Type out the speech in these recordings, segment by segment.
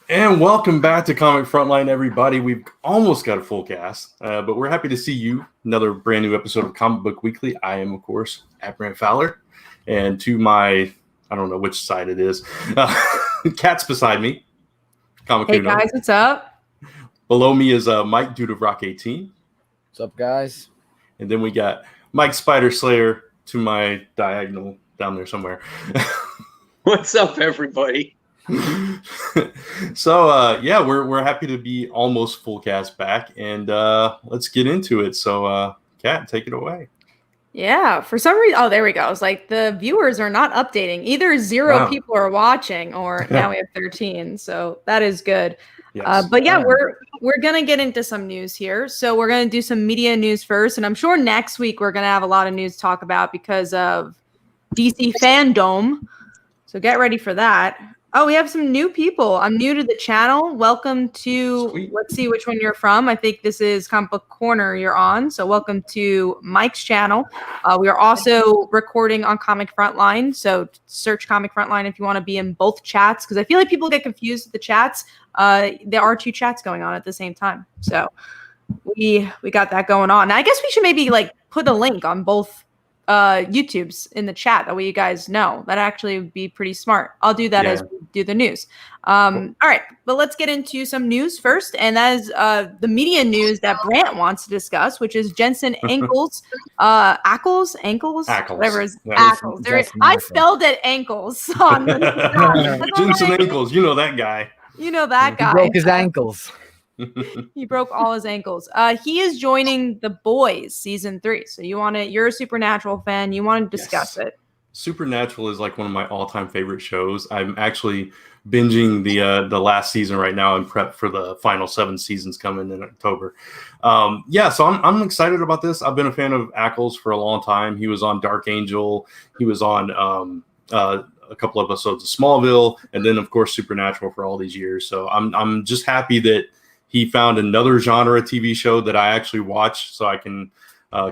And welcome back to Comic Frontline, everybody. We've almost got a full cast, but we're happy to see you. Another brand new episode of Comic Book Weekly. I am, of course, at Brent Fowler. And to my, I don't know which side it is, Cat's beside me. Comic Hey, Uno. Guys, what's up? Below me is Mike, Dude of Rock 18. What's up, guys? And then we got Mike Spider Slayer to my diagonal down there somewhere. What's up, everybody? So yeah, we're happy to be almost full cast back, and let's get into it. So Kat, take it away. Yeah, for some reason, oh, there we go. It's like the viewers are not updating. Either zero people are watching, or now we have 13. So that is good. Yes. But yeah, we're gonna get into some news here. So we're gonna do some media news first, and I'm sure next week we're gonna have a lot of news to talk about because of DC fandom. So get ready for that. Oh, we have some new people. I'm new to the channel. Welcome to, Sweet. Let's see which one you're from. I think this is Comic Book Corner you're on. So welcome to Mike's channel. We are also recording on Comic Frontline. So search Comic Frontline if you want to be in both chats. Because I feel like people get confused with the chats. There are two chats going on at the same time. So we got that going on. Now, I guess we should maybe like put a link on both YouTube's in the chat. That way you guys know. That actually would be pretty smart. I'll do that as we do the news. Cool. All right, but let's get into some news first, and that is the media news that Brant wants to discuss, which is Jensen Ackles, Ackles, whatever is Ackles. I spelled it ankles on the Jensen Ackles. You know that guy. You know that guy. He broke his ankles. He broke all his ankles. He is joining The Boys season 3. So you're a Supernatural fan. You want to discuss it. Supernatural is like one of my all-time favorite shows. I'm actually binging the last season right now and prep for the final 7 seasons coming in October. So I'm excited about this. I've been a fan of Ackles for a long time. He was on Dark Angel. He was on a couple of episodes of Smallville, and then of course Supernatural for all these years. So I'm just happy that he found another genre TV show that I actually watch, so I can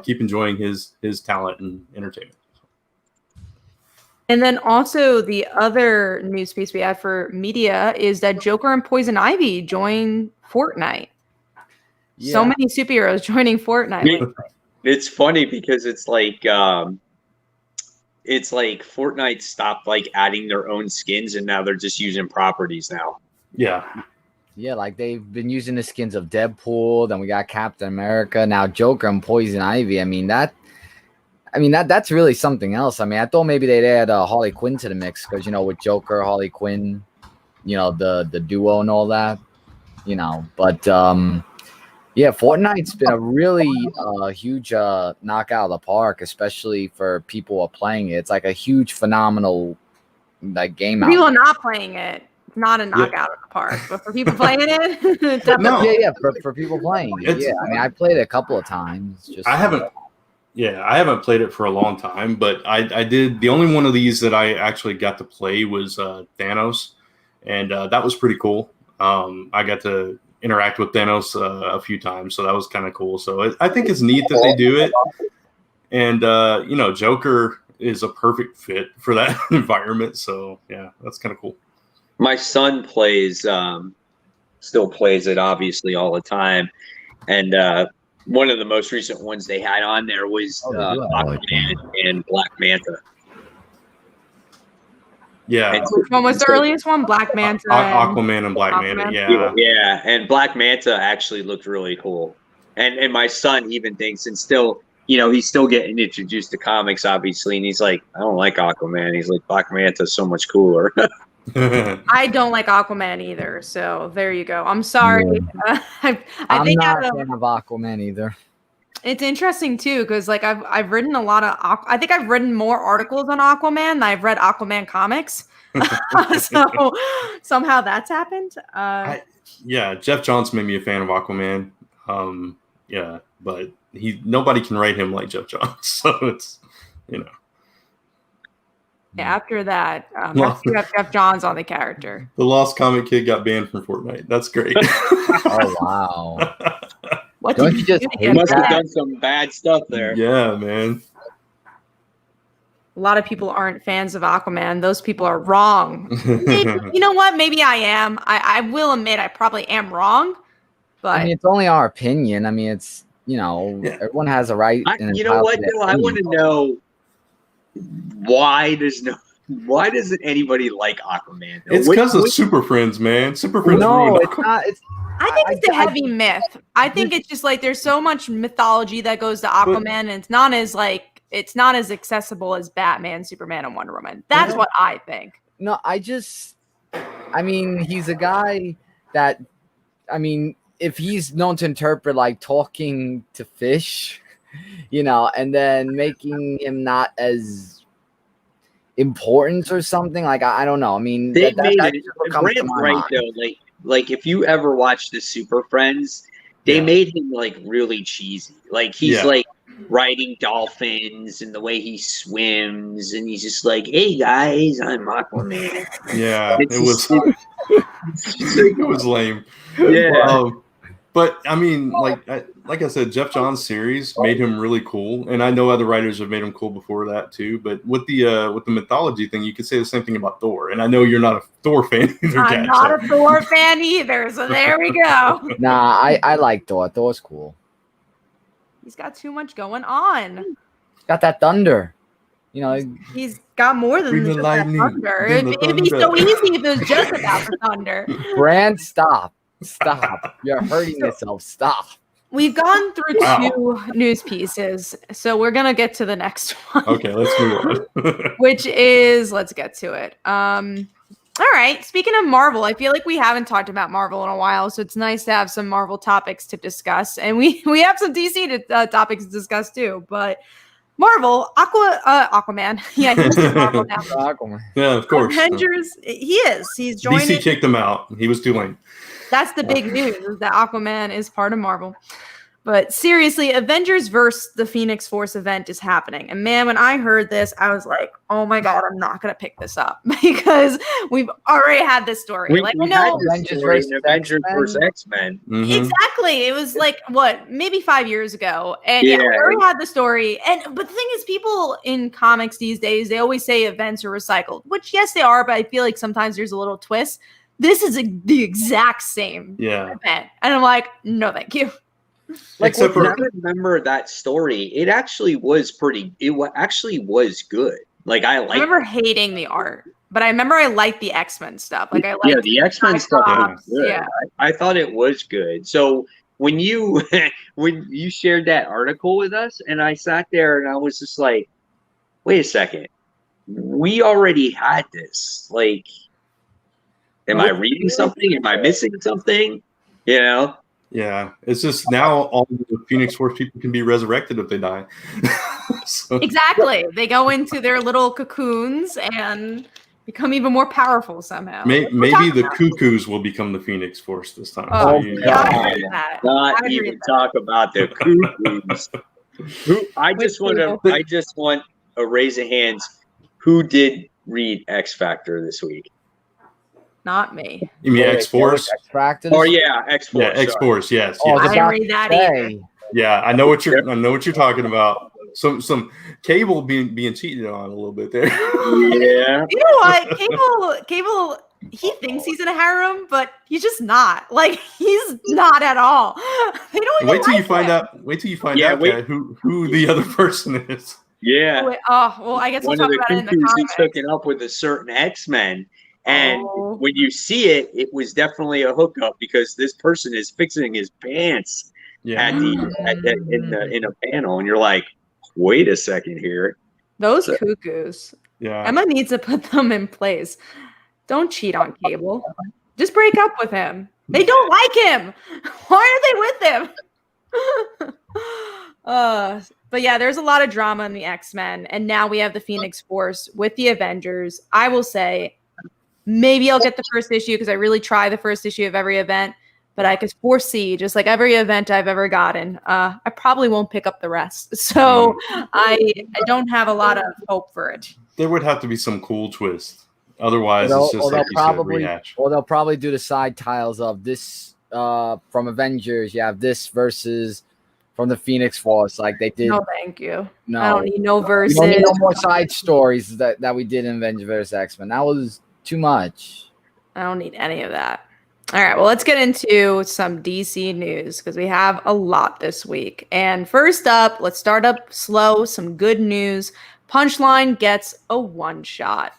keep enjoying his talent and entertainment. And then also the other news piece we had for media is that Joker and Poison Ivy join Fortnite. Yeah. So many superheroes joining Fortnite. It's funny because it's like Fortnite stopped like adding their own skins, and now they're just using properties now. Yeah. Yeah, like they've been using the skins of Deadpool, then we got Captain America, now Joker and Poison Ivy. That's really something else. I mean, I thought maybe they'd add Harley Quinn to the mix because, with Joker, Harley Quinn, the duo and all that, But Fortnite's been a really huge knockout of the park, especially for people who are playing it. It's like a huge, phenomenal game. People are not playing it. Not a knockout of the park, but for people playing it, definitely. For people playing it, I played it a couple of times. I haven't played it for a long time, but I did. The only one of these that I actually got to play was Thanos, and that was pretty cool. I got to interact with Thanos a few times, so that was kind of cool. So I think it's neat that they do it, and Joker is a perfect fit for that environment. So yeah, that's kind of cool. My son still plays it obviously all the time. And one of the most recent ones they had on there was Aquaman and Black Manta. Yeah. Which one was the earliest one? Black Manta. Aquaman and Black Manta. Yeah. Yeah. And Black Manta actually looked really cool. And my son even thinks, and still, he's still getting introduced to comics, obviously. And he's like, I don't like Aquaman. He's like, Black Manta is so much cooler. I don't like Aquaman either, so there you go. I'm sorry. Yeah. I'm not a fan of Aquaman either. It's interesting too, because like I've written a lot of I think I've written more articles on Aquaman than I've read Aquaman comics. So somehow that's happened. Jeff Johns made me a fan of Aquaman. But nobody can write him like Jeff Johns, so it's Yeah, after that, you have Jeff Johns on the character. The Lost Comic Kid got banned from Fortnite. That's great. Oh, wow. What Don't you just he must have done some bad stuff there. Yeah, man. lot of people aren't fans of Aquaman. Those people are wrong. Maybe, you know what? Maybe I am. I will admit I probably am wrong. But I mean, it's only our opinion. I mean, it's, everyone has a right. You know what, though? I want to know why doesn't anybody like Aquaman? It's because of Super Friends, man. Super Friends. No, it's not. I think it's a heavy myth. I think it's just like there's so much mythology that goes to Aquaman, and it's not as accessible as Batman, Superman, and Wonder Woman. That's what I think. No, I mean, he's a guy that, if he's known to interpret like talking to fish, and then making him not as important or something, like I don't know. I mean, they made it. Grant's right though. Like if you ever watch the Super Friends, they made him like really cheesy. Like he's like riding dolphins and the way he swims, and he's just like, "Hey guys, I'm Aquaman." Yeah, it was lame. Yeah. But I mean, like I said, Jeff Johns' series made him really cool, and I know other writers have made him cool before that too. But with the mythology thing, you could say the same thing about Thor. And I know you're not a Thor fan either. I'm not a Thor fan either. So there we go. Nah, I like Thor. Thor's cool. He's got too much going on. He's got that thunder. He's got more than just that thunder. It'd be so easy if it was just about the thunder. Brand, stop. You're hurting yourself. Stop. We've gone through 2 news pieces, so we're going to get to the next one. Okay, let's move on. Which is, let's get to it. All right, speaking of Marvel, I feel like we haven't talked about Marvel in a while, so it's nice to have some Marvel topics to discuss. And we have some DC topics to discuss too, but Marvel, Aquaman. Yeah, he's Marvel now. Aquaman. Yeah, of course. Avengers, he's joining. DC kicked him out. He was too late. That's the big news, is that Aquaman is part of Marvel. But seriously, Avengers vs. the Phoenix Force event is happening. And man, when I heard this, I was like, oh my God, I'm not going to pick this up because we've already had this story. We had Avengers vs. X-Men. Mm-hmm. Exactly. It was like, maybe 5 years ago. And we already had the story. But the thing is, people in comics these days, they always say events are recycled, which yes, they are. But I feel like sometimes there's a little twist. This is the exact same event. And I'm like, no, thank you. Like, I remember that story. It actually was good. Like, I remember hating the art, but I remember I liked the X-Men stuff. Like, I liked the X-Men stuff. Yeah, I thought it was good. So when you shared that article with us, and I sat there and I was just like, wait a second, we already had this. Like, am I reading something? Am I missing something? Yeah, it's just now all the Phoenix Force people can be resurrected if they die. Exactly. They go into their little cocoons and become even more powerful somehow. Maybe the cuckoos will become the Phoenix Force this time. Oh, God. Not even talk about the cuckoos. I just want a raise of hands. Who did read X Factor this week? Not me. You mean X-Force? Oh yeah, X-Force. Yeah, X-Force. Yes. I didn't read that either. Yeah, I know what you're talking about. Some Cable being cheated on a little bit there. Yeah. You know what? Cable. He thinks he's in a harem, but he's just not. Like, he's not at all. They don't even Wait till you find out who the other person is. Yeah. Well, I guess we'll talk about it in the comments. He's hooking up with a certain X-Men. And when you see it, it was definitely a hookup because this person is fixing his pants in a panel, and you're like, wait a second here. Those cuckoos. Yeah. Emma needs to put them in place. Don't cheat on Cable. Just break up with him. They don't like him. Why are they with him? But yeah, there's a lot of drama in the X-Men, and now we have the Phoenix Force with the Avengers. I will say, maybe I'll get the first issue because I really try the first issue of every event, but I could foresee, just like every event I've ever gotten, I probably won't pick up the rest. So I don't have a lot of hope for it. There would have to be some cool twist. Otherwise, it's just like you said, rehash. Or they'll probably do the side tiles of this from Avengers. You have this versus from the Phoenix Force like they did. No, thank you. No, I don't need no verses. We don't need no more side stories that we did in Avengers vs. X-Men. That was too much. I don't need any of that. All right, well, let's get into some DC news because we have a lot this week. And first up, let's start up slow. Some good news. Punchline gets a one-shot.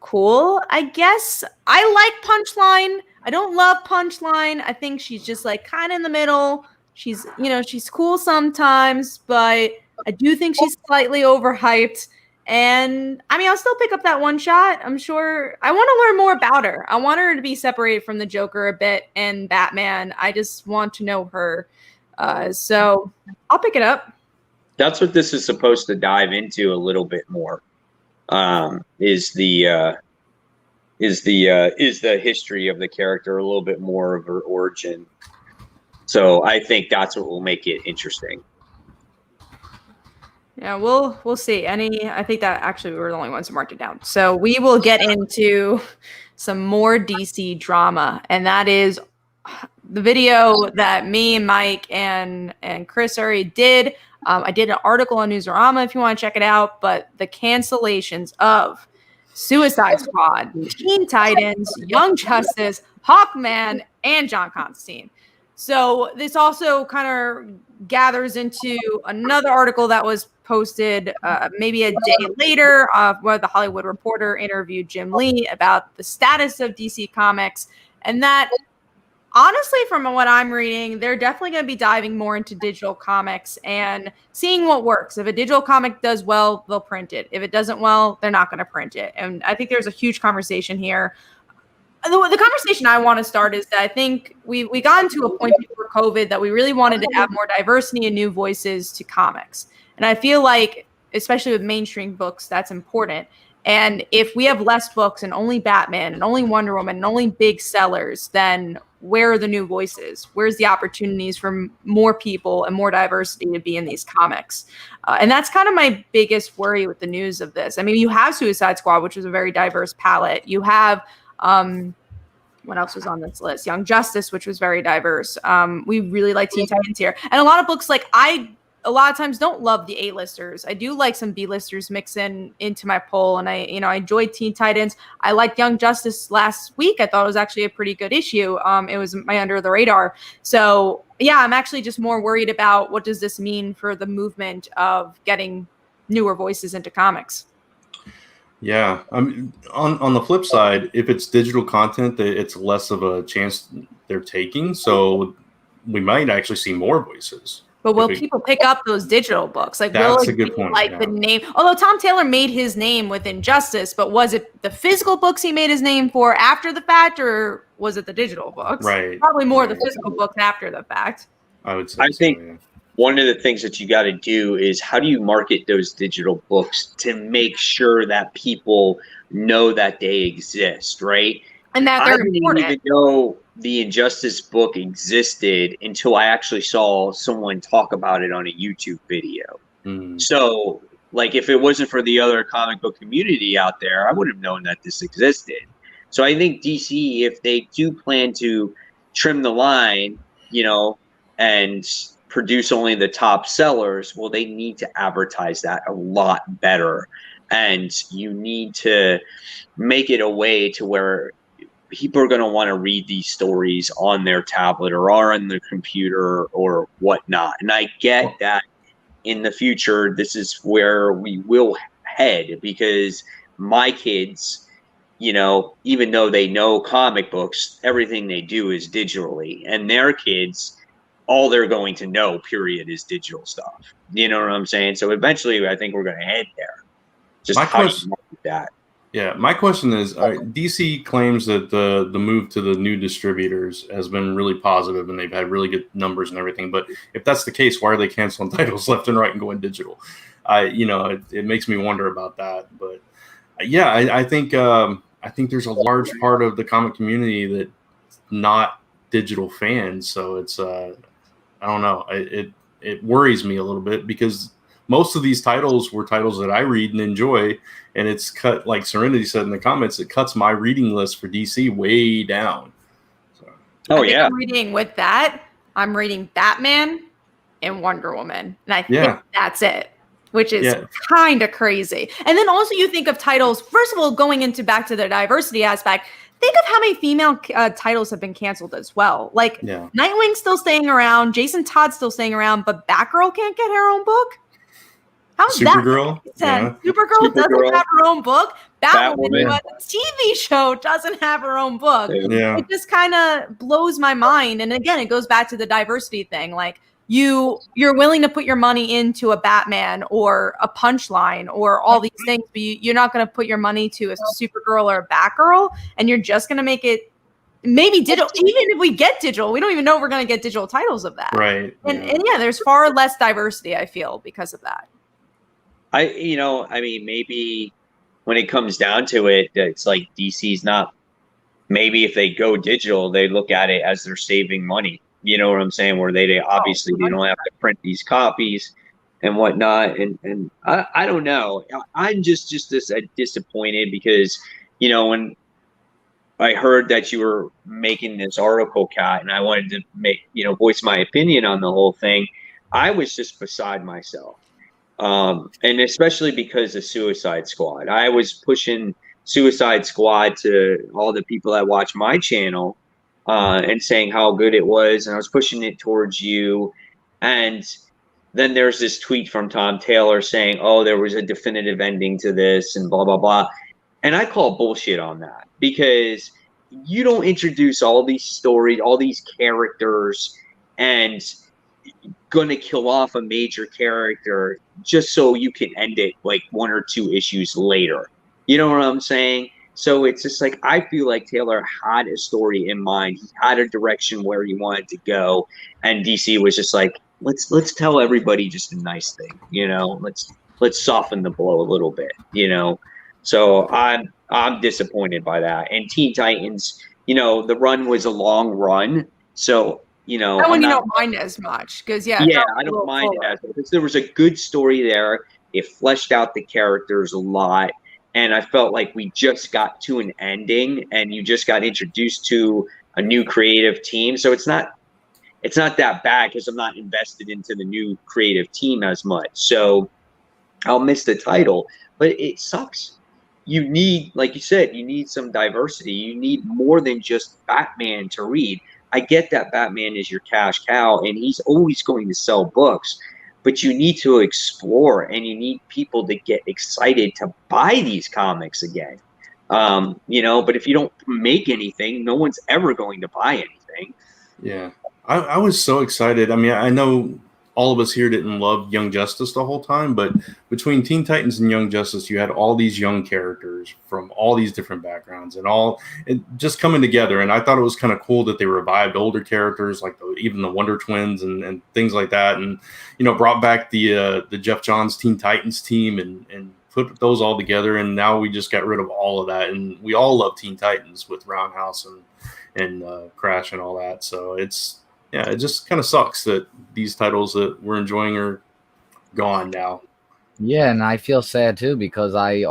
Cool, I guess. I like Punchline. I don't love Punchline. I think she's just like kind of in the middle. She's cool sometimes, but I do think she's slightly overhyped. And I mean, I'll still pick up that one shot. I'm sure I want to learn more about her. I want her to be separated from the Joker a bit and Batman. I just want to know her. So I'll pick it up. That's what this is supposed to dive into a little bit more. Is the history of the character, a little bit more of her origin. So I think that's what will make it interesting. Yeah, we'll see. I think that actually we were the only ones who marked it down. So we will get into some more DC drama, and that is the video that me and Mike and Chris already did. I did an article on Newsarama if you want to check it out, but the cancellations of Suicide Squad, Teen Titans, Young Justice, Hawkman, and John Constantine. So this also kind of gathers into another article that was posted maybe a day later where the Hollywood Reporter interviewed Jim Lee about the status of DC Comics. And that, honestly, from what I'm reading, they're definitely going to be diving more into digital comics and seeing what works. If a digital comic does well, they'll print it. If it doesn't well, they're not going to print it. And I think there's a huge conversation here. The conversation I want to start is that I think we got into a point before COVID that we really wanted to have more diversity and new voices to comics. And I feel like, especially with mainstream books, that's important. And if we have less books and only Batman and only Wonder Woman and only big sellers, then where are the new voices? Where's the opportunities for more people and more diversity to be in these comics? And that's kind of my biggest worry with the news of this. I mean, you have Suicide Squad, which is a very diverse palette. You have what else was on this list? Young Justice, which was very diverse. We really like Teen Titans here. And a lot of books, like a lot of times don't love the A-listers. I do like some B-listers mix into my poll. And I enjoyed Teen Titans. I liked Young Justice last week. I thought it was actually a pretty good issue. It was my under the radar. So yeah, I'm actually just more worried about what does this mean for the movement of getting newer voices into comics. Yeah, I mean, on the flip side, if it's digital content, it's less of a chance they're taking. So we might actually see more voices. But will people pick up those digital books? Like, that's a good point. Like the name, although Tom Taylor made his name with Injustice, but was it the physical books he made his name for after the fact, or was it the digital books? Right. Probably more the physical books after the fact. I would say. I think one of the things that you got to do is how do you market those digital books to make sure that people know that they exist, right? And that they're important. I didn't even know the Injustice book existed until I actually saw someone talk about it on a YouTube video. So, like, if it wasn't for the other comic book community out there, I would have known that this existed. So I think DC, if they do plan to trim the line, and produce only the top sellers, well, they need to advertise that a lot better. And you need to make it a way to where people are going to want to read these stories on their tablet or on their computer or whatnot. And I get that in the future, this is where we will head, because my kids, even though they know comic books, everything they do is digitally, and their kids, all they're going to know, period, is digital stuff. You know what I'm saying? So eventually, I think we're going to head there. Just how do you market that? Yeah, my question is, DC claims that the move to the new distributors has been really positive, and they've had really good numbers and everything. But if that's the case, why are they canceling titles left and right and going digital? It makes me wonder about that. But yeah, I think there's a large part of the comic community that's not digital fans. So it's I don't know. It worries me a little bit, because most of these titles were titles that I read and enjoy, and it's cut, like Serenity said in the comments, it cuts my reading list for DC way down. So. Oh, yeah. Reading with that, I'm reading Batman and Wonder Woman. And I think that's it, which is kind of crazy. And then also you think of titles, first of all, going into back to the diversity aspect, think of how many female titles have been canceled as well. Like Nightwing's still staying around, Jason Todd's still staying around, but Batgirl can't get her own book? How's Supergirl? that? Supergirl doesn't have her own book. Batwoman, who has a TV show, doesn't have her own book. Yeah. It just kind of blows my mind. And again, it goes back to the diversity thing. Like you're willing to put your money into a Batman or a Punchline or all these things, but you're not going to put your money to a Supergirl or a Batgirl, and you're just going to make it maybe digital. Even if we get digital, we don't even know if we're going to get digital titles of that. Right. And there's far less diversity, I feel, because of that. Maybe when it comes down to it, it's like DC's not, maybe if they go digital, they look at it as they're saving money. You know what I'm saying? Where they obviously they don't have to print these copies and whatnot. And I don't know. I'm just disappointed because, when I heard that you were making this article, Kat, and I wanted to voice my opinion on the whole thing, I was just beside myself. And especially because of Suicide Squad. I was pushing Suicide Squad to all the people that watch my channel and saying how good it was, and I was pushing it towards you. And then there's this tweet from Tom Taylor saying, oh, there was a definitive ending to this and blah, blah, blah. And I call bullshit on that, because you don't introduce all these stories, all these characters, and going to kill off a major character just so you can end it like 1 or 2 issues later. You know what I'm saying? So it's just like, I feel like Taylor had a story in mind. He had a direction where he wanted to go, and DC was just like, let's tell everybody just a nice thing, let's soften the blow a little bit, So I'm disappointed by that. And Teen Titans, the run was a long run, so that one you don't mind as much, because I don't mind it as much, because there was a good story there. It fleshed out the characters a lot, and I felt like we just got to an ending, and you just got introduced to a new creative team. So it's not that bad, because I'm not invested into the new creative team as much. So I'll miss the title, but it sucks. You need, like you said, you need some diversity. You need more than just Batman to read. I get that Batman is your cash cow, and he's always going to sell books, but you need to explore, and you need people to get excited to buy these comics again. But if you don't make anything, no one's ever going to buy anything. Yeah. I was so excited. I mean, I know all of us here didn't love Young Justice the whole time, but between Teen Titans and Young Justice, you had all these young characters from all these different backgrounds and just coming together. And I thought it was kind of cool that they revived older characters, like even the Wonder Twins and things like that. And, brought back the Jeff Johns Teen Titans team and put those all together. And now we just got rid of all of that. And we all love Teen Titans with Roundhouse and Crash and all that. So it just kind of sucks that these titles that we're enjoying are gone now. Yeah, and I feel sad too, because I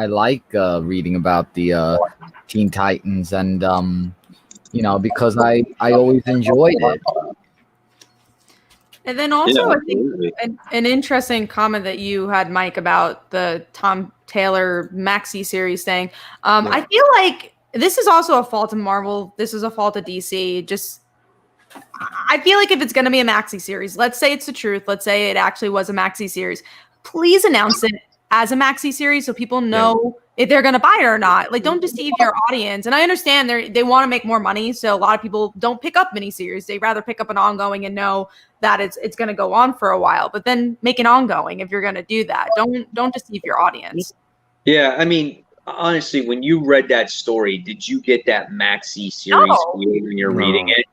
like reading about the Teen Titans, and because I always enjoyed it. And then also, I think an interesting comment that you had, Mike, about the Tom Taylor maxi series thing. I feel like this is also a fault of Marvel. This is a fault of DC. I feel like if it's going to be a maxi series, let's say it's the truth. Let's say it actually was a maxi series. Please announce it as a maxi series so people know if they're going to buy it or not. Like, don't deceive your audience. And I understand they want to make more money, so a lot of people don't pick up miniseries. They rather pick up an ongoing and know that it's going to go on for a while. But then make an ongoing if you're going to do that. Don't deceive your audience. Yeah, I mean, honestly, when you read that story, did you get that maxi series feeling when you're reading it?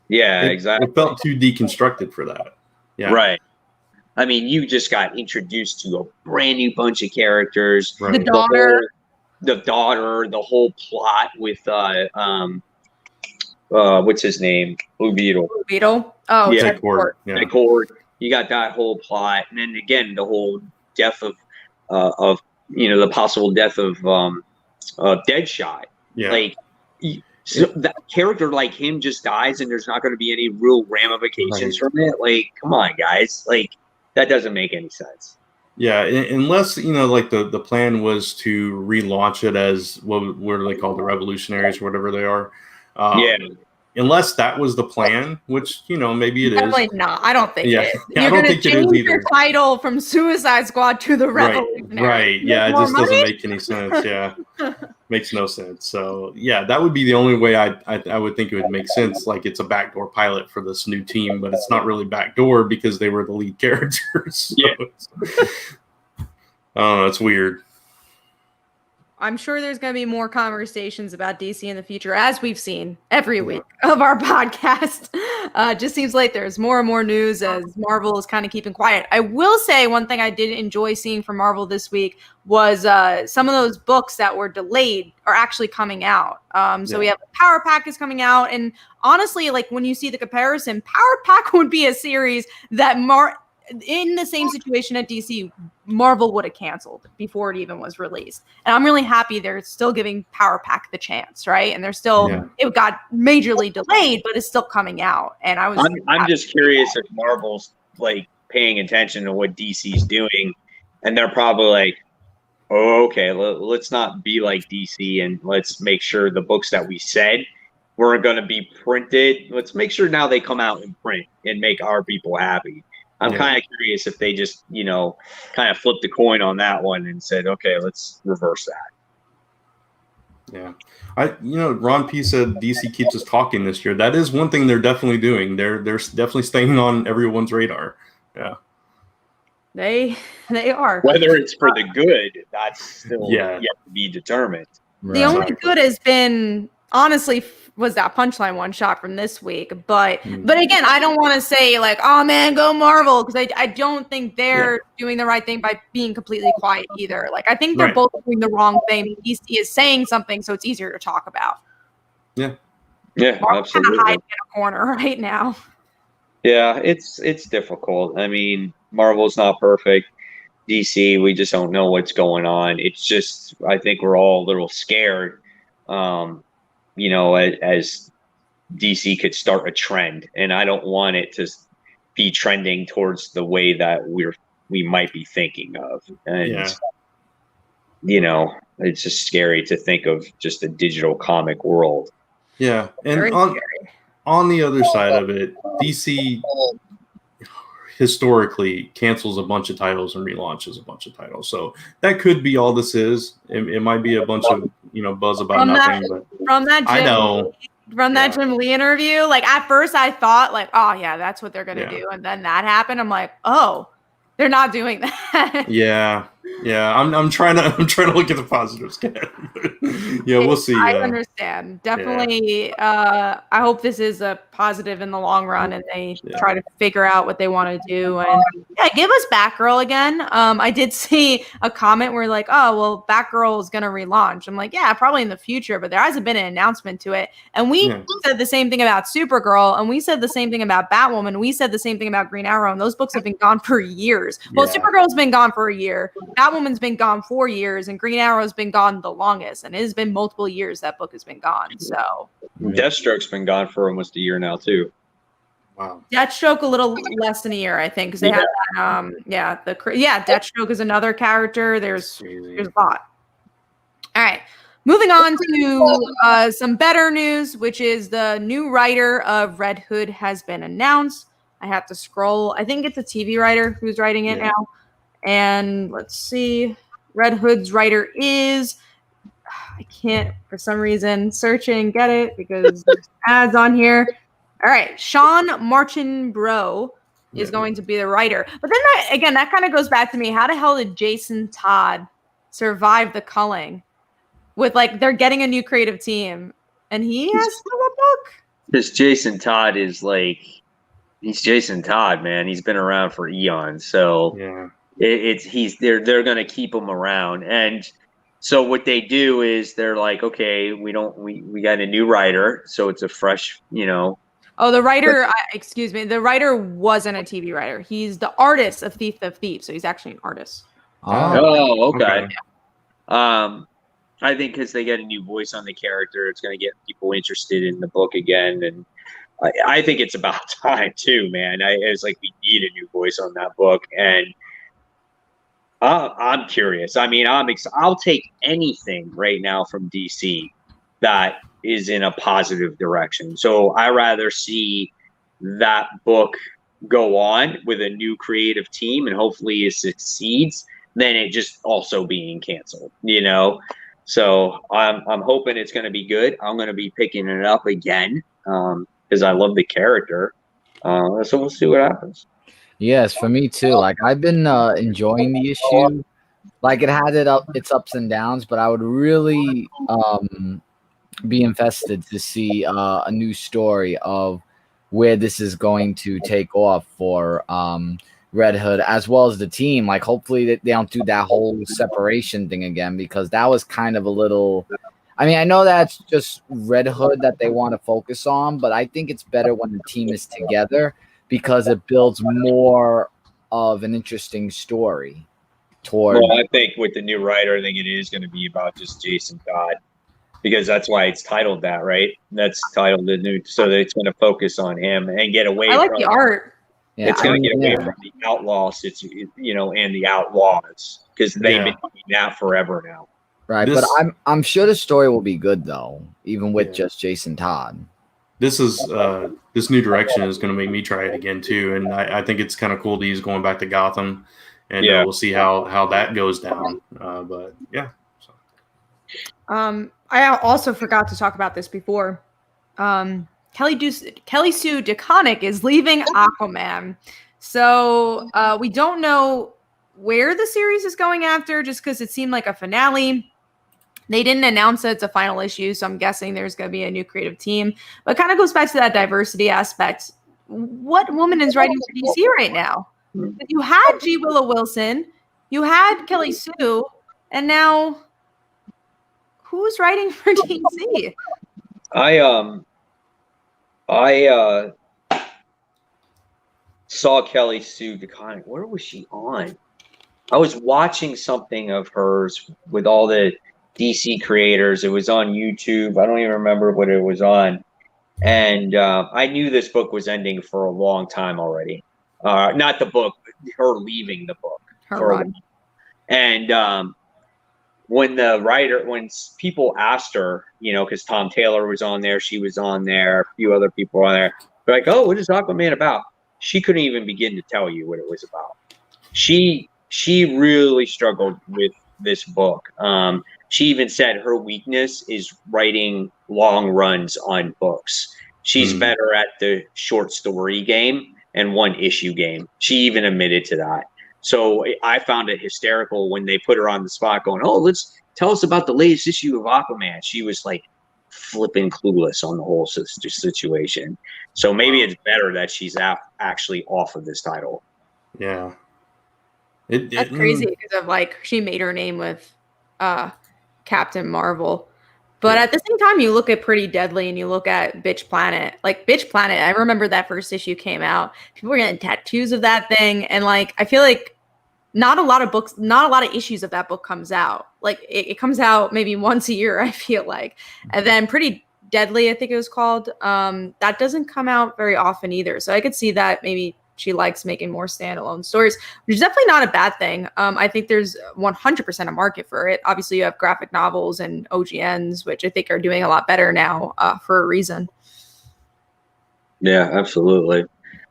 Yeah, exactly. It felt too deconstructed for that. Yeah. Right. I mean, you just got introduced to a brand new bunch of characters. Right. The daughter, the whole plot with what's his name? Blue Beetle. Oh, yeah. Cord. Yeah. Cord. You got that whole plot, and then again the whole death of the possible death of Deadshot. Yeah. Like So that character like him just dies and there's not going to be any real ramifications from it. Like, come on, guys. Like, that doesn't make any sense. Yeah, unless, like the plan was to relaunch it as what are they called, the Revolutionaries or whatever they are. Yeah. Unless that was the plan, which, maybe it is. Definitely not. I don't think it is. Yeah, You're going to change your either. title from Suicide Squad to the Revolutionaries. Right. Yeah, it just doesn't make any sense. Yeah. Makes no sense. So, yeah, that would be the only way I would think it would make sense. Like, it's a backdoor pilot for this new team, but it's not really backdoor because they were the lead characters. So Yeah. It's weird. I'm sure there's going to be more conversations about DC in the future, as we've seen every week of our podcast. Just seems like there's more and more news as Marvel is kind of keeping quiet. I will say one thing I did enjoy seeing from Marvel this week was some of those books that were delayed are actually coming out. So we have Power Pack is coming out. And honestly, like when you see the comparison, Power Pack would be a series that in the same situation at DC, Marvel would have canceled before it even was released. And I'm really happy they're still giving Power Pack the chance, right? And they're still, it got majorly delayed, but it's still coming out. And I'm just curious if Marvel's like paying attention to what DC's doing, and they're probably like, oh, okay, let's not be like DC, and let's make sure the books that we said were going to be printed. Let's make sure now they come out in print and make our people happy. I'm kind of curious if they just, kind of flipped the coin on that one and said, okay, let's reverse that. Yeah. Ron P said DC keeps us talking this year. That is one thing they're definitely doing. They're definitely staying on everyone's radar. Yeah. They are. Whether it's for the good, that's still yet to be determined. The only good has been, honestly, was that Punchline one shot from this week. But again, I don't want to say like, oh man, go Marvel, because I don't think they're doing the right thing by being completely quiet either. Like, I think they're both doing the wrong thing. DC is saying something, so it's easier to talk about. Yeah, Marvel's absolutely. kind of hiding in a corner right now. Yeah, it's difficult. I mean, Marvel's not perfect. DC, we just don't know what's going on. It's just, I think we're all a little scared. As DC could start a trend, and I don't want it to be trending towards the way that we might be thinking of. And it's just scary to think of just a digital comic world. Yeah, and on the other side of it, DC historically cancels a bunch of titles and relaunches a bunch of titles. So that could be all this is. It might be a bunch of buzz about nothing. From that Jim Lee interview, like at first I thought like, oh yeah, that's what they're gonna do, and then that happened. I'm like, oh, they're not doing that. Yeah. I'm trying to look at the positives. We'll see. I understand. Definitely. I hope this is a positive in the long run, and they try to figure out what they want to do. And give us Batgirl again. I did see a comment where like, oh well, Batgirl is gonna relaunch. I'm like, yeah, probably in the future, but there hasn't been an announcement to it. And we said the same thing about Supergirl, and we said the same thing about Batwoman. We said the same thing about Green Arrow, and those books have been gone for years. Well, Supergirl's been gone for a year. Batwoman's been gone 4 years, and Green Arrow's been gone the longest, and it has been multiple years that book has been gone. So Deathstroke's been gone for almost a year now too. Wow. Deathstroke a little less than a year, I think, because they had that, Deathstroke is another character. There's a lot. All right, moving on to some better news, which is the new writer of Red Hood has been announced. I have to scroll. I think it's a TV writer who's writing it now. And let's see. Red Hood's writer is, I can't for some reason search and get it because there's ads on here. All right. Sean Marchinbrough is going to be the writer. But then that kind of goes back to me. How the hell did Jason Todd survive the culling with like, they're getting a new creative team and he has still a book? Because Jason Todd is like, he's Jason Todd, man. He's been around for eons. So they're going to keep him around. And so what they do is they're like, okay, we got a new writer. So it's a fresh, Oh, the writer, excuse me. The writer wasn't a TV writer. He's the artist of Thief of Thieves. So he's actually an artist. Oh, okay. I think because they get a new voice on the character, it's going to get people interested in the book again. And I think it's about time too, man. It's like we need a new voice on that book. And I'm curious. I mean, I'll take anything right now from DC that is in a positive direction. So I rather see that book go on with a new creative team and hopefully it succeeds than it just also being canceled, you know? So I'm hoping it's going to be good. I'm going to be picking it up again because I love the character. So we'll see what happens. Yes, for me too. Like I've been enjoying the issue. Like it had its ups and downs, but I would really be invested to see a new story of where this is going to take off for Red Hood as well as the team. Like hopefully they don't do that whole separation thing again, because that was kind of a little. I mean, I know that's just Red Hood that they want to focus on, but I think it's better when the team is together because it builds more of an interesting story. Well, I think with the new writer, I think it is going to be about just Jason Todd, because that's why it's titled that, right? That's titled the new, so that it's going to focus on him and get away. I like the art. Yeah, it's going to get away from the outlaws, and the outlaws, because they've been doing that forever now. Right, but I'm sure the story will be good though, even with just Jason Todd. This new direction is going to make me try it again too, and I think it's kind of cool that he's going back to Gotham, and we'll see how that goes down. But yeah. So. I also forgot to talk about this before. Kelly Sue DeConnick is leaving Aquaman, so we don't know where the series is going after, just because it seemed like a finale. They didn't announce that it's a final issue, so I'm guessing there's going to be a new creative team. But it kind of goes back to that diversity aspect. What woman is writing for DC right now? You had G. Willow Wilson, you had Kelly Sue, and now who's writing for DC? I saw Kelly Sue DeConnick. Where was she on? I was watching something of hers with all the DC creators. It was on YouTube. I don't even remember what it was on. And I knew this book was ending for a long time already. Not the book, her leaving the book. And when people asked her, because Tom Taylor was on there, she was on there, a few other people were on there, they're like, oh, what is Aquaman about? She couldn't even begin to tell you what it was about. She really struggled with this book. She even said her weakness is writing long runs on books. She's better at the short story game and one issue game. She even admitted to that. So I found it hysterical when they put her on the spot going, oh, let's tell us about the latest issue of Aquaman. She was like flipping clueless on the whole situation. So maybe it's better that she's actually off of this title. Yeah. That's crazy because of she made her name with Captain Marvel. But at the same time, you look at Pretty Deadly and you look at Bitch Planet. Like Bitch Planet, I remember that first issue came out. People were getting tattoos of that thing. And I feel like not a lot of issues of that book comes out. Like it comes out maybe once a year, I feel like. And then Pretty Deadly, I think it was called. That doesn't come out very often either. So I could see that maybe she likes making more standalone stories, which is definitely not a bad thing. I think there's 100% a market for it. Obviously, you have graphic novels and OGNs, which I think are doing a lot better now for a reason. Yeah, absolutely.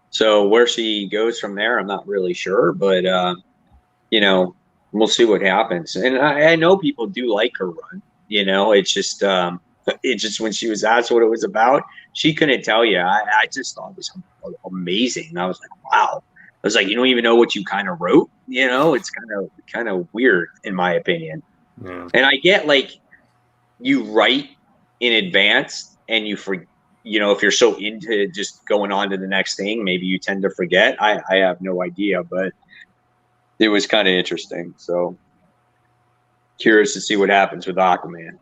So where she goes from there, I'm not really sure, but we'll see what happens. And I know people do like her run. It's just when she was asked what it was about, she couldn't tell you. I just thought it was amazing. And I was like, wow. I was like, you don't even know what you kind of wrote. It's kind of weird in my opinion. Yeah. And I get you write in advance and you forget. If you're so into just going on to the next thing, maybe you tend to forget. I have no idea, but it was kind of interesting. So curious to see what happens with Aquaman.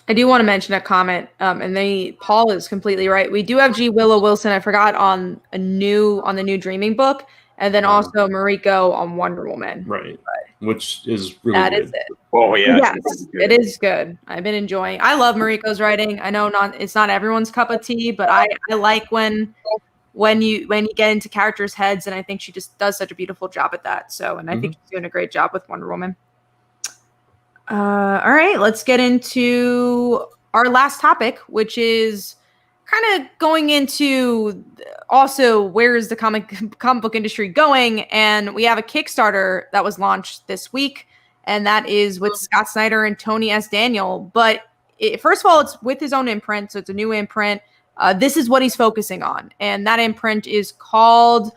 I do want to mention a comment, and Paul is completely right. We do have G. Willow Wilson. I forgot on the new Dreaming book, and then also Mariko on Wonder Woman. Right. Which is really that good. Is it. Oh yeah, yes, it is good. I've been enjoying. I love Mariko's writing. I know it's not everyone's cup of tea, but I like when you get into characters' heads, and I think she just does such a beautiful job at that. So, and I think she's doing a great job with Wonder Woman. All right, let's get into our last topic, which is kind of going into also where is the comic book industry going. And we have a Kickstarter that was launched this week, and that is with Scott Snyder and Tony S. Daniel. But first of all, it's with his own imprint, so it's a new imprint. This is what he's focusing on, and that imprint is called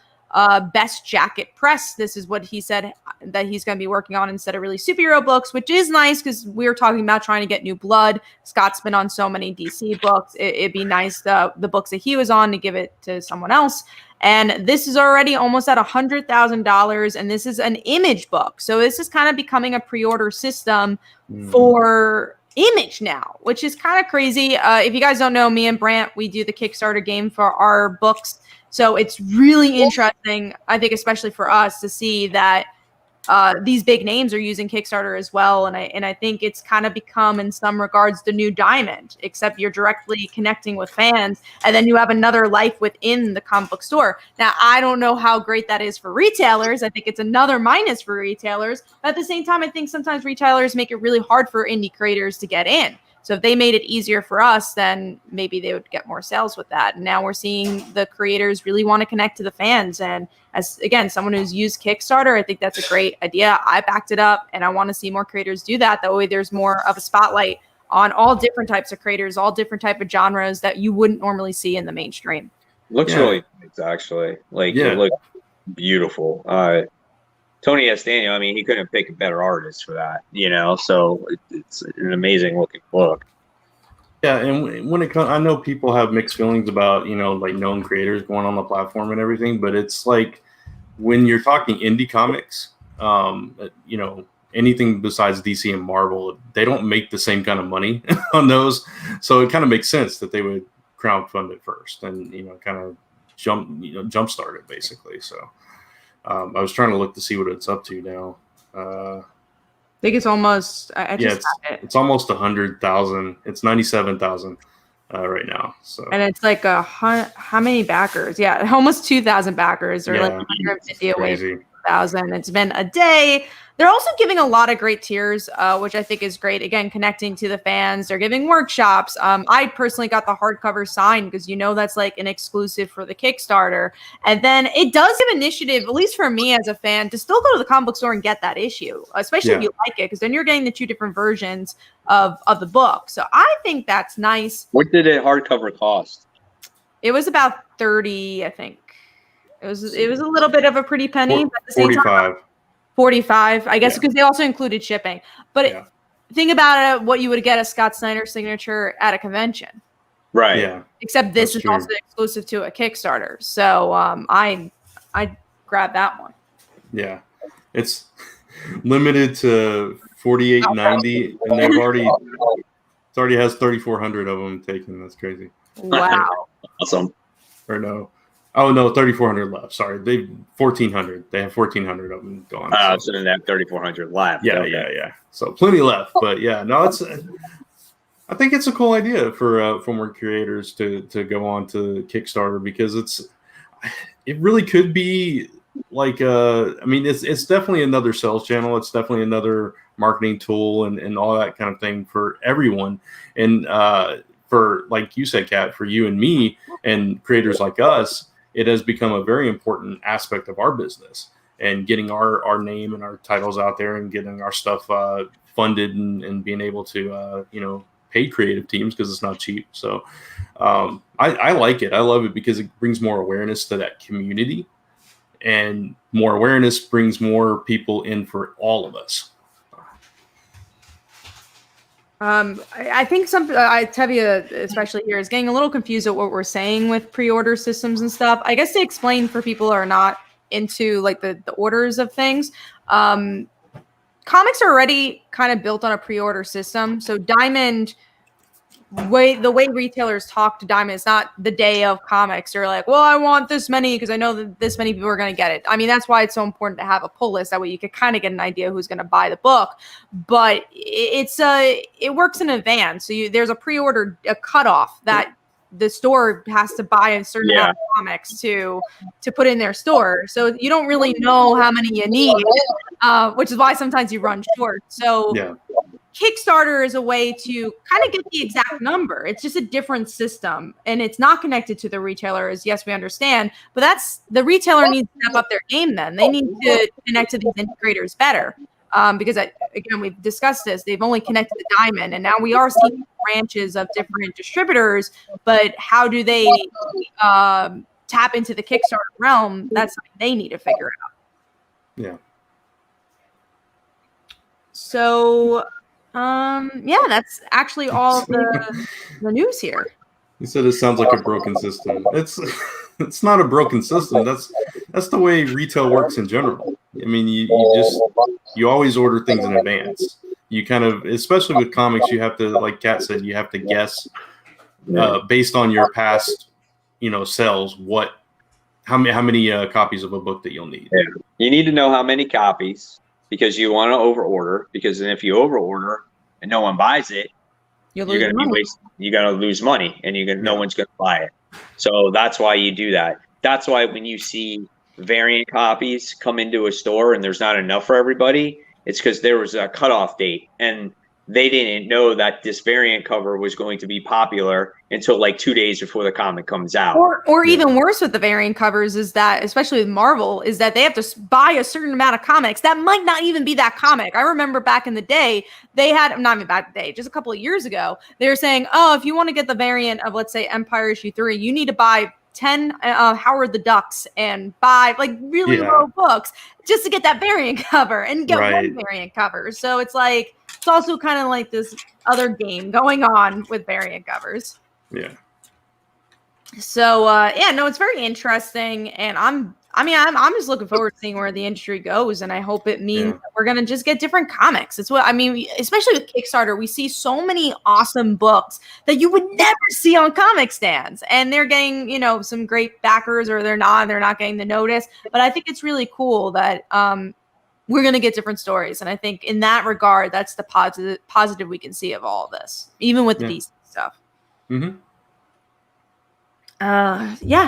Best Jacket Press. This is what he said that he's going to be working on instead of really superhero books, which is nice because we were talking about trying to get new blood. Scott's been on so many DC books. It'd be nice the books that he was on to give it to someone else. And this is already almost at $100,000, and this is an Image book. So this is kind of becoming a pre-order system for Image now, which is kind of crazy. If you guys don't know, me and Brant, we do the Kickstarter game for our books. So it's really interesting, I think, especially for us to see that these big names are using Kickstarter as well. And I think it's kind of become, in some regards, the new Diamond, except you're directly connecting with fans, and then you have another life within the comic book store. Now, I don't know how great that is for retailers. I think it's another minus for retailers. But at the same time, I think sometimes retailers make it really hard for indie creators to get in. So if they made it easier for us, then maybe they would get more sales with that. And now we're seeing the creators really want to connect to the fans. And as, again, someone who's used Kickstarter, I think that's a great idea. I backed it up, and I want to see more creators do that. That way there's more of a spotlight on all different types of creators, all different type of genres that you wouldn't normally see in the mainstream. Looks really nice, actually. Like, it looks beautiful. Tony S. Daniel, I mean, he couldn't pick a better artist for that, so it's an amazing looking book. Yeah, and when it comes, I know people have mixed feelings about, like known creators going on the platform and everything, but it's like when you're talking indie comics, anything besides DC and Marvel, they don't make the same kind of money on those. So it kind of makes sense that they would crowdfund it first and, kind of jumpstart it basically. So I was trying to look to see what it's up to now. I think it's almost. It's almost 100,000. It's 97,000 right now. So, and it's like how many backers? Yeah, almost 2,000 backers, or like 150 away from 1,000. It's been a day. They're also giving a lot of great tiers, which I think is great. Again, connecting to the fans. They're giving workshops. I personally got the hardcover signed because that's like an exclusive for the Kickstarter. And then it does give initiative, at least for me as a fan, to still go to the comic book store and get that issue, especially if you like it, because then you're getting the two different versions of the book. So I think that's nice. What did a hardcover cost? It was about 30, I think. It was a little bit of a pretty penny, but at the same 45. time, 45, I guess, because they also included shipping. But think about it, what you would get a Scott Snyder signature at a convention. Right. Yeah. Except this is also exclusive to a Kickstarter. So I grabbed that one. Yeah. It's limited to 48.90, and it already has 3,400 of them taken. That's crazy. Wow. Awesome. Or no. Oh no, 3,400 left. Sorry, they 1,400. They have 1,400 of them gone. So then they have 3,400 left. Yeah. So plenty left, but it's. I think it's a cool idea for more creators to go on to Kickstarter, because it really could be like it's definitely another sales channel. It's definitely another marketing tool and all that kind of thing for everyone. And for, like you said, Kat, for you and me and creators like us, it has become a very important aspect of our business, and getting our name and our titles out there and getting our stuff funded and being able to, pay creative teams, because it's not cheap. So I like it. I love it because it brings more awareness to that community, and more awareness brings more people in for all of us. I think Tevye, especially here, is getting a little confused at what we're saying with pre-order systems and stuff. I guess to explain for people who are not into like the orders of things, comics are already kind of built on a pre-order system. So Diamond the way retailers talk to Diamond is not the day of comics. They're like, well, I want this many because I know that this many people are going to get it. I mean, that's why it's so important to have a pull list. That way you can kind of get an idea who's going to buy the book. But it works in advance. So there's a pre-order, a cutoff that the store has to buy a certain amount of comics to put in their store. So you don't really know how many you need, which is why sometimes you run short. So Kickstarter is a way to kind of get the exact number. It's just a different system, and it's not connected to the retailers. Yes, we understand, but that's the retailer needs to step up their game. Then they need to connect to these integrators better. Because again, we've discussed this. They've only connected to Diamond, and now we are seeing branches of different distributors. But how do they tap into the Kickstarter realm? That's something they need to figure out. Yeah. So, that's actually all the news here. You said it sounds like a broken system. It's not a broken system. That's the way retail works in general. I mean, you always order things in advance. You kind of, especially with comics, you have to, like Kat said, you have to guess based on your past, sales, how many copies of a book that you'll need. Yeah. You need to know how many copies because you want to overorder. Because then if you overorder and no one buys it, you're going to be wasting. You're going to lose money, and no one's going to buy it. So that's why you do that. That's why when you see variant copies come into a store and there's not enough for everybody, it's because there was a cutoff date and they didn't know that this variant cover was going to be popular until like 2 days before the comic comes out. Or even worse with the variant covers is that, especially with Marvel, is that they have to buy a certain amount of comics that might not even be that comic. I remember back in the day, they had, not even back in the day, just a couple of years ago, they were saying, oh, if you want to get the variant of, let's say, Empire issue 3, you need to buy 10 Howard the Ducks and buy like really low books just to get that variant cover and get one variant cover. So it's like, it's also kind of like this other game going on with variant covers. Yeah. So it's very interesting, and I'm just looking forward to seeing where the industry goes, and I hope it means that we're gonna just get different comics. It's what I mean, especially with Kickstarter, we see so many awesome books that you would never see on comic stands, and they're getting some great backers, or they're not getting the notice. But I think it's really cool that we're gonna get different stories, and I think in that regard, that's the positive we can see of all of this, even with the DC stuff. Mm-hmm.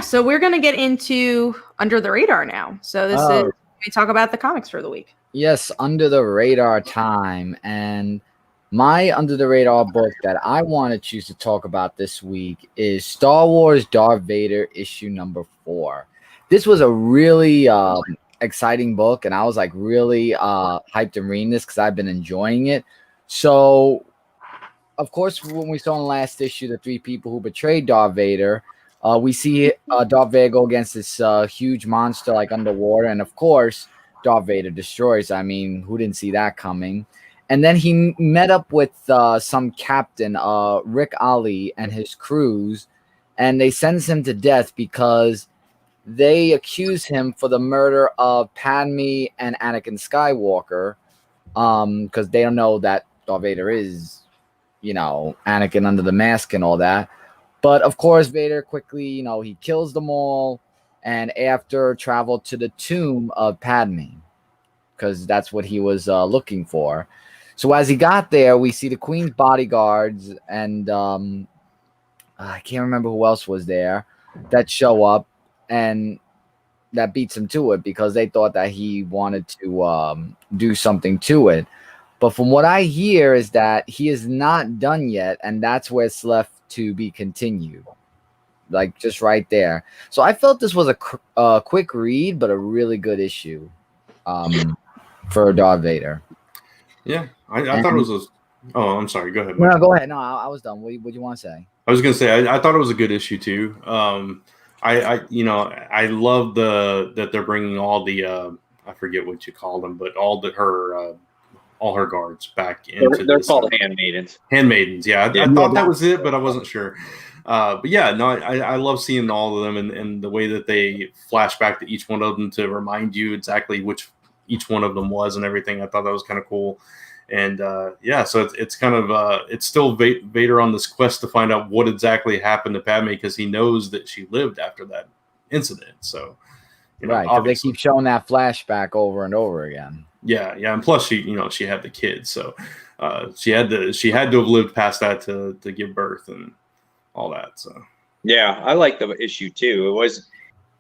So we're gonna get into Under the Radar now. So this is we talk about the comics for the week. Yes, Under the Radar time. And my Under the Radar book that I want to choose to talk about this week is Star Wars Darth Vader issue number 4. This was a really exciting book, and I was like really hyped in reading this because I've been enjoying it. So of course, when we saw in the last issue the 3 people who betrayed Darth Vader, we see Darth Vader go against this huge monster like underwater, and of course Darth Vader destroys. I mean, who didn't see that coming? And then he met up with some captain, Rick Ali, and his crews, and they sentence him to death because they accuse him for the murder of Padme and Anakin Skywalker, because they don't know that Darth Vader is, Anakin under the mask and all that. But of course, Vader quickly, he kills them all, and after traveled to the tomb of Padme, because that's what he was looking for. So as he got there, we see the Queen's bodyguards, and I can't remember who else was there, that show up, and that beats him to it because they thought that he wanted to do something to it. But from what I hear is that he is not done yet, and that's where it's left to be continued, like just right there. So I felt this was a quick read, but a really good issue for Darth Vader. Yeah, I thought it was oh, I'm sorry. Go ahead. No, go ahead. No, I was done. What do you want to say? I was going to say I thought it was a good issue too. I love that they're bringing all the I forget what you call them, but all her guards back into. They're called handmaidens. Handmaidens, yeah. I thought that was it, but I wasn't sure. But yeah, no, I love seeing all of them and the way that they flash back to each one of them to remind you exactly which each one of them was and everything. I thought that was kind of cool. And so it's kind of it's still Vader on this quest to find out what exactly happened to Padme, because he knows that she lived after that incident. So right, because they keep showing that flashback over and over again. Yeah, and plus she had the kids, so she had to have lived past that to give birth and all that. So yeah, I like the issue too. It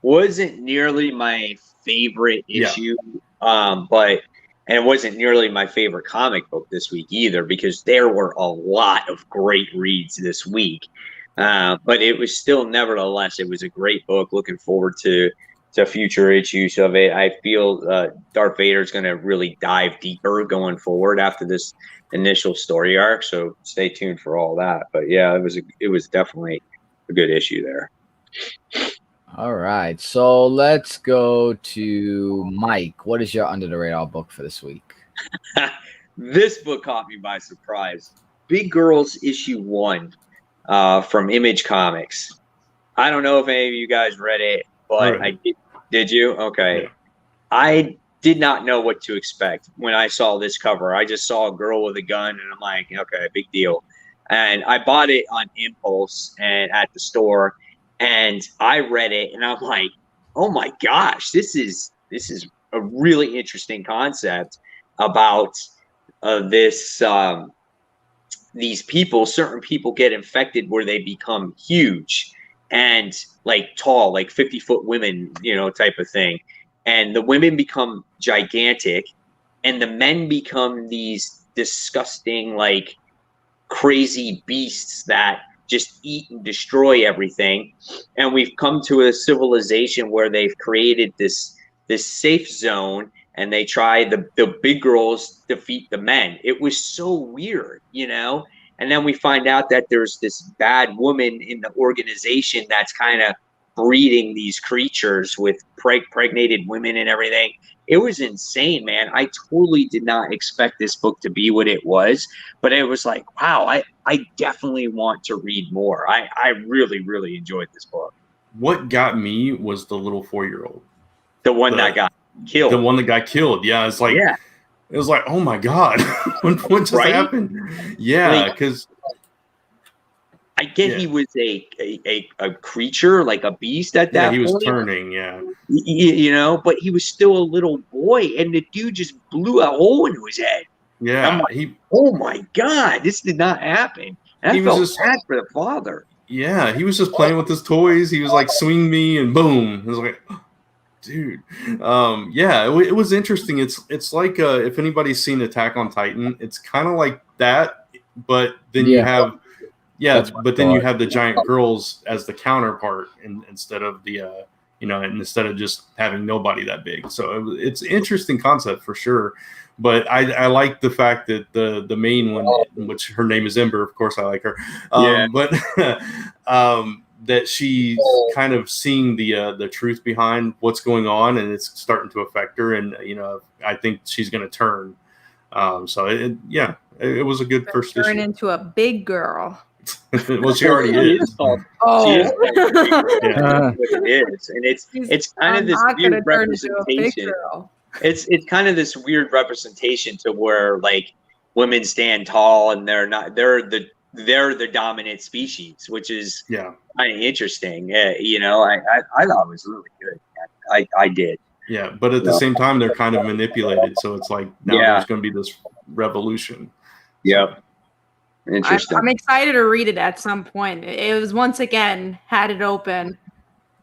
wasn't nearly my favorite issue, but it wasn't nearly my favorite comic book this week either, because there were a lot of great reads this week. But it was still, nevertheless, it was a great book. Looking forward to future issues of it. I feel Darth Vader is going to really dive deeper going forward after this initial story arc. So stay tuned for all that. But yeah, it was definitely a good issue there. All right, so let's go to Mike. What is your under the radar book for this week? This book caught me by surprise. Big Girls issue 1 from Image Comics. I don't know if any of you guys read it, but I did. Did you? Okay. Yeah. I did not know what to expect when I saw this cover. I just saw a girl with a gun, and I'm like, okay, big deal. And I bought it on impulse and at the store, and I read it, and I'm like, oh my gosh, this is a really interesting concept about these people. Certain people get infected where they become huge and like tall, like 50-foot women, type of thing. And the women become gigantic, and the men become these disgusting, like crazy beasts that just eat and destroy everything. And we've come to a civilization where they've created this safe zone, and they try the big girls defeat the men. It was so weird, And then we find out that there's this bad woman in the organization that's kind of breeding these creatures with pregnated women and everything. It was insane, man. I totally did not expect this book to be what it was, but it was like, wow, I definitely want to read more. I really, really enjoyed this book. What got me was the little 4-year-old. The one that got killed. The one that got killed. Yeah, it's like, it was like, oh my God, what just happened? Yeah, because I get he was a creature, like a beast at that point. He was turning, but he was still a little boy, and the dude just blew a hole into his head. Yeah. I'm like, oh my God, this did not happen. And I felt bad for the father. Yeah, he was just playing with his toys. He was like, swing me, and boom. It was like, dude. It was interesting. It's like if anybody's seen Attack on Titan, it's kind of like that, but then you have then you have the giant girls as the counterpart, instead of the instead of just having nobody that big. So it's an interesting concept for sure. But I like the fact that the main one, which her name is Ember, of course I like her. But that she's kind of seeing the truth behind what's going on, and it's starting to affect her. And I think she's going to turn. It was a good first issue. Turn into a big girl. Well, she already is. She is. It is, and it's kind of this weird representation. It's kind of this weird representation to where like women stand tall, and they're the dominant species, which is kind of interesting. I thought it was really good. I did. Yeah, but at the same time, they're kind of manipulated. So it's like now there's going to be this revolution. Yep. Interesting. I'm excited to read it at some point. It was once again had it open,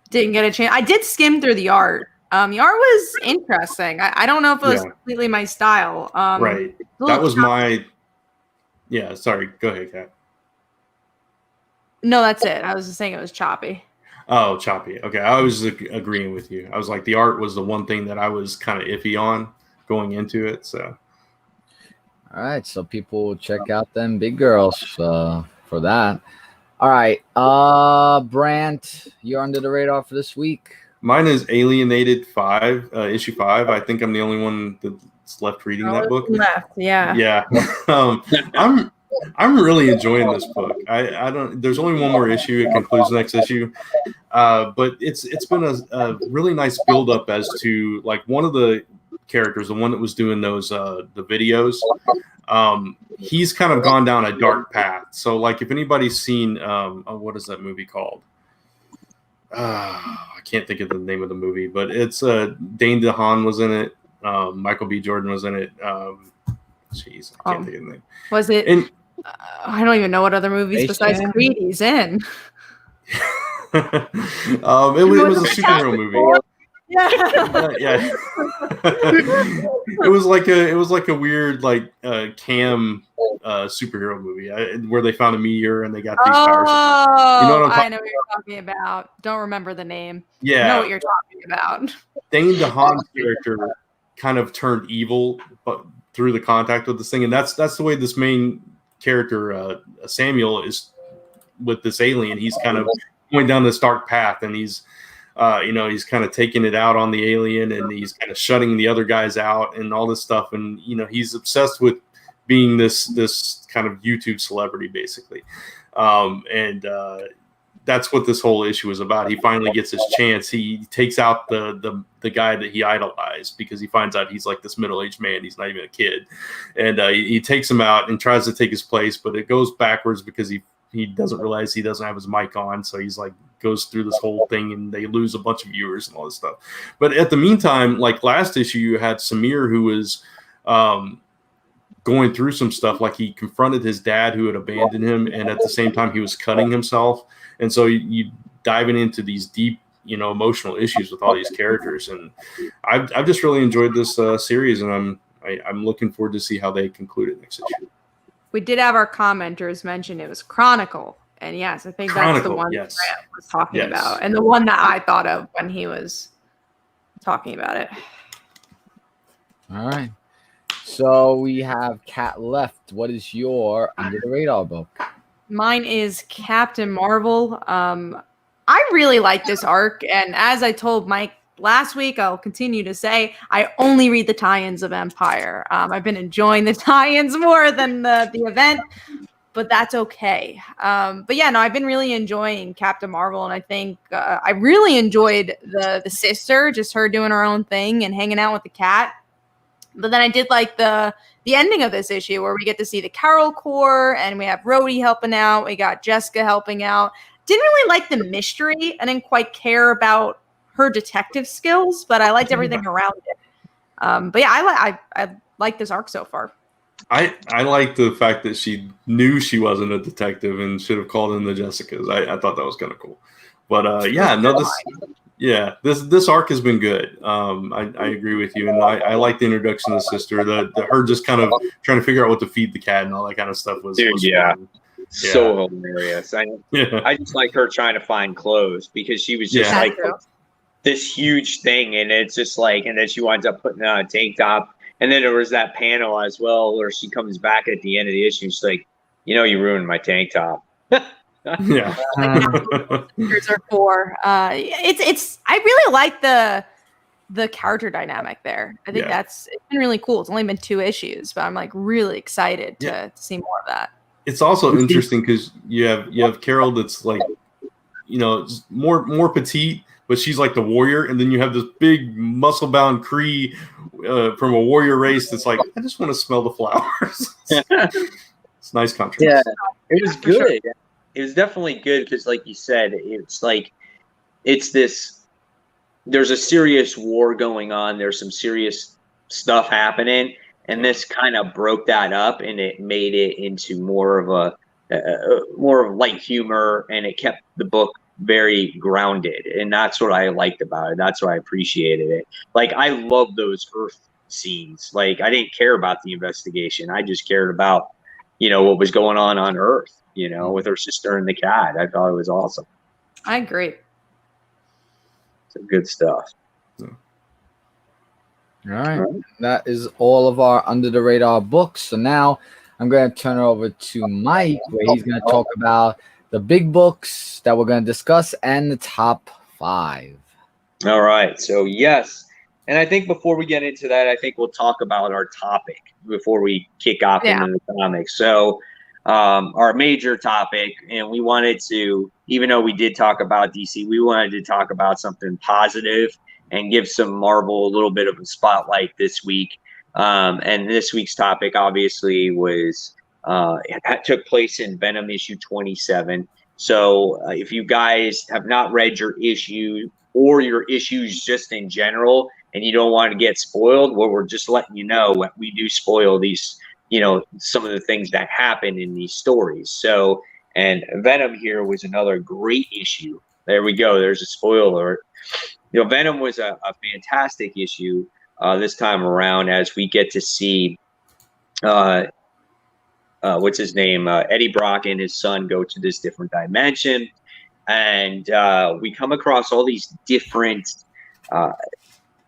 didn't get a chance. I did skim through the art. The art was interesting. I don't know if it was completely my style. Right. That was my. Yeah. Sorry. Go ahead, Kat. No, that's it. I was just saying it was choppy. Oh, choppy. Okay, I was agreeing with you. I was like, the art was the one thing that I was kind of iffy on going into it. So. All right, so people check out them big girls for that. All right, Brant, you're under the radar for this week. Mine is Alienated 5, issue 5. I think I'm the only one that's left reading that book. Left, yeah. Yeah. I'm really enjoying this book. I don't. There's only one more issue. It concludes the next issue, but it's been a really nice build up as to like one of the characters, the one that was doing those the videos, he's kind of gone down a dark path. So like if anybody's seen what is that movie called? I can't think of the name of the movie, but it's Dane DeHaan was in it. Michael B. Jordan was in it. Jeez, I can't think of the name. Was it? I don't even know what other movies besides Creed he's in. It was a superhero movie. Yeah. Yeah. It was like a weird cam superhero movie where they found a meteor and they got these powers. You know I know what you're talking about. Don't remember the name. Yeah. I know what you're talking about. Dane DeHaan's character kind of turned evil, but through the contact with this thing, and that's the way this main character Samuel is with this alien. He's kind of going down this dark path, and he's he's kind of taking it out on the alien, and he's kind of shutting the other guys out and all this stuff. And, he's obsessed with being this kind of YouTube celebrity, basically. That's what this whole issue is about. He finally gets his chance. He takes out the guy that he idolized because he finds out he's like this middle-aged man. He's not even a kid. And he takes him out and tries to take his place, but it goes backwards because he doesn't realize he doesn't have his mic on. So he's like goes through this whole thing and they lose a bunch of viewers and all this stuff. But at the meantime, like last issue, you had Samir who was going through some stuff. Like he confronted his dad who had abandoned him. And at the same time, he was cutting himself. And so you diving into these deep, emotional issues with all these characters. And I've just really enjoyed this series, and I'm looking forward to see how they conclude it next issue. We did have our commenters mention it was Chronicle. And yes, I think that's the one that Grant was talking about. And the one that I thought of when he was talking about it. All right. So we have Kat left. What is your Under the Radar book? Mine is Captain Marvel. I really like this arc. And as I told Mike last week, I'll continue to say, I only read the tie-ins of Empire. I've been enjoying the tie-ins more than the event, but that's okay. But yeah, no, I've been really enjoying Captain Marvel. And I think I really enjoyed the sister, just her doing her own thing and hanging out with the cat. But then I did like the ending of this issue where we get to see the Carol Corps and we have Rhodey helping out. We got Jessica helping out. Didn't really like the mystery. I didn't quite care about her detective skills, but I liked everything around it. But yeah, I like this arc so far. I like the fact that she knew she wasn't a detective and should have called in the Jessicas. I thought that was kind of cool. But this arc has been good. I agree with you, and I like the introduction of the sister. Her just kind of trying to figure out what to feed the cat and all that kind of stuff was fun. So hilarious. I just like her trying to find clothes because she was just like this huge thing, and it's just like, and then she winds up putting on a tank top, and then there was that panel as well where she comes back at the end of the issue. She's like, you ruined my tank top. Yeah. Are for it's I really like the character dynamic there. I think it's been really cool. It's only been 2 issues, but I'm like really excited to see more of that. It's also interesting because you have Carol that's like, more petite, but she's like the warrior, and then you have this big muscle bound Kree from a warrior race that's like, I just want to smell the flowers. It's nice contrast. Yeah, it was good. Sure. It was definitely good because, like you said, there's a serious war going on. There's some serious stuff happening, and this kind of broke that up, and it made it into more of light humor, and it kept the book very grounded, and that's what I liked about it. That's why I appreciated it. Like, I love those Earth scenes. Like, I didn't care about the investigation. I just cared about, what was going on Earth. With her sister and the cat. I thought it was awesome. I agree. Some good stuff. All right. That is all of our Under the Radar books. So now I'm going to turn it over to Mike, where he's going to talk about the big books that we're going to discuss and the top 5. All right. So, yes. And I think before we get into that, I think we'll talk about our topic before we kick off into the comics. So, our major topic, and we wanted to, even though we did talk about DC, we wanted to talk about something positive and give some Marvel a little bit of a spotlight this week. And this week's topic obviously was that took place in Venom issue 27. So if you guys have not read your issue or your issues just in general, and you don't want to get spoiled, well, we're just letting you know we do spoil these, some of the things that happen in these stories. So, and Venom here was another great issue. There we go. There's a spoiler. Venom was a fantastic issue this time around, as we get to see what's his name, Eddie Brock and his son go to this different dimension, and we come across all these different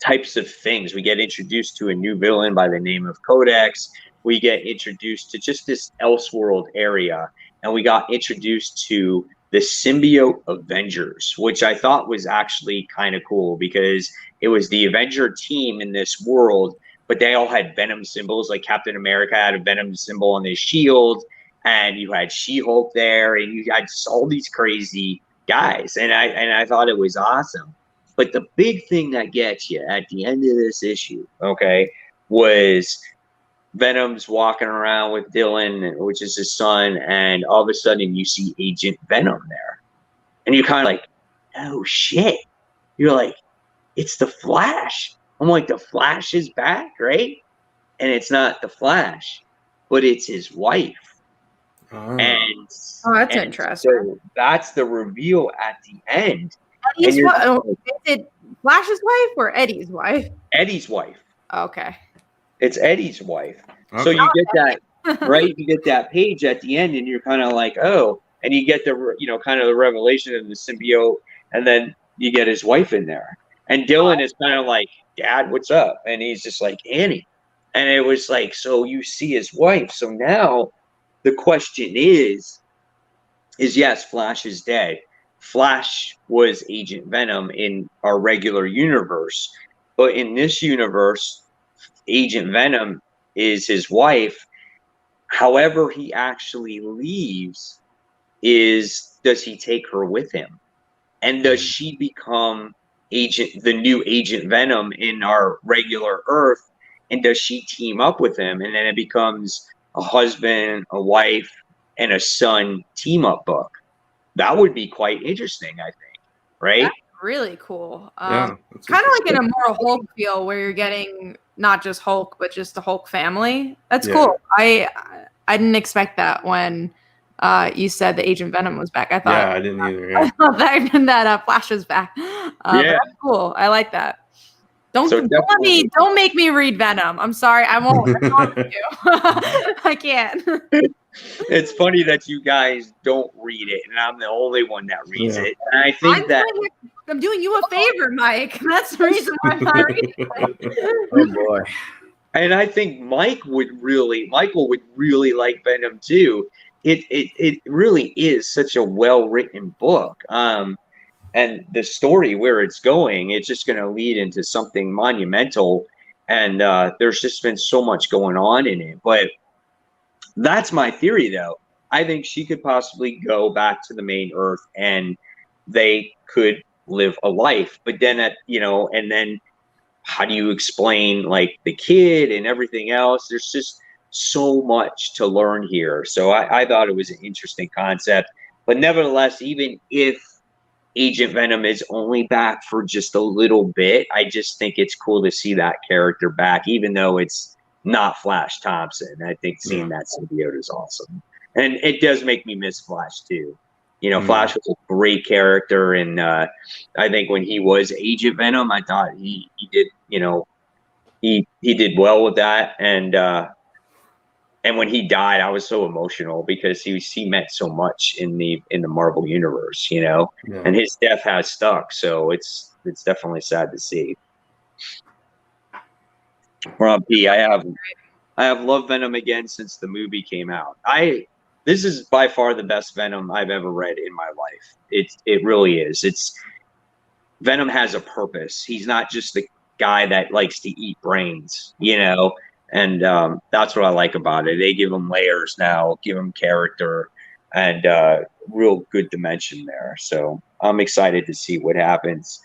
types of things. We get introduced to a new villain by the name of Codex. We get introduced to just this Elseworld area, and we got introduced to the Symbiote Avengers, which I thought was actually kind of cool because it was the Avenger team in this world, but they all had Venom symbols. Like Captain America had a Venom symbol on his shield, and you had She-Hulk there, and you had just all these crazy guys, and I thought it was awesome. But the big thing that gets you at the end of this issue, okay, was Venom's walking around with Dylan, which is his son, and all of a sudden you see Agent Venom there. And you're kind of like, oh shit. You're like, it's the Flash. I'm like, the Flash is back, right? And it's not the Flash, but it's his wife. Oh, that's interesting. So that's the reveal at the end. Is it Flash's wife or Eddie's wife? Eddie's wife. Okay. It's Eddie's wife. Okay. So you get that, right? You get that page at the end, and you're kind of like, oh, and you get the, kind of the revelation of the symbiote, and then you get his wife in there. And Dylan is kind of like, Dad, what's up? And he's just like, Annie. And it was like, so you see his wife. So now the question is yes, Flash is dead. Flash was Agent Venom in our regular universe. But in this universe, Agent Venom is his wife. However he actually leaves does he take her with him? And does she become the new Agent Venom in our regular Earth? And does she team up with him? And then it becomes a husband, a wife, and a son team-up book. That would be quite interesting, I think, right? That's really cool. Kind of like an Immortal Hulk feel where you're getting not just Hulk, but just the Hulk family. That's cool. I didn't expect that when you said the Agent Venom was back. I thought I didn't either. Yeah. I thought that Flash was back. That's cool. I like that. Don't make me read Venom. I'm sorry. I won't. I want to. I can't. It's funny that you guys don't read it, and I'm the only one that reads it. And I think I'm doing you a favor, Mike. That's the reason why I'm not reading it. Oh boy. And I think Michael would really like Venom too. It really is such a well-written book. And the story where it's going, it's just going to lead into something monumental. And there's just been so much going on in it. But that's my theory, though. I think she could possibly go back to the main Earth and they could live a life. But then, and then how do you explain like the kid and everything else? There's just so much to learn here. So I thought it was an interesting concept. But nevertheless, even if Agent Venom is only back for just a little bit, I just think it's cool to see that character back, even though it's not Flash Thompson. I think seeing that symbiote is awesome. And it does make me miss Flash too. Flash was a great character, and I think when he was Agent Venom, I thought he did, he did well with that. And when he died, I was so emotional because he meant so much in the Marvel universe, and his death has stuck. So it's definitely sad to see. Rob P, I have loved Venom again since the movie came out. This is by far the best Venom I've ever read in my life. It really is. Venom has a purpose. He's not just the guy that likes to eat brains, And that's what I like about it. They give him layers now, give him character, and real good dimension there. So I'm excited to see what happens.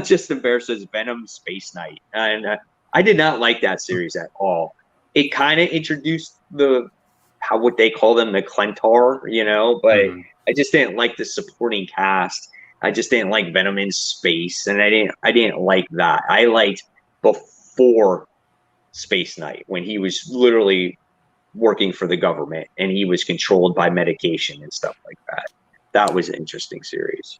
Justin Bear says Venom Space Knight, and I did not like that series at all. It kind of introduced what they call them, the Clentar, but I just didn't like the supporting cast. I just didn't like Venom in space, and I didn't like that. I liked before Space Knight, when he was literally working for the government and he was controlled by medication and stuff like that. That was an interesting series.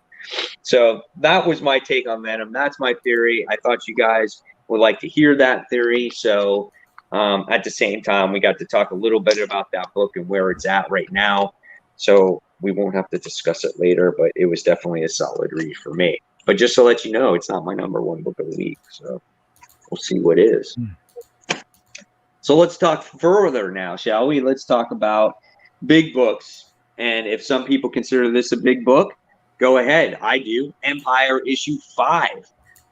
So that was my take on Venom. That's my theory. I thought you guys would like to hear that theory. So at the same time, we got to talk a little bit about that book and where it's at right now. So we won't have to discuss it later, but it was definitely a solid read for me. But just to let you know, it's not my #1 book of the week. So we'll see what is. So let's talk further now, shall we? Let's talk about big books. And if some people consider this a big book, go ahead. I do. Empire issue 5.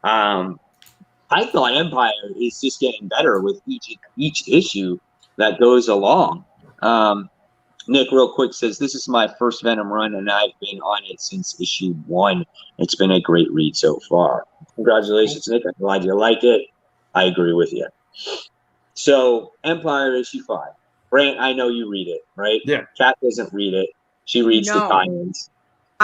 I thought Empire is just getting better with each issue that goes along. Nick, real quick, says, this is my first Venom run, and I've been on it since issue 1. It's been a great read so far. Congratulations, Nick. I'm glad you like it. I agree with you. So, Empire issue 5. Brant, I know you read it, right? Yeah. Kat doesn't read it. She reads the tie-ins.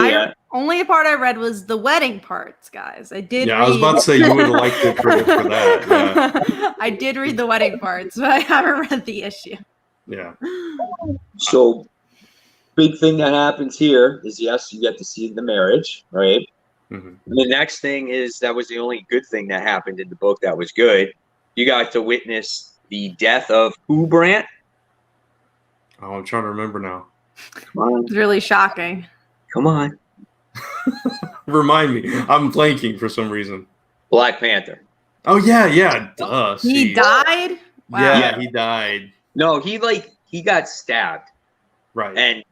Yeah. Only part I read was the wedding parts, guys. I did. Yeah, I was about to say you would have liked it for that. Yeah. I did read the wedding parts, but I haven't read the issue. Yeah. So, big thing that happens here is, yes, you get to see the marriage, right? Mm-hmm. The next thing is, that was the only good thing that happened in the book that was good. You got to witness the death of who, Brant? Oh, I'm trying to remember now. Come on. It's really shocking. Come on. Remind me. I'm blanking for some reason. Black Panther. Oh, yeah. Duh. He died? Wow. Yeah, he died. No, he got stabbed. Right.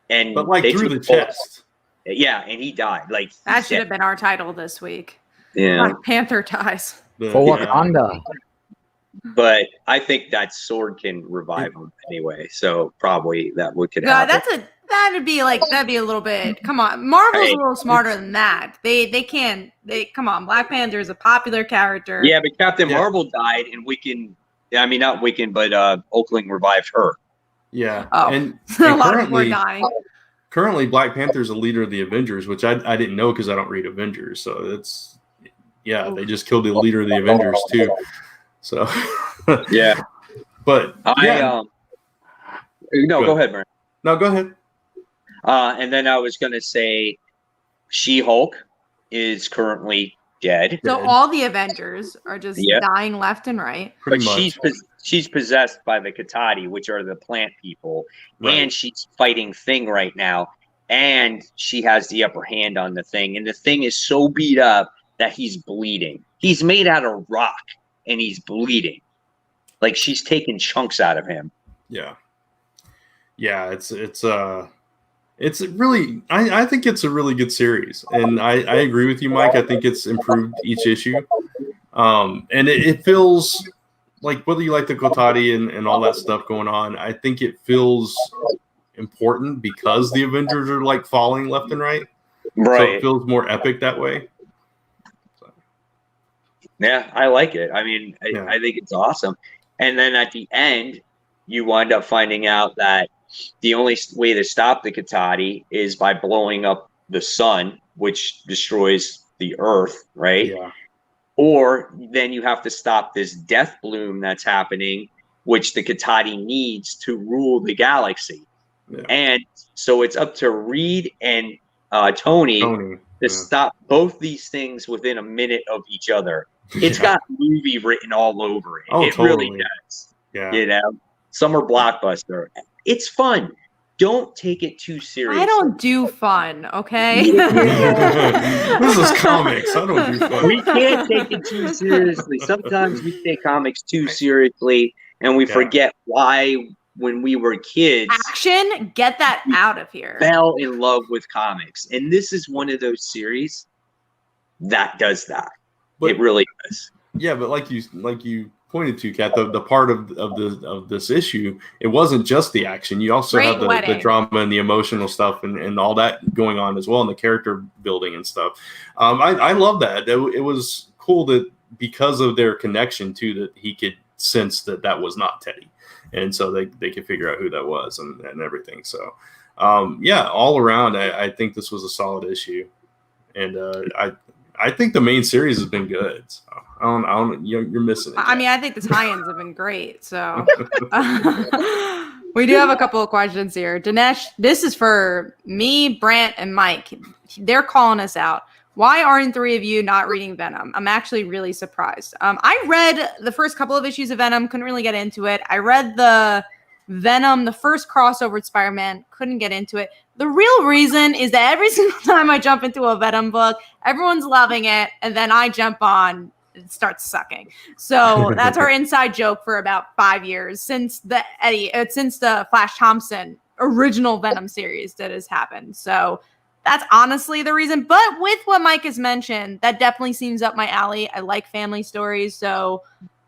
And but like through the chest. Yeah, and he died. Like, that should have been our title this week. Yeah. Black Panther dies. For Wakanda. But I think that sword can revive him anyway, so probably that could happen. That'd be a little bit. Come on, Marvel's a little smarter than that. They come on. Black Panther is a popular character. Yeah, but Captain Marvel died, and Wiccan. I mean, not Wiccan, but Oakling revived her. Yeah, oh, and a lot of people are dying. Currently, Black Panther is a leader of the Avengers, which I didn't know because I don't read Avengers. So they just killed the leader of the Avengers too. So yeah, but go ahead, Murray. No, go ahead. And then I was gonna say, She-Hulk is currently dead. So all the Avengers are just dying left and right. But she's possessed by the Katati, which are the plant people, and she's fighting Thing right now, and she has the upper hand on the Thing, and the Thing is so beat up that he's bleeding. He's made out of rock, and he's bleeding. Like, she's taking chunks out of him. Yeah. Yeah, it's really, I think it's a really good series, and I agree with you, Mike. I think it's improved each issue, and it feels like, whether you like the Kotati and all that stuff going on, I think it feels important because the Avengers are like falling left and right. So it feels more epic that way. So. Yeah, I like it. I mean, I think it's awesome. And then at the end, you wind up finding out that the only way to stop the Katati is by blowing up the sun, which destroys the Earth, right? Yeah. Or then you have to stop this death bloom that's happening, which the Katati needs to rule the galaxy. Yeah. And so it's up to Reed and Tony to stop both these things within a minute of each other. It's got movie written all over it. It totally. Really does. Yeah. You know, summer blockbuster. It's fun. Don't take it too seriously. I don't do fun, okay? This is comics. I don't do fun. We can't take it too seriously. Sometimes we take comics too seriously, and we forget why, when we were kids, action, get that out of here, fell in love with comics. And this is one of those series that does that. But, it really does. Yeah, but like you pointed to, Kat, the part of this issue, it wasn't just the action. You also have the drama and the emotional stuff and all that going on as well, and the character building and stuff. I love that. It was cool that because of their connection too, that he could sense that was not Teddy, and so they could figure out who that was and everything. So all around, I think this was a solid issue, and I think the main series has been good. So I don't you're missing it. I mean, I think the tie-ins have been great. So we do have a couple of questions here. Dinesh, this is for me, Brant, and Mike. They're calling us out. Why aren't 3 of you not reading Venom? I'm actually really surprised. I read the first couple of issues of Venom, couldn't really get into it. I read the Venom, the first crossover with Spider-Man, couldn't get into it. The real reason is that every single time I jump into a Venom book, everyone's loving it, and then I jump on, it starts sucking. So that's our inside joke for about 5 years since the Flash Thompson original Venom series that has happened. So that's honestly the reason. But with what Mike has mentioned, that definitely seems up my alley. I like family stories, so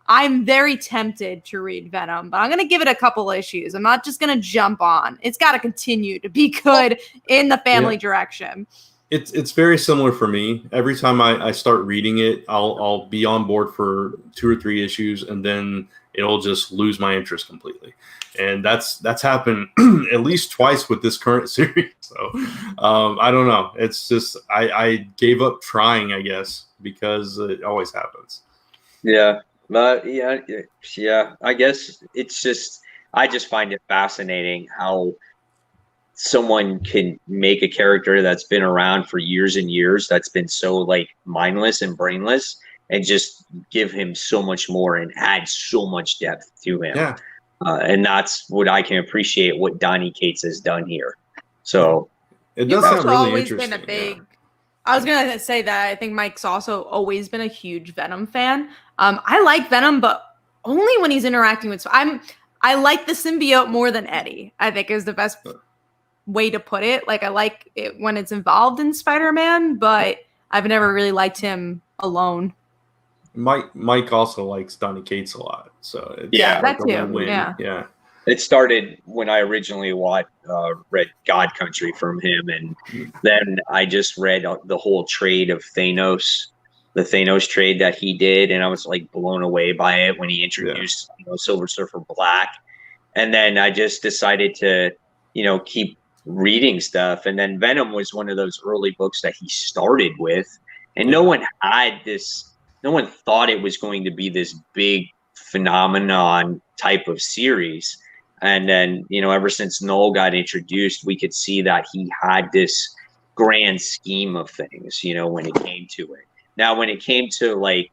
I'm very tempted to read Venom, but I'm going to give it a couple issues. I'm not just going to jump on. It's got to continue to be good in the family direction. It's very similar for me. Every time I start reading it, I'll be on board for 2 or 3 issues, and then it'll just lose my interest completely. And that's happened at least twice with this current series. So I don't know. It's just I gave up trying, I guess, because it always happens. Yeah. Yeah. I guess it's just, I just find it fascinating how someone can make a character that's been around for years and years, that's been so like mindless and brainless, and just give him so much more and add so much depth to him. Yeah. And that's what I can appreciate what Donny Cates has done here. So it does sound really interesting. Been a big, I was going to say that I think Mike's also always been a huge Venom fan. I like Venom, but only when he's interacting with. I like the symbiote more than Eddie, I think is the best way to put it. Like I like it when it's involved in Spider-Man, but I've never really liked him alone. Mike also likes Donny Cates a lot, so it's that too. Yeah. It started when I originally read God Country from him, and then I just read the whole trade of Thanos, the Thanos trade that he did, and I was like blown away by it when he introduced Silver Surfer Black, and then I just decided to keep reading stuff, and then Venom was one of those early books that he started with, and no one thought it was going to be this big phenomenon type of series. And then, ever since Noel got introduced, we could see that he had this grand scheme of things, when it came to it. Now, when it came to like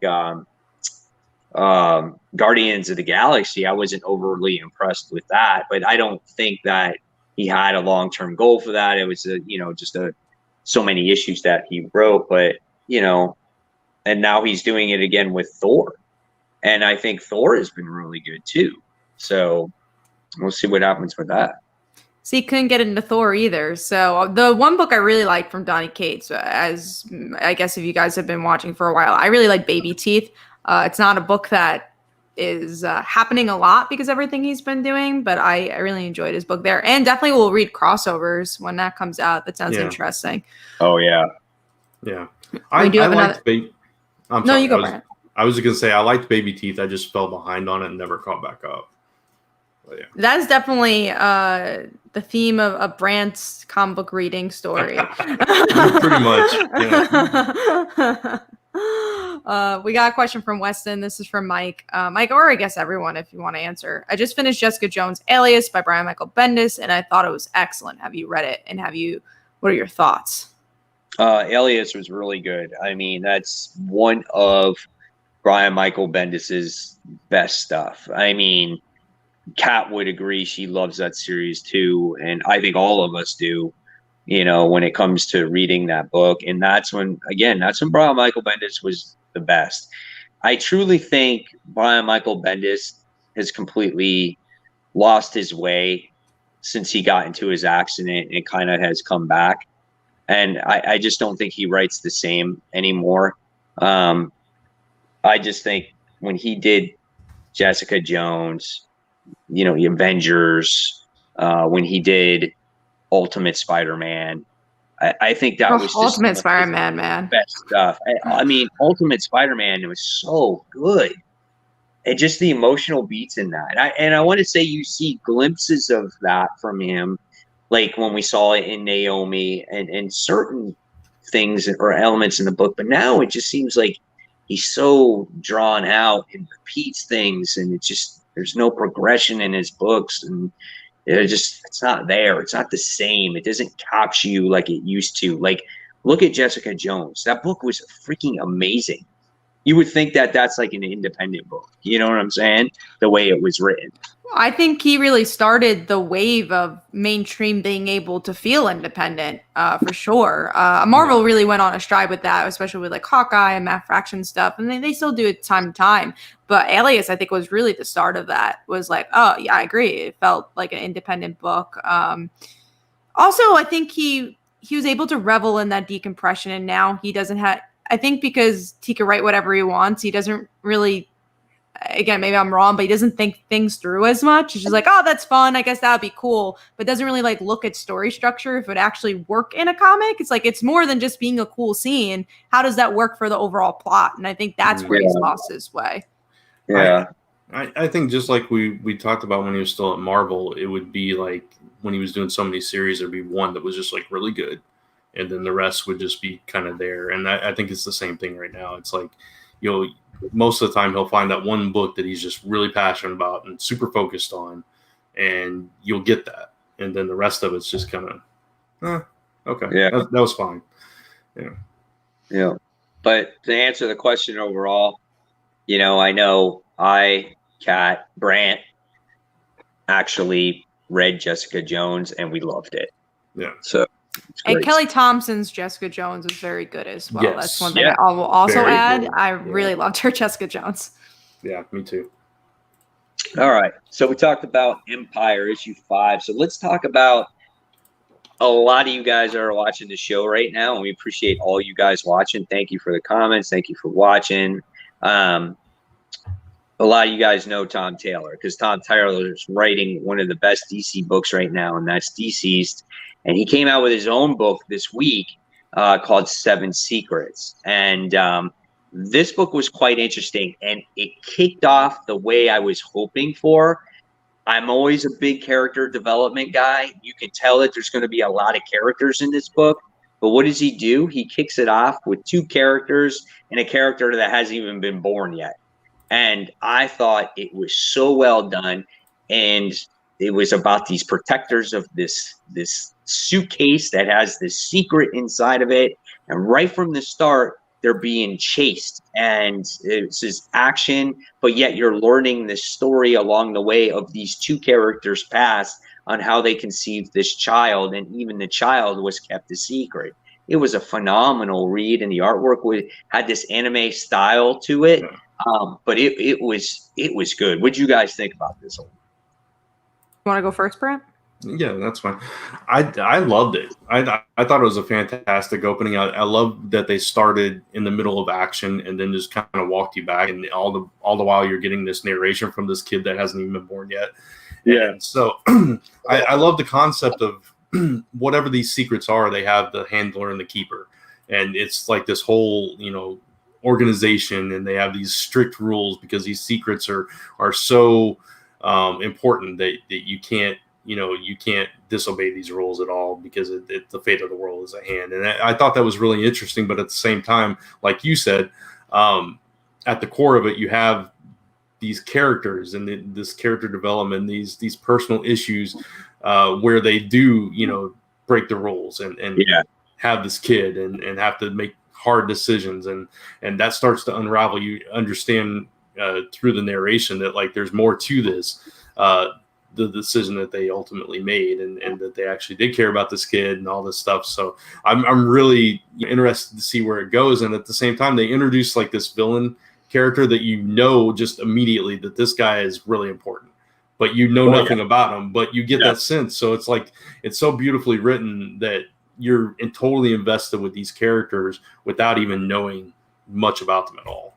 Guardians of the Galaxy, I wasn't overly impressed with that, but I don't think that he had a long-term goal for that. It was, so many issues that he wrote, but, and now he's doing it again with Thor. And I think Thor has been really good too. So we'll see what happens with that. See, couldn't get into Thor either. So the one book I really like from Donny Cates, as I guess if you guys have been watching for a while, I really like Baby Teeth. It's not a book that is happening a lot because of everything he's been doing, but I really enjoyed his book there. And definitely will read crossovers when that comes out. That sounds interesting. Oh, yeah. Yeah. I liked Baby... I'm sorry. No, you go, Brent. I was going to say I liked Baby Teeth. I just fell behind on it and never caught back up. But yeah. That's definitely the theme of Brant's comic book reading story. Pretty much. Yeah. We got a question from Weston. This is from Mike. Mike, or I guess everyone, if you want to answer. I just finished Jessica Jones' Alias by Brian Michael Bendis, and I thought it was excellent. Have you read it? And what are your thoughts? Alias was really good. I mean, that's one of Brian Michael Bendis's best stuff. I mean, Kat would agree. She loves that series too. And I think all of us do, when it comes to reading that book. And that's when Brian Michael Bendis was the best. I truly think Brian Michael Bendis has completely lost his way since he got into his accident and kind of has come back. And I just don't think he writes the same anymore. I just think when he did Jessica Jones, you know, the Avengers, when he did Ultimate Spider-Man. I think that was just Ultimate Spider-Man, man. Best stuff. I mean, Ultimate Spider-Man was so good. And just the emotional beats in that. And I want to say you see glimpses of that from him, like when we saw it in Naomi and certain things or elements in the book. But now it just seems like he's so drawn out and repeats things, and there's no progression in his books, and it's not there. It's not the same. It doesn't capture you like it used to. Like, look at Jessica Jones. That book was freaking amazing. You would think that that's like an independent book. You know what I'm saying? The way it was written. I think he really started the wave of mainstream being able to feel independent, for sure. Marvel really went on a stride with that, especially with like Hawkeye and Matt Fraction stuff, and they still do it time to time. But Alias, I think, was really the start of that. Was like, oh yeah, I agree. It felt like an independent book. Also, I think he was able to revel in that decompression, and now he doesn't have. I think because he can write whatever he wants, he doesn't really. Again, maybe I'm wrong, but he doesn't think things through as much. He's just like, oh, that's fun. I guess that would be cool. But doesn't really like look at story structure if it actually work in a comic. It's like, it's more than just being a cool scene. How does that work for the overall plot? And I think that's where he's lost his way. Yeah. I think just like we talked about when he was still at Marvel, it would be like when he was doing so many series, there'd be one that was just like really good. And then the rest would just be kind of there. And I think it's the same thing right now. It's like, most of the time he'll find that one book that he's just really passionate about and super focused on, and you'll get that. And then the rest of it's just kind of, okay. Yeah. That was fine. Yeah. Yeah. But to answer the question overall, I know Kat, Brant actually read Jessica Jones and we loved it. Yeah. So. And Kelly Thompson's Jessica Jones is very good as well. Yes. That's one thing I will also add. Good. I really loved her Jessica Jones. Yeah, me too. All right. So we talked about Empire issue 5. So let's talk about a lot of you guys are watching the show right now, and we appreciate all you guys watching. Thank you for the comments. Thank you for watching. A lot of you guys know Tom Taylor because Tom Taylor is writing one of the best DC books right now, and that's Deceased. And he came out with his own book this week called 7 Secrets. And this book was quite interesting. And it kicked off the way I was hoping for. I'm always a big character development guy. You can tell that there's going to be a lot of characters in this book. But what does he do? He kicks it off with 2 characters and a character that hasn't even been born yet. And I thought it was so well done. And it was about these protectors of this suitcase that has this secret inside of it, and right from the start they're being chased, and it's this action, but yet you're learning this story along the way of these 2 characters' past on how they conceived this child, and even the child was kept a secret. It was a phenomenal read, and the artwork had this anime style to it, but it was good. What did you guys think about this one? You want to go first, Brent? Yeah, that's fine. I loved it. I thought it was a fantastic opening. I love that they started in the middle of action and then just kind of walked you back, and all the while you're getting this narration from this kid that hasn't even been born yet. Yeah. And so I love the concept of whatever these secrets are. They have the handler and the keeper, and it's like this whole organization, and they have these strict rules because these secrets are so important that you can't. You can't disobey these rules at all because the fate of the world is at hand. And I thought that was really interesting. But at the same time, like you said, at the core of it, you have these characters and this character development, these personal issues where they do, break the rules and have this kid and have to make hard decisions. And that starts to unravel. You understand through the narration that like there's more to this. The decision that they ultimately made and that they actually did care about this kid and all this stuff. So I'm really interested to see where it goes. And at the same time, they introduce like this villain character that just immediately that this guy is really important, but nothing about him, but you get that sense. So it's like, it's so beautifully written that you're totally invested with these characters without even knowing much about them at all.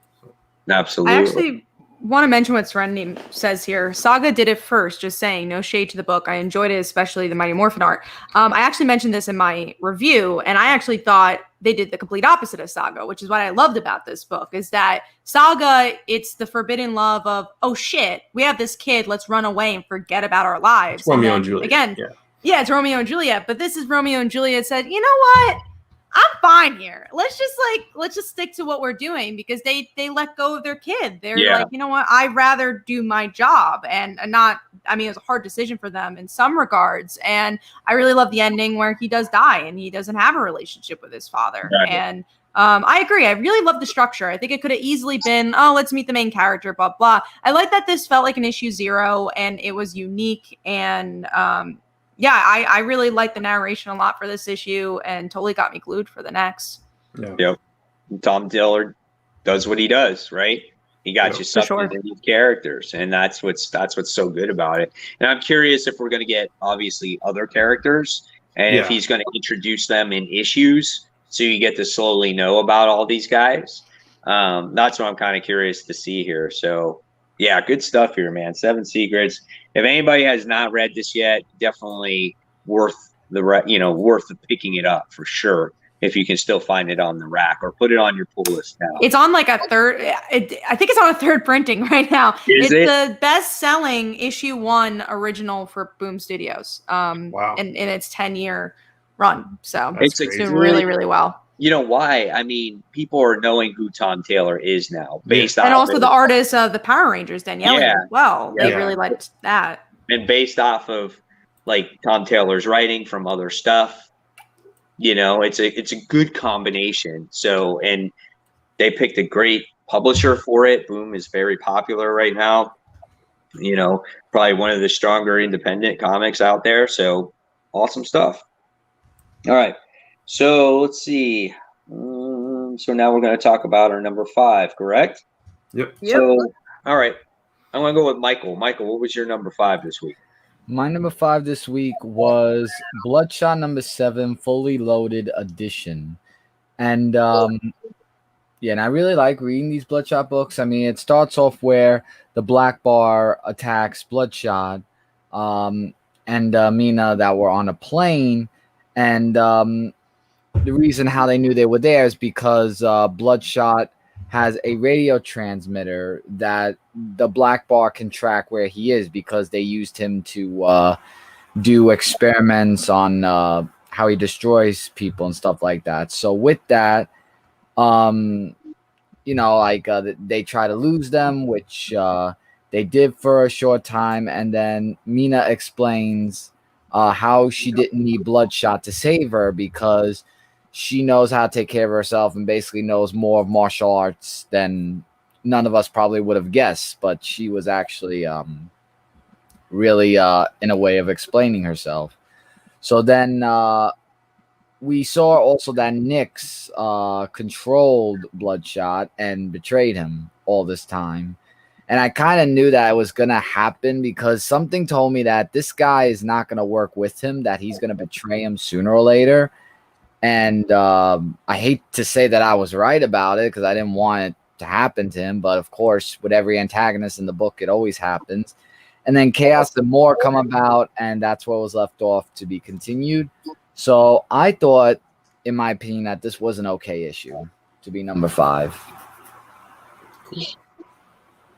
Absolutely. want to mention what Serenity says here. Saga did it first, just saying, no shade to the book. I enjoyed it, especially the Mighty Morphin art. I actually mentioned this in my review, and I actually thought they did the complete opposite of Saga, which is what I loved about this book, is that Saga, it's the forbidden love of, oh shit, we have this kid, let's run away and forget about our lives. It's Romeo and Juliet. Again, yeah, it's Romeo and Juliet, but this is Romeo and Juliet said, you know what? I'm fine here. Let's just stick to what we're doing, because they let go of their kid. They're like, you know what? I'd rather do my job and not, I mean, it was a hard decision for them in some regards. And I really love the ending where he does die and he doesn't have a relationship with his father. Right. And I agree. I really love the structure. I think it could have easily been, oh, let's meet the main character, blah, blah. I like that this felt like an issue 0 and it was unique. And yeah, I really like the narration a lot for this issue and totally got me glued for the next. Yeah. Yep. Tom Taylor does what he does, right? He got you sucked into these characters, and that's what's so good about it. And I'm curious if we're going to get, obviously, other characters, and if he's going to introduce them in issues so you get to slowly know about all these guys. That's what I'm kind of curious to see here. So, yeah, good stuff here, man. 7 Secrets. If anybody has not read this yet, definitely worth picking it up for sure. If you can still find it on the rack or put it on your pull list now. It's on like a third. I think it's on a third printing right now. It's the best-selling issue 1 original for Boom Studios. Wow! In its 10-year run, so it's doing really, really well. You know why? I mean, people are knowing who Tom Taylor is now, based on, and also the artist of the Power Rangers, Danielle, as well. They really liked that, and based off of like Tom Taylor's writing from other stuff. You know, it's a good combination. So, and they picked a great publisher for it. Boom is very popular right now. You know, probably one of the stronger independent comics out there. So, awesome stuff. All right. So let's see. So now we're going to talk about our number 5, correct? Yep. So, all right. I'm going to go with Michael. Michael, what was your number 5 this week? My number 5 this week was Bloodshot number 7, Fully Loaded Edition. And and I really like reading these Bloodshot books. I mean, it starts off where the Black Bar attacks Bloodshot and Mina that were on a plane. And the reason how they knew they were there is because Bloodshot has a radio transmitter that the Black Bar can track where he is, because they used him to do experiments on how he destroys people and stuff like that. So with that, they try to lose them, which they did for a short time. And then Mina explains how she didn't need Bloodshot to save her, because she knows how to take care of herself and basically knows more of martial arts than none of us probably would have guessed. But she was actually really in a way of explaining herself. So then we saw also that Nyx controlled Bloodshot and betrayed him all this time. And I kind of knew that it was going to happen, because something told me that this guy is not going to work with him, that he's going to betray him sooner or later. And I hate to say that I was right about it, because I didn't want it to happen to him. But of course, with every antagonist in the book, it always happens. And then Chaos and more come about, and that's what was left off to be continued. So I thought, in my opinion, that this was an okay issue to be number 5.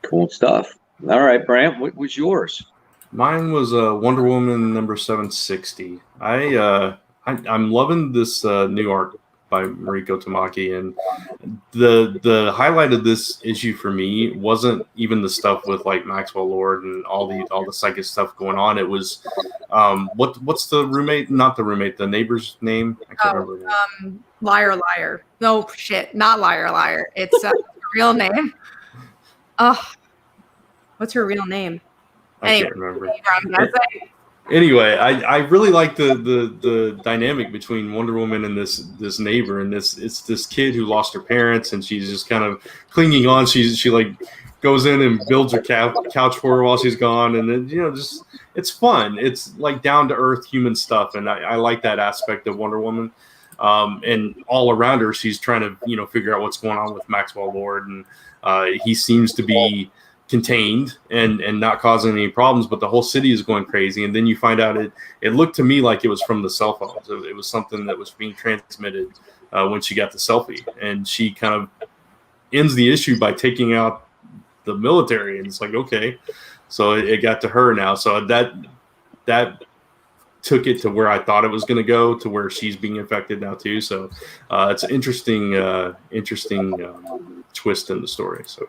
Cool stuff. All right, Brant, what was yours? Mine was Wonder Woman number 760. I'm loving this new art by Mariko Tamaki, and the highlight of this issue for me wasn't even the stuff with like Maxwell Lord and all the psychic stuff going on. It was what's the roommate? Not the roommate, the neighbor's name. I can't remember. Liar, liar. No shit, not liar, liar. It's her real name. What's her real name? I can't remember. Anyway, I really like the dynamic between Wonder Woman and this neighbor, and it's this kid who lost her parents, and she's just kind of clinging on. She like goes in and builds her couch for her while she's gone, and then just it's fun. It's like down to earth human stuff, and I like that aspect of Wonder Woman. And all around her, she's trying to figure out what's going on with Maxwell Lord, and he seems to be contained and not causing any problems, but the whole city is going crazy. And then you find out it looked to me like it was from the cell phone. So it was something that was being transmitted when she got the selfie, and she kind of ends the issue by taking out the military. And it's like, okay, so it got to her now. So that took it to where I thought it was going to go, to where she's being infected now too. So it's an interesting twist in the story. So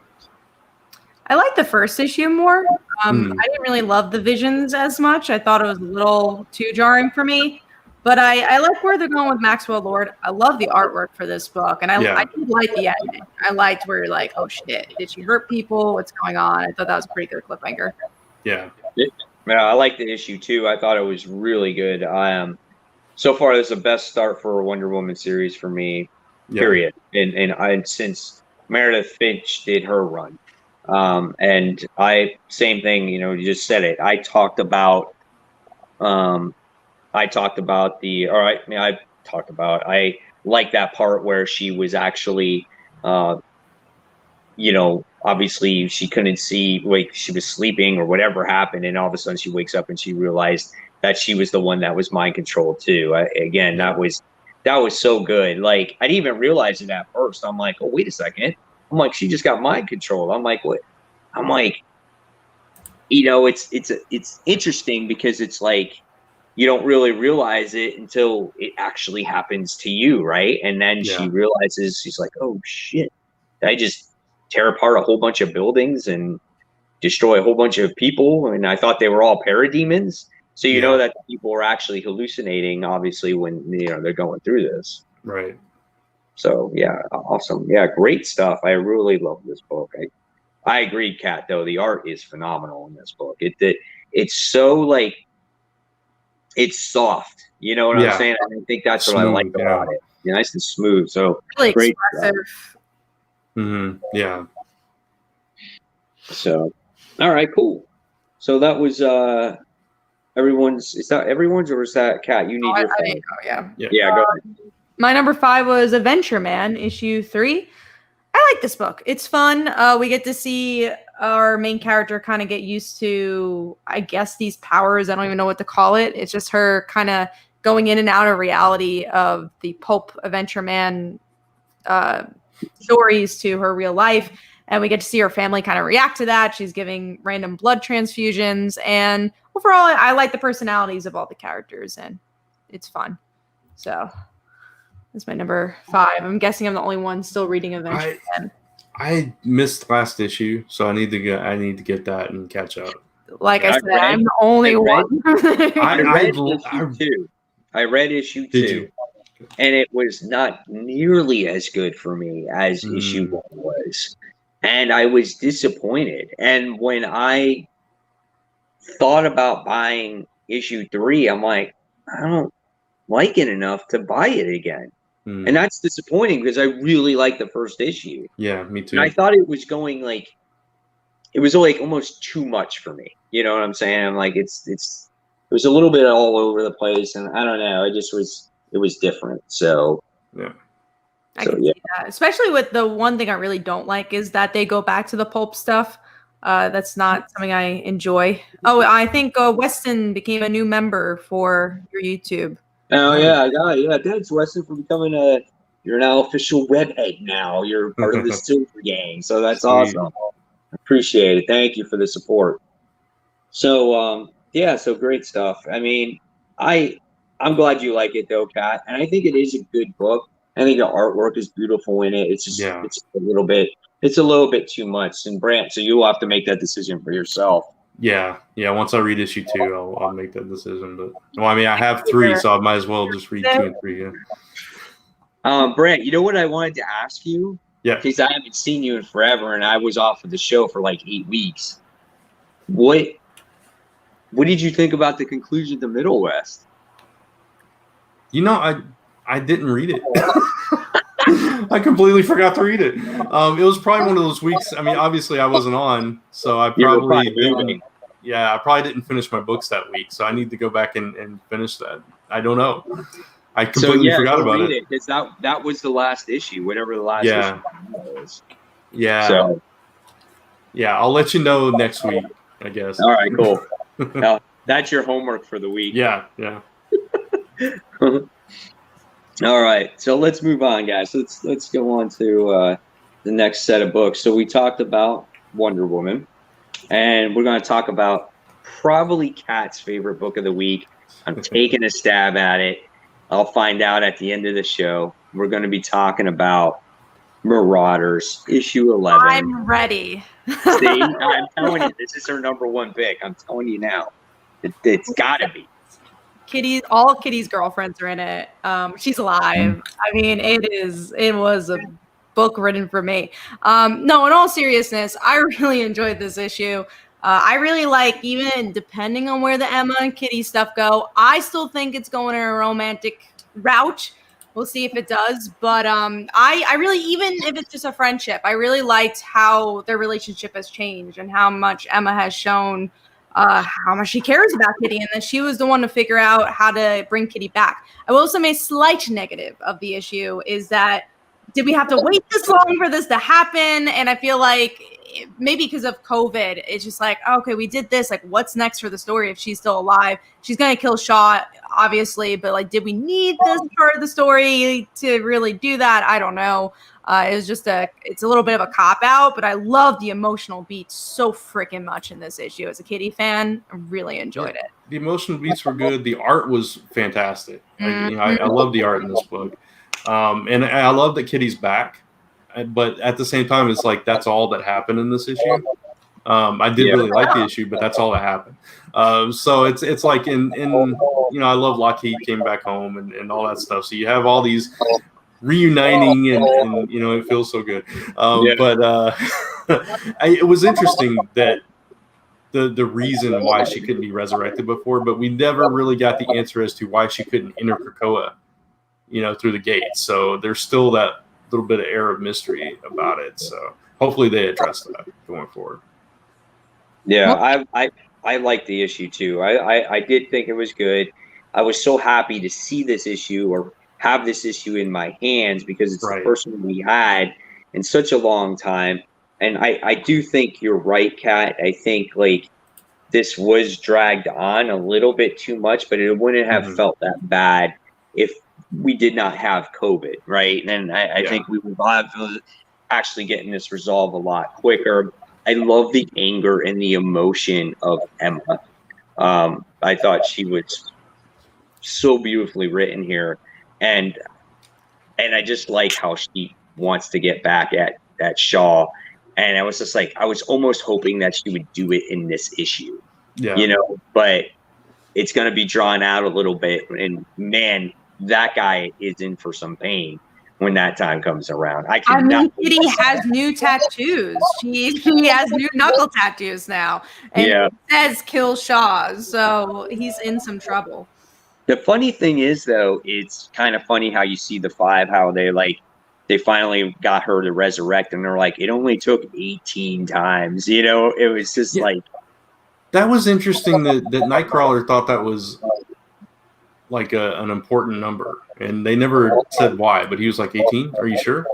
I like the first issue more. I didn't really love the visions as much. I thought it was a little too jarring for me, but I like where they're going with Maxwell Lord. I love the artwork for this book, and I did like the ending. I liked where you're like, oh shit, did she hurt people? What's going on? I thought that was a pretty good cliffhanger. Yeah. Yeah, I like the issue too. I thought it was really good. So far, this is the best start for a Wonder Woman series for me. Period. And since Meredith Finch did her run, and same thing. You just said it. I talked about I like that part where she was actually, obviously she couldn't see, like she was sleeping or whatever happened, and all of a sudden she wakes up and she realized that she was the one that was mind controlled too. That was so good. Like, I didn't even realize it at first. I'm like, oh, wait a second. I'm like, she just got mind controlled. I'm like, what? I'm like, it's interesting because it's like, you don't really realize it until it actually happens to you, right? And then she realizes, she's like, oh shit, did I just tear apart a whole bunch of buildings and destroy a whole bunch of people? And I thought they were all parademons. So you know that people are actually hallucinating, obviously, when they're going through this. Right. So yeah, awesome. Yeah, great stuff. I really love this book. I agree, Kat, though. The art is phenomenal in this book. It's so, like, it's soft. You know what I'm saying? I think that's what I like about it. Nice and smooth. So really great expressive. Yeah. So, all right, cool. So that was everyone's. Is that everyone's, or is that Kat? You need your phone. Yeah, go ahead. My number 5 was Adventure Man, issue 3. I like this book. It's fun. We get to see our main character kind of get used to, I guess, these powers. I don't even know what to call it. It's just her kind of going in and out of reality of the pulp Adventure Man stories to her real life. And we get to see her family kind of react to that. She's giving random blood transfusions. And overall, I like the personalities of all the characters, and it's fun. So that's my number 5. I'm guessing I'm the only one still reading Adventure Man. I missed last issue, so I need to get that and catch up. Like I said, I'm the only one. I read issue 2, and it was not nearly as good for me as issue 1 was. And I was disappointed. And when I thought about buying issue 3, I'm like, I don't like it enough to buy it again. And that's disappointing because I really liked the first issue. Yeah, me too. And I thought it was going it was like almost too much for me. You know what I'm saying? I'm like, it was a little bit all over the place, and I don't know. It was different. So yeah. I can see that. Especially with the one thing I really don't like is that they go back to the pulp stuff. That's not something I enjoy. Oh, I think Weston became a new member for your YouTube. Oh yeah, I got it. Yeah, thanks, Weston, for becoming you're now official redhead now. You're part of the Silver Gang, so that's awesome. Appreciate it. Thank you for the support. So so great stuff. I mean, I'm glad you like it though, Kat, and I think it is a good book. I think the artwork is beautiful in it. It's just it's a little bit too much. And Brant, so you'll have to make that decision for yourself. Yeah. Once I read issue 2, I'll make that decision. But I have 3, so I might as well just read 2 and 3. Yeah. Brant, you know what I wanted to ask you? Yeah. Because I haven't seen you in forever, and I was off of the show for like 8 weeks. What did you think about the conclusion of the Middle West? I didn't read it. I completely forgot to read it. It was probably one of those weeks. I mean, obviously I wasn't on, so I probably didn't. Yeah, I probably didn't finish my books that week, so I need to go back and finish that. I don't know. I completely forgot about it. Because that was the last issue, whatever the last issue was. Yeah. So Yeah, I'll let you know next week, I guess. All right, cool. Now, that's your homework for the week. Yeah. All right, so let's move on, guys. Let's go on to the next set of books. So we talked about Wonder Woman, and we're going to talk about probably Kat's favorite book of the week. I'm taking a stab at it. I'll find out at the end of the show. We're going to be talking about Marauders issue 11. I'm ready. See, I'm telling you, this is her number one pick. I'm telling you now. It's got to be. All Kitty's girlfriends are in it. She's alive. I mean, it was a book written for me. No, in all seriousness, I really enjoyed this issue. I really like, even depending on where the Emma and Kitty stuff go, I still think it's going in a romantic route. We'll see if it does. But I really, even if it's just a friendship, I really liked how their relationship has changed and how much Emma has shown how much she cares about Kitty, and that she was the one to figure out how to bring Kitty back. I will say a slight negative of the issue is that, did we have to wait this long for this to happen? And I feel like maybe because of COVID, it's just like, okay, we did this. Like, what's next for the story if she's still alive? She's going to kill Shaw, obviously, but like, did we need this part of the story to really do that? I don't know. It was just it's a little bit of a cop-out, but I love the emotional beats so freaking much in this issue. As a Kitty fan, I really enjoyed it. The emotional beats were good. The art was fantastic. I love the art in this book. And I love that Kitty's back. But at the same time, it's like that's all that happened in this issue. I did really like the issue, but that's all that happened. So it's like in I love Lockheed came back home and all that stuff. So you have all these reuniting and it feels so good. But it was interesting that the reason why she couldn't be resurrected before, but we never really got the answer as to why she couldn't enter Krakoa, through the gates. So there's still that little bit of air of mystery about it. So hopefully they address that going forward. Yeah, I like the issue too. I did think it was good. I was so happy to see this issue or have this issue in my hands because it's the first one we had in such a long time. And I do think you're right, Kat. I think like this was dragged on a little bit too much, but it wouldn't have felt that bad if we did not have COVID, right? And I think we would have actually getting this resolved a lot quicker. I love the anger and the emotion of Emma. I thought she was so beautifully written here. And I just like how she wants to get back at Shaw. And I was just like, I was almost hoping that she would do it in this issue, but it's going to be drawn out a little bit. And man, that guy is in for some pain when that time comes around. Kitty has new tattoos. She has new knuckle tattoos now. And it says kill Shaw. So he's in some trouble. The funny thing is, though, it's kind of funny how you see the Five, how they finally got her to resurrect, and they're like, it only took 18 times. It was just like. That was interesting that Nightcrawler thought that was like an important number, and they never said why, but he was like 18. Are you sure?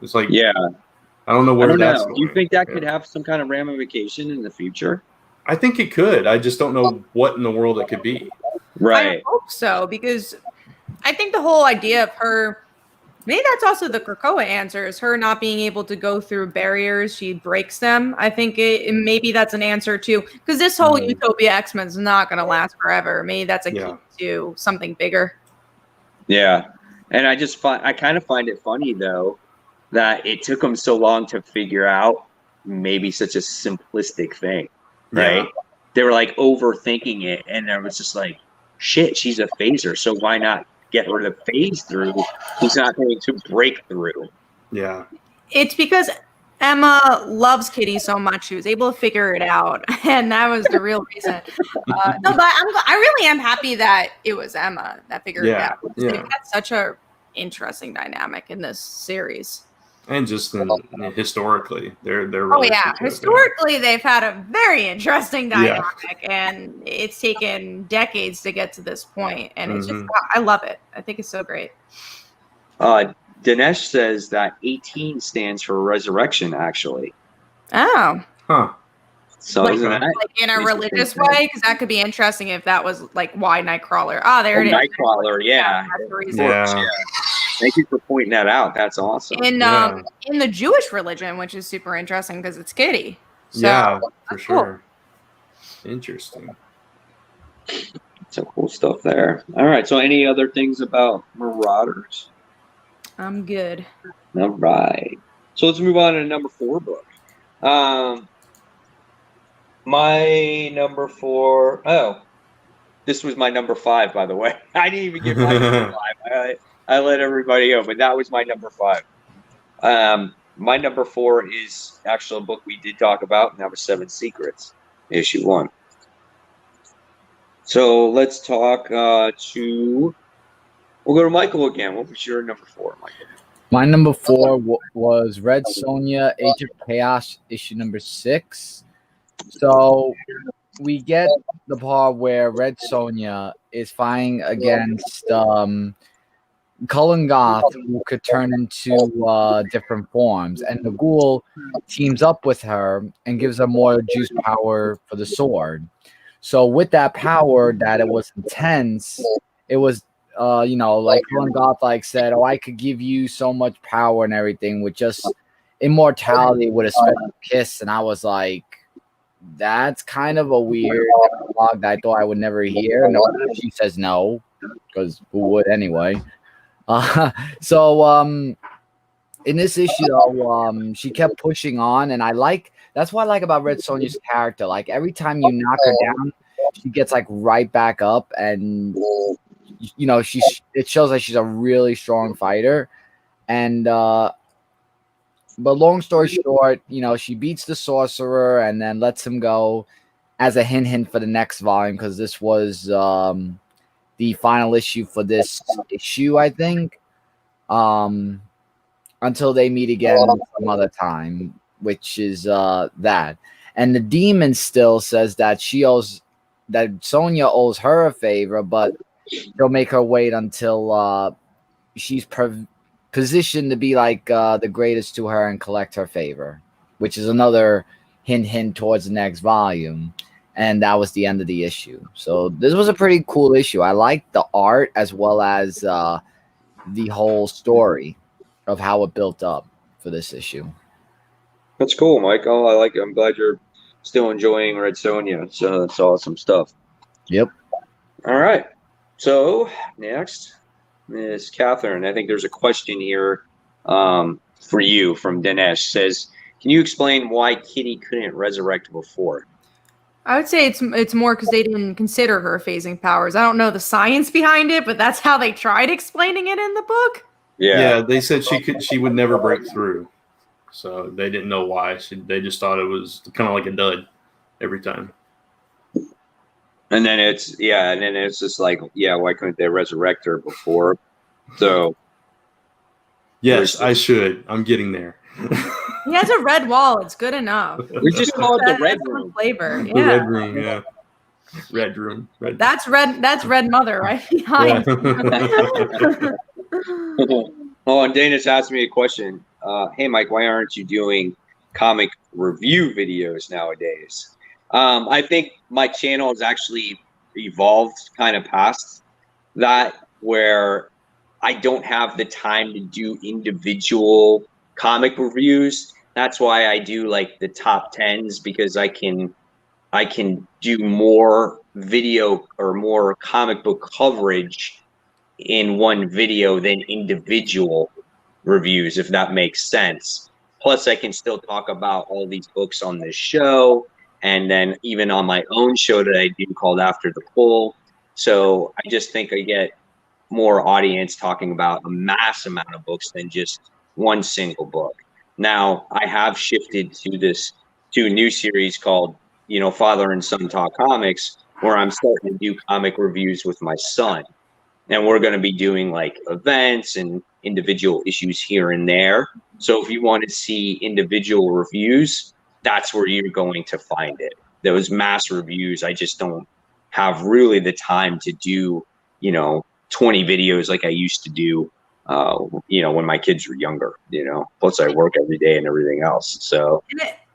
It's like, I don't know where that's going. Do you think that could have some kind of ramification in the future? I think it could. I just don't know what in the world it could be. Right. I hope so, because I think the whole idea of her, maybe that's also the Krakoa answer, is her not being able to go through barriers. She breaks them. I think maybe that's an answer too, because this whole Utopia X-Men is not going to last forever. Maybe that's a key to something bigger. Yeah. And I kind of find it funny, though, that it took them so long to figure out maybe such a simplistic thing, right? Yeah. They were like overthinking it, and I was just like, shit, she's a phaser, so why not get her to phase through? He's not going to break through. Yeah. It's because Emma loves Kitty so much. She was able to figure it out, and that was the real reason. But I really am happy that it was Emma that figured it out. Yeah. They've had such a interesting dynamic in this series. And just historically, they're historically they've had a very interesting dynamic, and it's taken decades to get to this point, and it's just I love it. I think it's so great. Dinesh says that 18 stands for resurrection, actually. Oh, Huh. So like, isn't that like in a religious way? Because that could be interesting if that was like why Nightcrawler. Ah, there it is. Nightcrawler, yeah. Yeah. Thank you for pointing that out. That's awesome. In the Jewish religion, which is super interesting because it's Kitty. So, yeah, for cool. sure. Interesting. Some cool stuff there. All right. So, any other things about Marauders? I'm good. All right. So let's move on to number 4 book. My number 4. Oh, this was my number 5, by the way. I didn't even get my number 5. I let everybody go, but that was my number 5. My number 4 is actually a book we did talk about, and that was 7 Secrets, issue 1. So let's talk we'll go to Michael again. What was your number 4, Michael? My number 4 was Red Sonja, Agent Chaos, issue number 6. So we get the part where Red Sonja is fighting against Cullen Goth, who could turn into different forms, and the Ghoul teams up with her and gives her more juice power for the sword. So with that power, that it was intense, it was like Cullen Goth said, "Oh, I could give you so much power and everything with just immortality with a special kiss," and I was like, that's kind of a weird dialogue that I thought I would never hear. No, she says no, because who would anyway? So in this issue, though, she kept pushing on, and that's what I like about Red Sonja's character. Like every time you knock her down, she gets right back up, and it shows that she's a really strong fighter. And but long story short, she beats the sorcerer and then lets him go as a hint for the next volume, because this was the final issue for this issue, I think. Until they meet again some other time, which is that. And the demon still says that Sonja owes her a favor, but they'll make her wait until she's positioned to be the greatest to her and collect her favor, which is another hint towards the next volume. And that was the end of the issue. So this was a pretty cool issue. I liked the art as well as the whole story of how it built up for this issue. That's cool, Michael. I like it. I'm glad you're still enjoying Red Sonja. So that's awesome stuff. Yep. All right. So next is Catherine. I think there's a question here for you from Dinesh. Says, can you explain why Kitty couldn't resurrect before? I would say it's more because they didn't consider her phasing powers. I don't know the science behind it, but that's how they tried explaining it in the book. Yeah, they said she would never break through, so they didn't know why. They just thought it was kind of like a dud every time. And then it's just why couldn't they resurrect her before? So yes, I should. I'm getting there. He has a red wall. It's good enough. We just call it the red room. Flavor. The red room, yeah. Red room. Red. That's Red Mother right behind. Yeah. Oh, and Dana's asked me a question. Hey, Mike, why aren't you doing comic review videos nowadays? I think my channel has actually evolved kind of past that, where I don't have the time to do individual comic reviews. That's why I do the top 10s, because I can do more video or more comic book coverage in one video than individual reviews, if that makes sense. Plus, I can still talk about all these books on this show, and then even on my own show that I do called After the Pull. So I just think I get more audience talking about a mass amount of books than just one single book. Now, I have shifted to a new series called, Father and Son Talk Comics, where I'm starting to do comic reviews with my son. And we're going to be doing events and individual issues here and there. So if you want to see individual reviews, that's where you're going to find it. Those mass reviews, I just don't have really the time to do, 20 videos like I used to do, when my kids were younger, Plus I work every day and everything else. So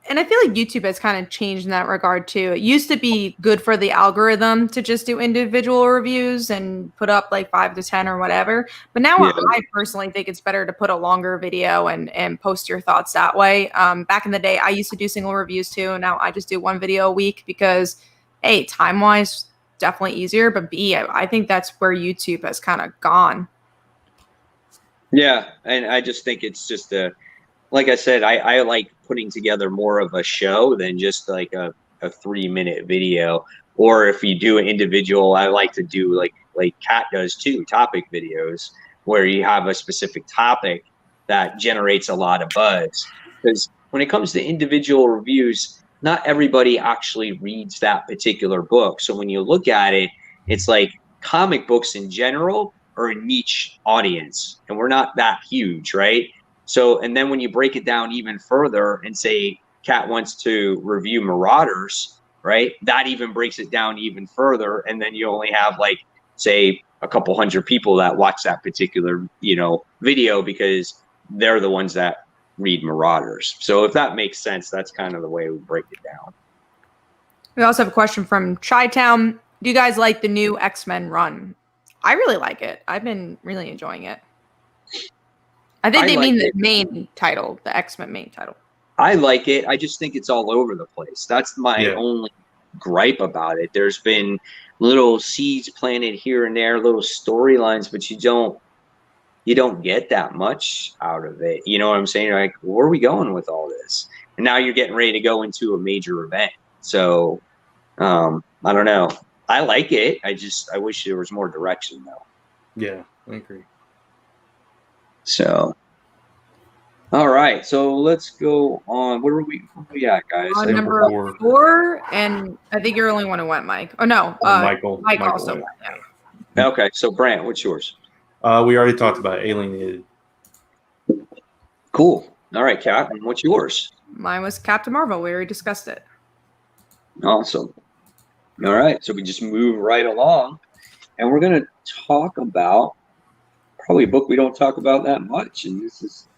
And I feel like YouTube has kind of changed in that regard too. It used to be good for the algorithm to just do individual reviews and put up like 5 to 10 or whatever. But now I personally think it's better to put a longer video and post your thoughts that way. Back in the day, I used to do single reviews too. Now I just do 1 video a week because A, time-wise, definitely easier. But B, I think that's where YouTube has kind of gone. Yeah, and I just think it's just like I said, I like putting together more of a show than just like a 3-minute video. Or if you do an individual, I like to do like Kat does too, topic videos where you have a specific topic that generates a lot of buzz. Because when it comes to individual reviews, not everybody actually reads that particular book. So when you look at it, it's like comic books in general are a niche audience, and we're not that huge, right? So, and then when you break it down even further and say Kat wants to review Marauders, right? That even breaks it down even further. And then you only have like, say, a couple hundred people that watch that particular, video because they're the ones that read Marauders. So if that makes sense, that's kind of the way we break it down. We also have a question from Chi-Town. Do you guys like the new X-Men run? I really like it. I've been really enjoying it. I think they mean the main title, the X-Men main title. I like it. I just think it's all over the place. That's my only gripe about it. There's been little seeds planted here and there, little storylines, but you don't get that much out of it. You know what I'm saying? You're like, where are we going with all this? And now you're getting ready to go into a major event. So I don't know. I like it. I wish there was more direction though. Yeah, I agree. So, all right. So let's go on. Where are we at, guys? On number 4, and I think you're the only one who went, Mike. Oh no, Michael also went. Yeah. Okay. So Brant, what's yours? We already talked about Alienated. Cool. All right, Kat, what's yours? Mine was Captain Marvel. We already discussed it. Awesome. All right. So we just move right along, and we're going to talk about probably a book we don't talk about that much, and this is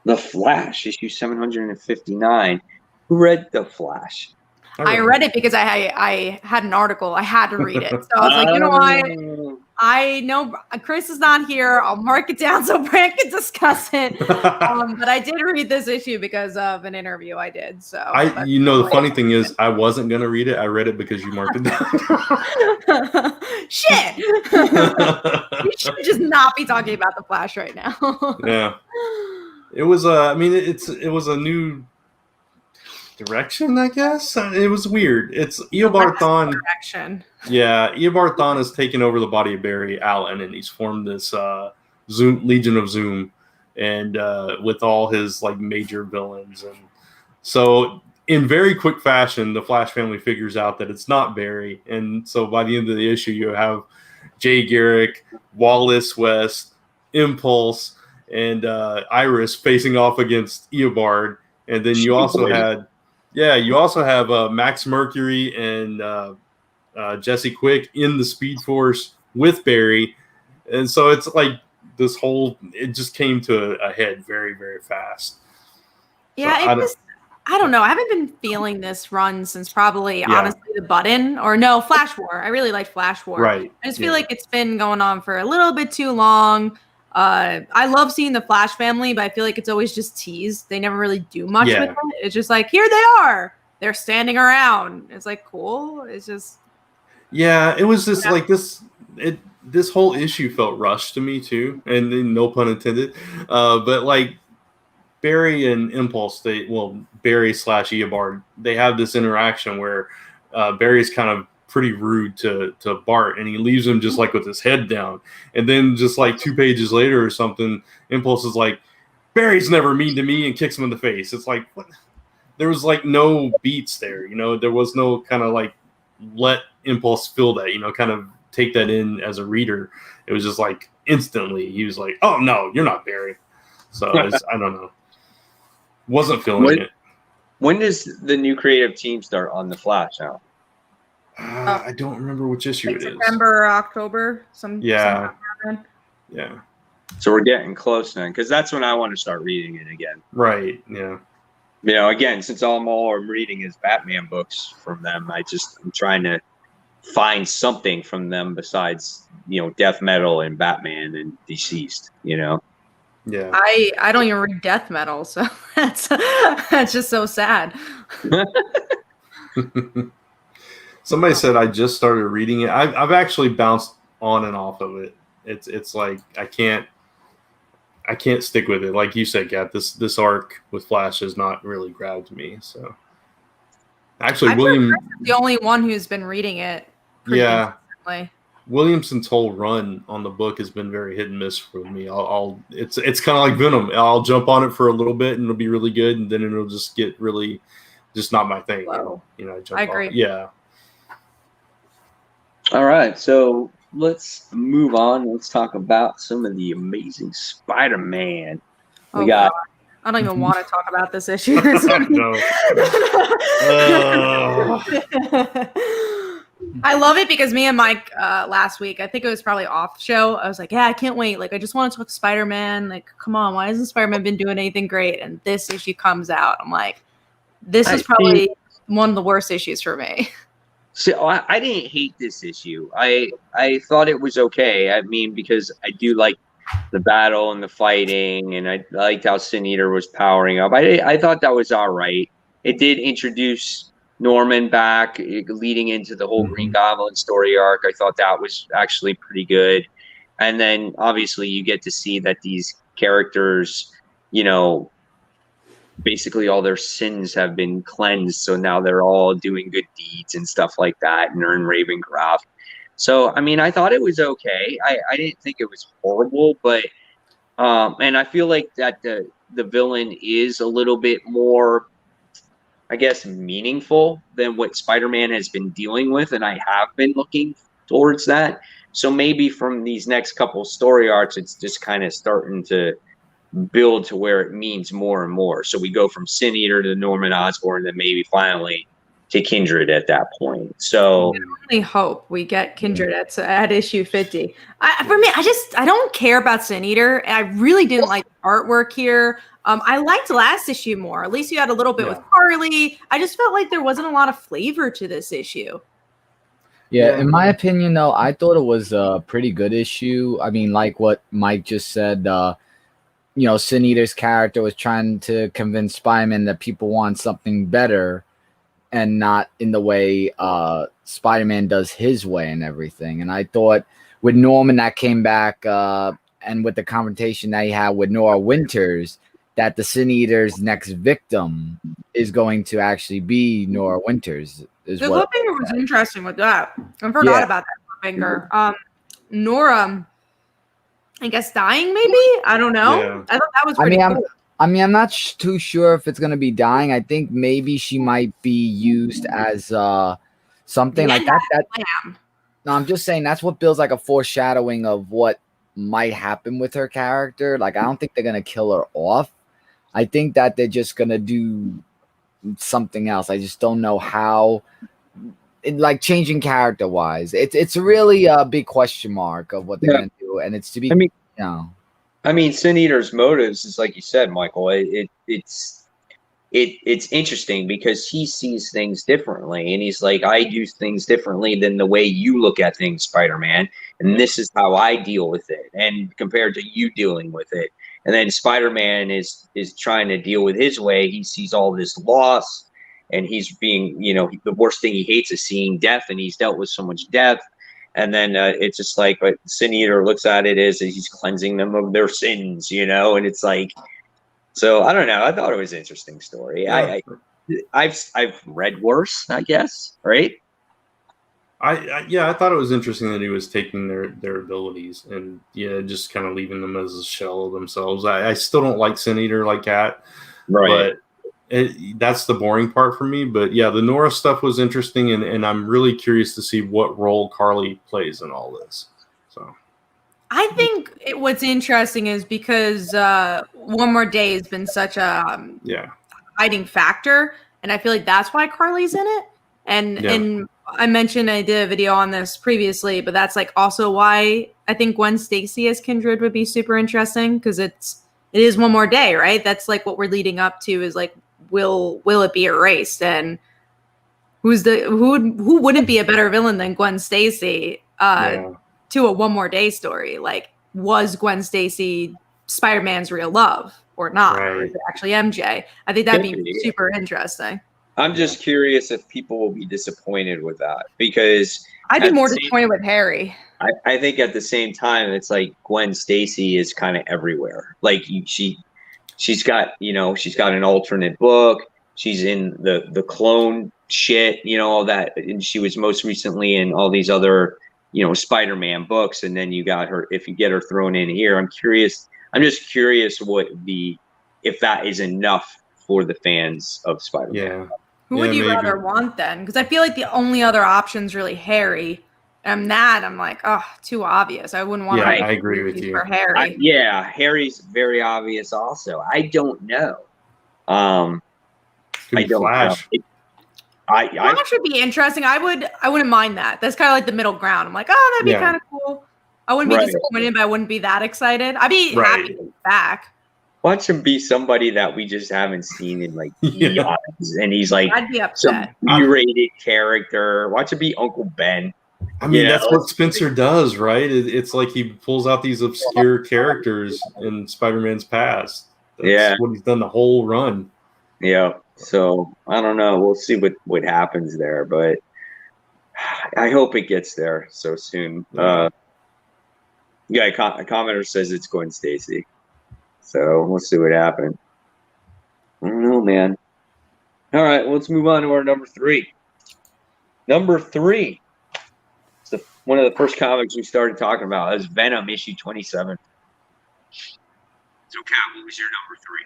The Flash, issue 759. Who read The Flash? I read it because I had an article. I had to read it. So I was like, you know what? I know Chris is not here. I'll mark it down so Brant can discuss it. But I did read this issue because of an interview I did. So the funny thing is, I wasn't gonna read it. I read it because you marked it down. Shit! We should just not be talking about the Flash right now. Yeah, it was. It was a new direction, I guess. It was weird. It's Eobard Thawne. Yeah, Eobard Thawne has taken over the body of Barry Allen, and he's formed this Legion of Zoom, and with all his like major villains. And so, in very quick fashion, the Flash family figures out that it's not Barry, and so by the end of the issue, you have Jay Garrick, Wallace West, Impulse, and Iris facing off against Eobard, and then you also had. Yeah, you also have Max Mercury and Jesse Quick in the Speed Force with Barry. And so it's like this whole, it just came to a head very, very fast. Yeah, so I don't know. I haven't been feeling this run since probably, honestly, the Button or no, Flash War. I really like Flash War. Right. I just feel like it's been going on for a little bit too long. I love seeing the Flash family, but I feel like it's always just teased. They never really do much with it. It's just like, here they are. They're standing around. It's like, cool. It's just. Yeah, it was just like this. This whole issue felt rushed to me too, and no pun intended. But like Barry and Impulse, Barry / Eobard, they have this interaction where Barry's kind of pretty rude to Bart, and he leaves him just like with his head down, and then just like 2 pages later or something, Impulse is like, Barry's never mean to me, and kicks him in the face. It's like, what? There was like no beats there, there was no kind of like let Impulse feel that, kind of take that in as a reader. It was just like instantly he was like, oh no, you're not Barry. So I don't know, wasn't feeling it. When does the new creative team start on the Flash now? I don't remember which issue it is. September, October, yeah. So we're getting close then, because that's when I want to start reading it again. Right. Yeah. You know, again, since I'm reading is Batman books from them, I'm trying to find something from them besides, you know, death metal and Batman and deceased, you know. Yeah. I don't even read death metal, so that's just so sad. Somebody said I just started reading it. I've actually bounced on and off of it. It's like I can't stick with it. Like you said, Kat, this arc with Flash has not really grabbed me. So actually, William, the only one who's been reading it. Yeah, consistently. Williamson's whole run on the book has been very hit and miss for me. It's kind of like Venom. I'll jump on it for a little bit and it'll be really good, and then it'll just get really just not my thing. Wow. You know, I agree. On. Yeah. All right, so let's move on. Let's talk about some of the Amazing Spider-Man. We got. God. I don't even want to talk about this issue. I love it because me and Mike last week, I think it was probably off show, I was like, yeah, I can't wait. Like, I just want to talk Spider-Man. Like, come on, why hasn't Spider-Man been doing anything great? And this issue comes out. I'm like, this is probably one of the worst issues for me. So I didn't hate this issue. I thought it was okay. I mean, because I do like the battle and the fighting, and I liked how Sin Eater was powering up. I thought that was all right. It did introduce Norman back, leading into the whole Green Goblin story arc. I thought that was actually pretty good. And then obviously you get to see that these characters, you know, basically all their sins have been cleansed. So now they're all doing good deeds and stuff like that. And they're in Ravencroft. So, I mean, I thought it was okay. I didn't think it was horrible, but, and I feel like that the villain is a little bit more, I guess, meaningful than what Spider-Man has been dealing with. And I have been looking towards that. So maybe from these next couple story arcs, it's just kind of starting to build to where it means more and more. So we go from Sin Eater to Norman Osborn, then maybe finally to Kindred at that point. So I only hope we get Kindred at issue 50. For me, I don't care about Sin Eater. I really didn't like the artwork here. I liked last issue more. At least you had a little bit with Harley. I just felt like there wasn't a lot of flavor to this issue. Yeah, in my opinion, though, I thought it was a pretty good issue. I mean, like what Mike just said, you know, Sin Eater's character was trying to convince Spider-Man that people want something better and not in the way Spider-Man does his way and everything. And I thought with Norman that came back and with the confrontation that he had with Nora Winters, that the Sin Eater's next victim is going to actually be Nora Winters. The cliffhanger was interesting with that. I forgot about that cliffhanger. Nora, I guess dying maybe? I don't know. Yeah. I thought that was pretty cool. I'm not too sure if it's going to be dying. I think maybe she might be used as something like that. No, I'm just saying that's what builds like a foreshadowing of what might happen with her character. Like, I don't think they're going to kill her off. I think that they're just going to do something else. I just don't know how. Like changing character wise, it's really a big question mark of what they're going to do, and it's to be. I mean, Sin Eater's motives is like you said, Michael. It's interesting because he sees things differently, and he's like, I do things differently than the way you look at things, Spider-Man, and this is how I deal with it, and compared to you dealing with it. And then Spider-Man is trying to deal with his way. He sees all this loss. And he's being, you know, the worst thing he hates is seeing death, and he's dealt with so much death. And then it's just like, but Sin Eater looks at it as he's cleansing them of their sins, you know. And it's like, so I don't know. I thought it was an interesting story. Yeah. I've read worse, I guess, right? I thought it was interesting that he was taking their abilities and just kind of leaving them as a shell of themselves. I still don't like Sin Eater like that, right? But that's the boring part for me. But yeah, the Nora stuff was interesting, and I'm really curious to see what role Carly plays in all this. So I think what's interesting is because One More Day has been such a hiding factor, and I feel like that's why Carly's in it. And I mentioned I did a video on this previously, but that's like also why I think Gwen Stacy as Kindred would be super interesting, because it is One More Day, right? That's like what we're leading up to, is like will it be erased? And who wouldn't be a better villain than Gwen Stacy to a One More Day story? Like, was Gwen Stacy Spider-Man's real love or not? Or is it actually MJ? I think that'd be super interesting. I'm just curious if people will be disappointed with that, because I'd be more disappointed with Harry. I think at the same time, it's like Gwen Stacy is kind of everywhere. Like she's got an alternate book. She's in the clone shit, all that. And she was most recently in all these other, Spider-Man books. And then you got her, if you get her thrown in here, I'm just curious if that is enough for the fans of Spider-Man. Yeah. Who would you rather want then? Because I feel like the only other option is really Harry. And I'm like, oh, too obvious. I wouldn't want to. I agree with you. For Harry. Harry's very obvious also. I don't know. I don't Flash. know. Flash would be interesting. I wouldn't mind that. That's kind of like the middle ground. I'm like, oh, that'd be kind of cool. I wouldn't be disappointed, but I wouldn't be that excited. I'd be happy to be back. Watch him be somebody that we just haven't seen in like eons, and he's like I'd be upset. Some B-rated character. Watch him be Uncle Ben. I mean, that's what Spencer does, right? It's like he pulls out these obscure characters in Spider-Man's past. That's what he's done the whole run. Yeah. So I don't know. We'll see what happens there, but I hope it gets there so soon. A commenter says it's Gwen Stacy. So we'll see what happens. I don't know, man. All right, let's move on to our number 3. Number 3. It's one of the first comics we started talking about. It's Venom issue 27. So, Kat, what was your number 3?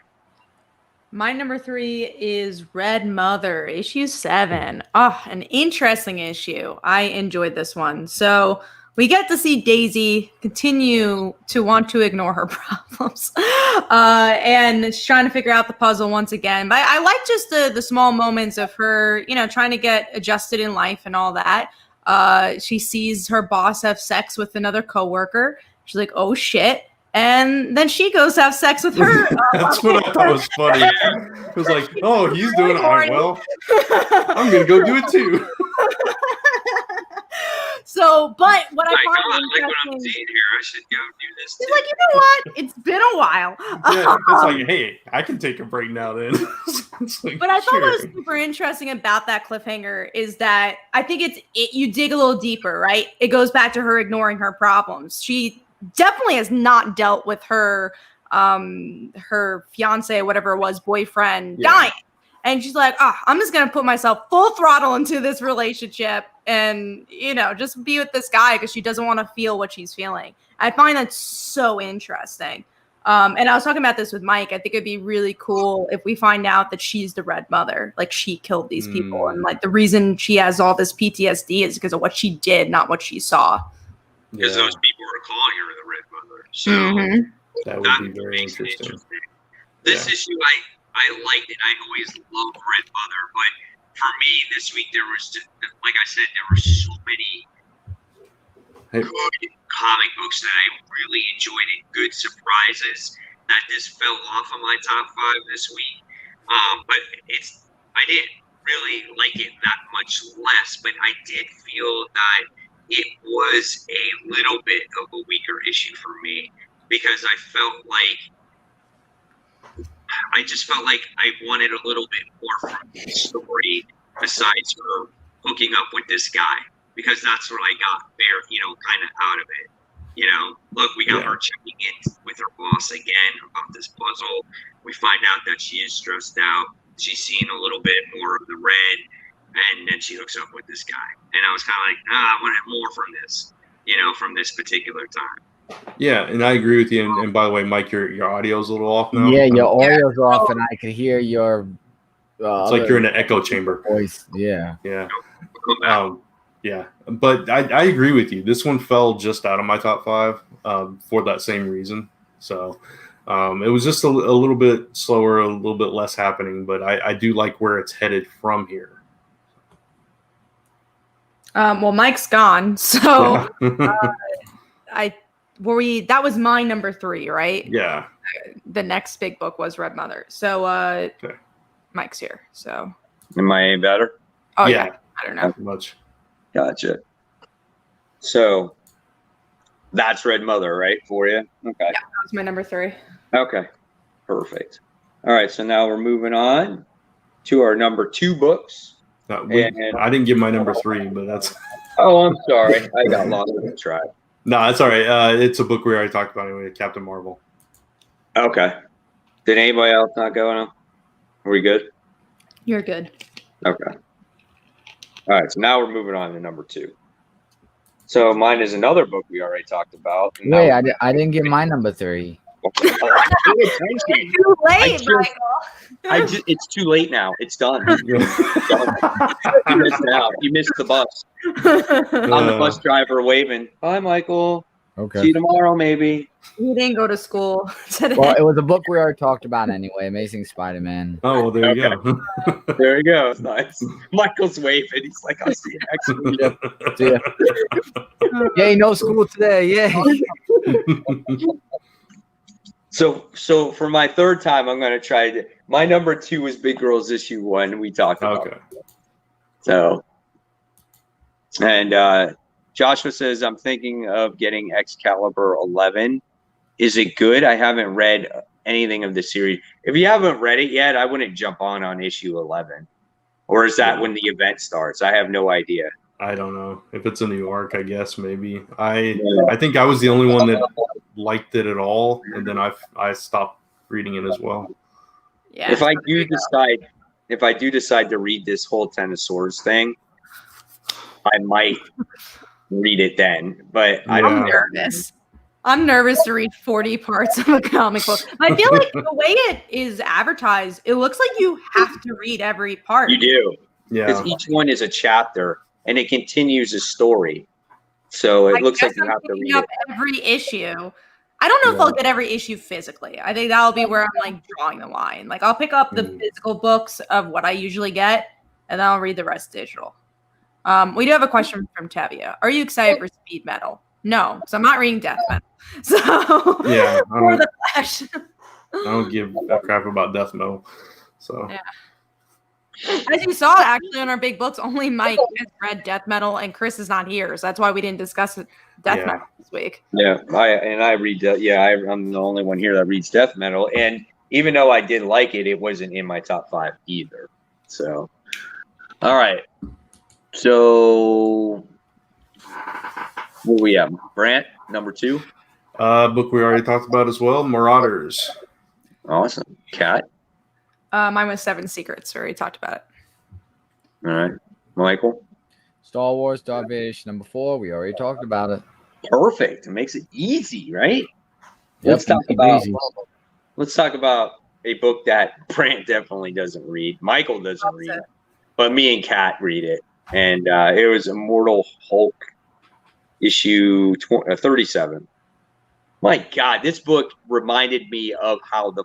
My number 3 is Red Mother, issue 7. Oh, an interesting issue. I enjoyed this one. So we get to see Daisy continue to want to ignore her problems. And she's trying to figure out the puzzle once again. But I like just the small moments of her, trying to get adjusted in life and all that. She sees her boss have sex with another coworker. She's like, oh, shit. And then she goes to have sex with her. That's what I thought was funny. It was like, oh, he's doing it. Well, I'm going to go do it too. So, but what I find interesting, like what I'm seeing here, I should go do this. He's like, you know what? It's been a while. It's like, hey, I can take a break now then. Like, but I thought what was super interesting about that cliffhanger is that I think you dig a little deeper, right? It goes back to her ignoring her problems. She definitely has not dealt with her fiance, whatever it was, boyfriend dying. And she's like, I'm just going to put myself full throttle into this relationship and, just be with this guy because she doesn't want to feel what she's feeling. I find that so interesting. And I was talking about this with Mike. I think it'd be really cool if we find out that she's the Red Mother, like she killed these people. And like the reason she has all this PTSD is because of what she did, not what she saw. Because those people were calling her the Red Mother. So that would be very interesting. This issue, I liked it. I always loved Red Mother, but for me this week there was just, like I said, there were so many good comic books that I really enjoyed and good surprises that this fell off of my top 5 this week. But I didn't really like it that much less, but I did feel that it was a little bit of a weaker issue for me because I just felt like I wanted a little bit more from the story besides her hooking up with this guy, because that's what I got there, kind of out of it. Look, we got her checking in with her boss again about this puzzle. We find out that she is stressed out. She's seeing a little bit more of the red, and then she hooks up with this guy. And I was kind of like, I wanted more from this, from this particular time. Yeah, and I agree with you. And by the way, Mike, your audio's a little off now. Yeah, your audio's off, and I could hear your. It's like you're in an echo chamber. Voice, yeah. Yeah. Yeah, but I agree with you. This one fell just out of my top 5 for that same reason. So it was just a little bit slower, a little bit less happening, but I do like where it's headed from here. Well, Mike's gone, so that was my number 3, right? Yeah. The next big book was Red Mother. So Mike's here. So am I any better? Oh yeah. I don't know. Not much. Gotcha. So that's Red Mother, right, for you? Okay. Yeah, that was my number 3. Okay. Perfect. All right, so now we're moving on to our number 2 books. I didn't give my number 3, but that's. Oh, I'm sorry. I got lost in the track. No, that's all right. It's a book we already talked about anyway, Captain Marvel. Okay. Did anybody else not go on? Are we good? You're good. Okay. All right, so now we're moving on to number 2. So mine is another book we already talked about. Wait, I didn't get my number 3. Too late, Michael. It's too late now. It's done. You missed out. You missed the bus. I'm the bus driver waving. Bye, Michael. Okay. See you tomorrow, maybe. You didn't go to school today. Well, it was a book we already talked about anyway. Amazing Spider-Man. Oh, well, there you go. There you go. It's nice. Michael's waving. He's like, I'll see you next week. See ya. Yay, no school today. Yay. So for my third time, I'm going to try to. My number 2 was Big Girls Issue 1. We talked about. Okay. So, and Joshua says, I'm thinking of getting Excalibur 11. Is it good? I haven't read anything of the series. If you haven't read it yet, I wouldn't jump on issue 11. Or is that when the event starts? I have no idea. I don't know. If it's a New York, I guess maybe. I think I was the only one that liked it at all, and then I stopped reading it as well. Yeah. If I do decide to read this whole Ten of Swords thing, I might read it then. But I'm nervous. I'm nervous to read 40 parts of a comic book. I feel like the way it is advertised, it looks like you have to read every part. You do. Yeah. Because each one is a chapter, and it continues a story. So it looks like you have to read it. Every issue. I don't know if I'll get every issue physically. I think that'll be where I'm like drawing the line. Like I'll pick up the physical books of what I usually get, and then I'll read the rest digital. We do have a question from Tavia. Are you excited for Speed Metal? No, so I'm not reading Death Metal. So yeah, for the Flash. I don't give a crap about Death Metal. So yeah. As you saw, actually, on our big books, only Mike has read Death Metal, and Chris is not here, so that's why we didn't discuss Death Metal this week. Yeah, I read that. Yeah, I'm the only one here that reads Death Metal, and even though I did like it, it wasn't in my top 5 either. So, all right. So, where we at? Brant, number 2. Book we already talked about as well, Marauders. Awesome. Kat. Mine was 7 Secrets. We already talked about it. All right. Michael? Star Wars Darth Vader number 4. We already talked about it. Perfect. It makes it easy, right? Yep, let's talk about a book that Brant definitely doesn't read. Michael doesn't read, but me and Kat read it. And it was Immortal Hulk issue 37. My God, this book reminded me of how the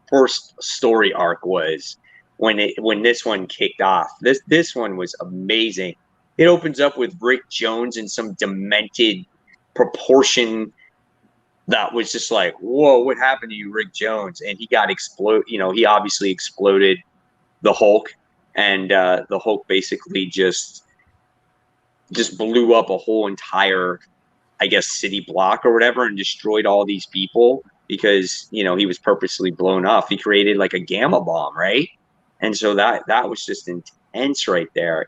first story arc was when this one kicked off. This one was amazing. It opens up with Rick Jones in some demented proportion that was just like, whoa, what happened to you, Rick Jones? And he got he obviously exploded the Hulk, and the Hulk basically just blew up a whole entire, I guess, city block or whatever, and destroyed all these people because, he was purposely blown off. He created like a gamma bomb, right? And so that was just intense right there.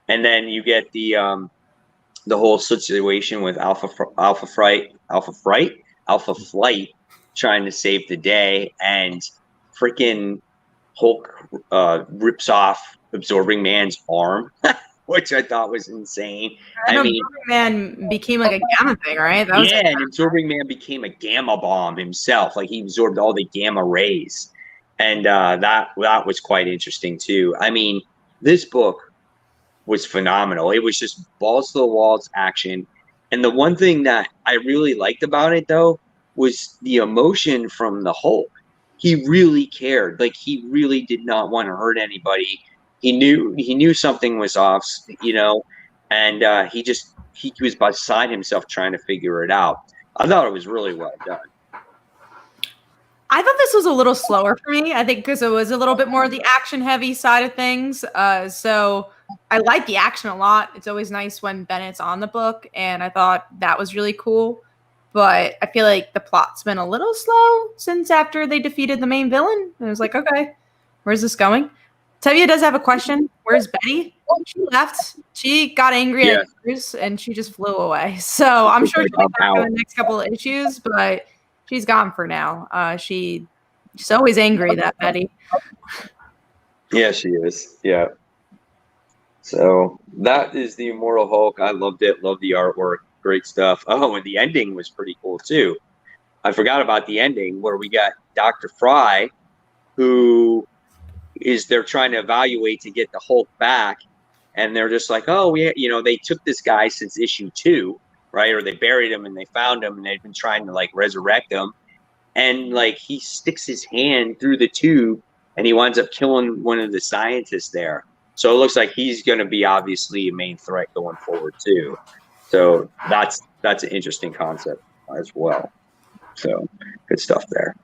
And then you get the whole situation with Alpha Flight trying to save the day, and freaking Hulk rips off Absorbing Man's arm, which I thought was insane. Absorbing Man became like a gamma thing, right? And Absorbing Man became a gamma bomb himself. Like he absorbed all the gamma rays, and that was quite interesting too. I mean, this book was phenomenal. It was just balls to the walls action. And the one thing that I really liked about it, though, was the emotion from the Hulk. He really cared. Like, he really did not want to hurt anybody. He knew something was off, and he was beside himself trying to figure it out. I thought it was really well done. I thought this was a little slower for me. I think because it was a little bit more the action-heavy side of things. So I like the action a lot. It's always nice when Bennett's on the book, and I thought that was really cool. But I feel like the plot's been a little slow since after they defeated the main villain. And I was like, okay, where's this going? Tevye does have a question. Where's Betty? She left. She got angry at Bruce, and she just flew away. So I'm sure she'll be back in the next couple of issues, but she's gone for now. She's always angry, that Betty. Yeah, she is. Yeah. So that is the Immortal Hulk. I loved it. Loved the artwork. Great stuff. Oh, and the ending was pretty cool too. I forgot about the ending where we got Dr. Fry, who they're trying to evaluate to get the Hulk back, and they're just like, oh, they took this guy since issue 2, right? Or they buried him and they found him, and they've been trying to like resurrect him, and like he sticks his hand through the tube, and he winds up killing one of the scientists there. So it looks like he's going to be obviously a main threat going forward too. So that's an interesting concept as well. So good stuff there.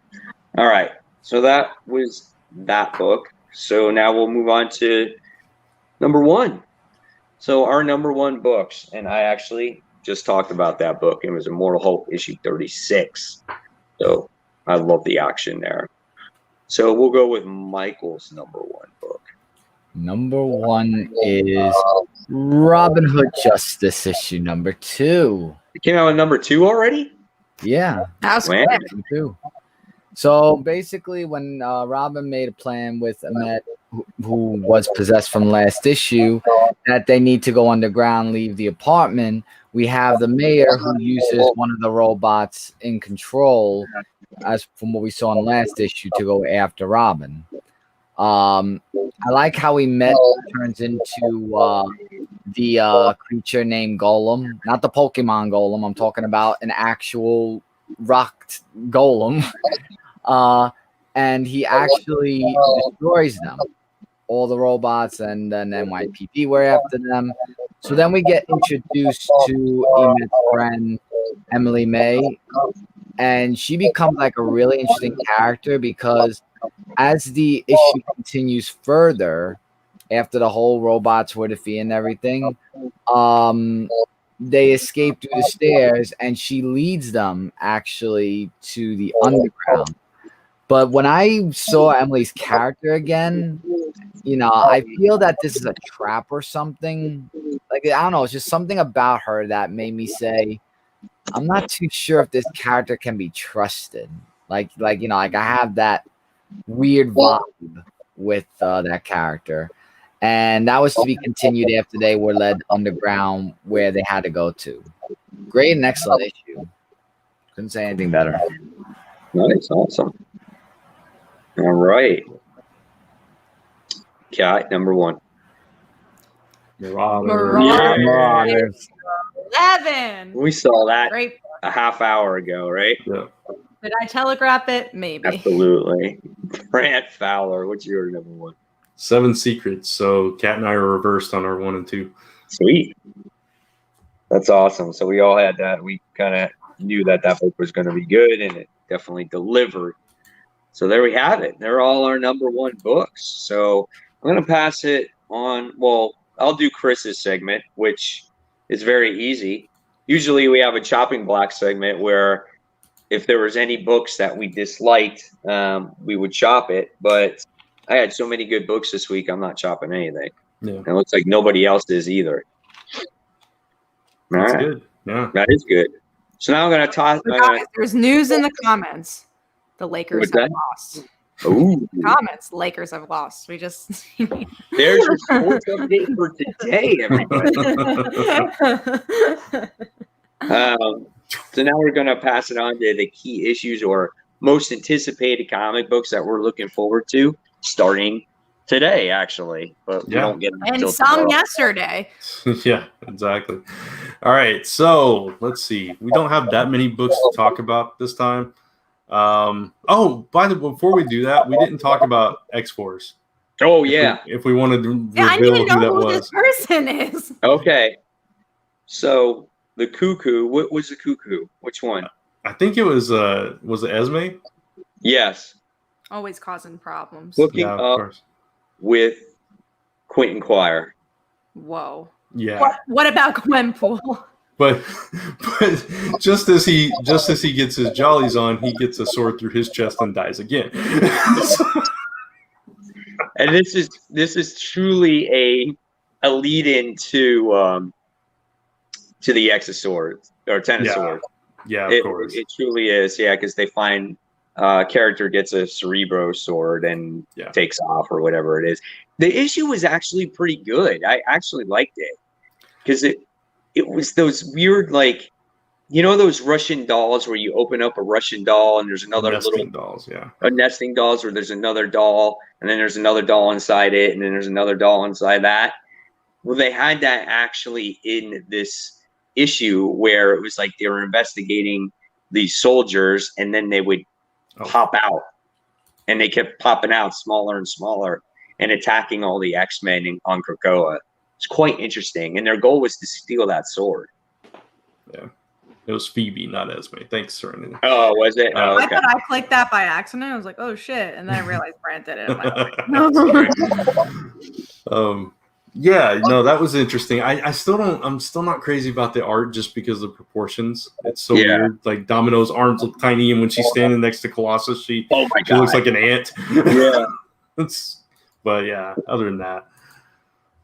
All right. So that was that book. So now we'll move on to number 1. So our number 1 books, and I actually just talked about that book. It was Immortal Hulk issue 36. So I love the action there. So we'll go with Michael's number 1 book. Number 1 is Robin Hood Justice issue number 2. It came out with number 2 already? Yeah. That was quick. 2. So basically when Robin made a plan with Ahmed, who was possessed from last issue, that they need to go underground, leave the apartment, we have the mayor who uses one of the robots in control, as from what we saw in last issue, to go after Robin. I like how he turns into the creature named Golem, not the Pokemon Golem. I'm talking about an actual rocked golem. And he actually destroys them, all the robots, and then NYPD were after them. So then we get introduced to Emet's friend, Emily May, and she becomes like a really interesting character because as the issue continues further, after the whole robots were defeated and everything, they escape through the stairs, and she leads them actually to the underground. But when I saw Emily's character again, I feel that this is a trap or something. Like, I don't know, it's just something about her that made me say, I'm not too sure if this character can be trusted. Like I have that weird vibe with that character. And that was to be continued after they were led underground where they had to go to. Great and excellent issue. Couldn't say anything better. Nice, awesome. All right. Cat number 1. Marauders. 11. We saw that Great. a half hour ago, right? Yeah. Did I telegraph it? Maybe. Absolutely. Brant Fowler, what's your number 1? 7 Secrets. So Kat and I are reversed on our 1 and 2. Sweet. That's awesome. So we all had that. We kind of knew that book was going to be good, and it definitely delivered. So there we have it. They're all our number 1 books. So I'm going to pass it on. Well, I'll do Chris's segment, which is very easy. Usually we have a chopping block segment where if there was any books that we disliked, we would chop it. But I had so many good books this week, I'm not chopping anything. Yeah. And it looks like nobody else is either. That's good. Yeah. That is good. So now I'm going to toss. There's news in the comments. The Lakers have lost. Ooh. Comments. Lakers have lost. We just. There's your sports update for today, everybody. So now we're going to pass it on to the key issues or most anticipated comic books that we're looking forward to starting today, actually. But we don't get them and some yesterday. Yeah, exactly. All right, so let's see. We don't have that many books to talk about this time. By the way, before we do that, we didn't talk about X-Force. Oh, yeah. If we wanted to I need to know who who this person is. Okay. So the Cuckoo, what was the Cuckoo? Which one? I think it was it Esme? Yes. Always causing problems. Hooking up with Quentin Quire. Whoa. Yeah. What about Gwenpool? But just as he gets his jollies on, he gets a sword through his chest and dies again. And this is truly a lead in to the Exosword or Ten of Swords. Yeah, of course. It truly is. Yeah, because they find character gets a Cerebro sword and takes off or whatever it is. The issue was actually pretty good. I actually liked it because it was those weird, like, you know, those Russian dolls where you open up a Russian doll and there's another nesting dolls, nesting dolls where there's another doll and then there's another doll inside it and then there's another doll inside that. Well, they had that actually in this issue where it was like they were investigating these soldiers and then they would pop out, and they kept popping out smaller and smaller and attacking all the X-Men on Krakoa. It's quite interesting, and their goal was to steal that sword. Yeah, it was Phoebe, not Esme. Thanks, Serenity. Oh, was it? Oh, okay. I thought I clicked that by accident. I was like, oh shit, and then I realized Brant did it. I'm like, yeah, no, that was interesting. I'm still not crazy about the art just because of proportions. It's so weird. Like Domino's arms look tiny, and when she's standing next to Colossus, she looks like an ant. Yeah. But yeah, other than that.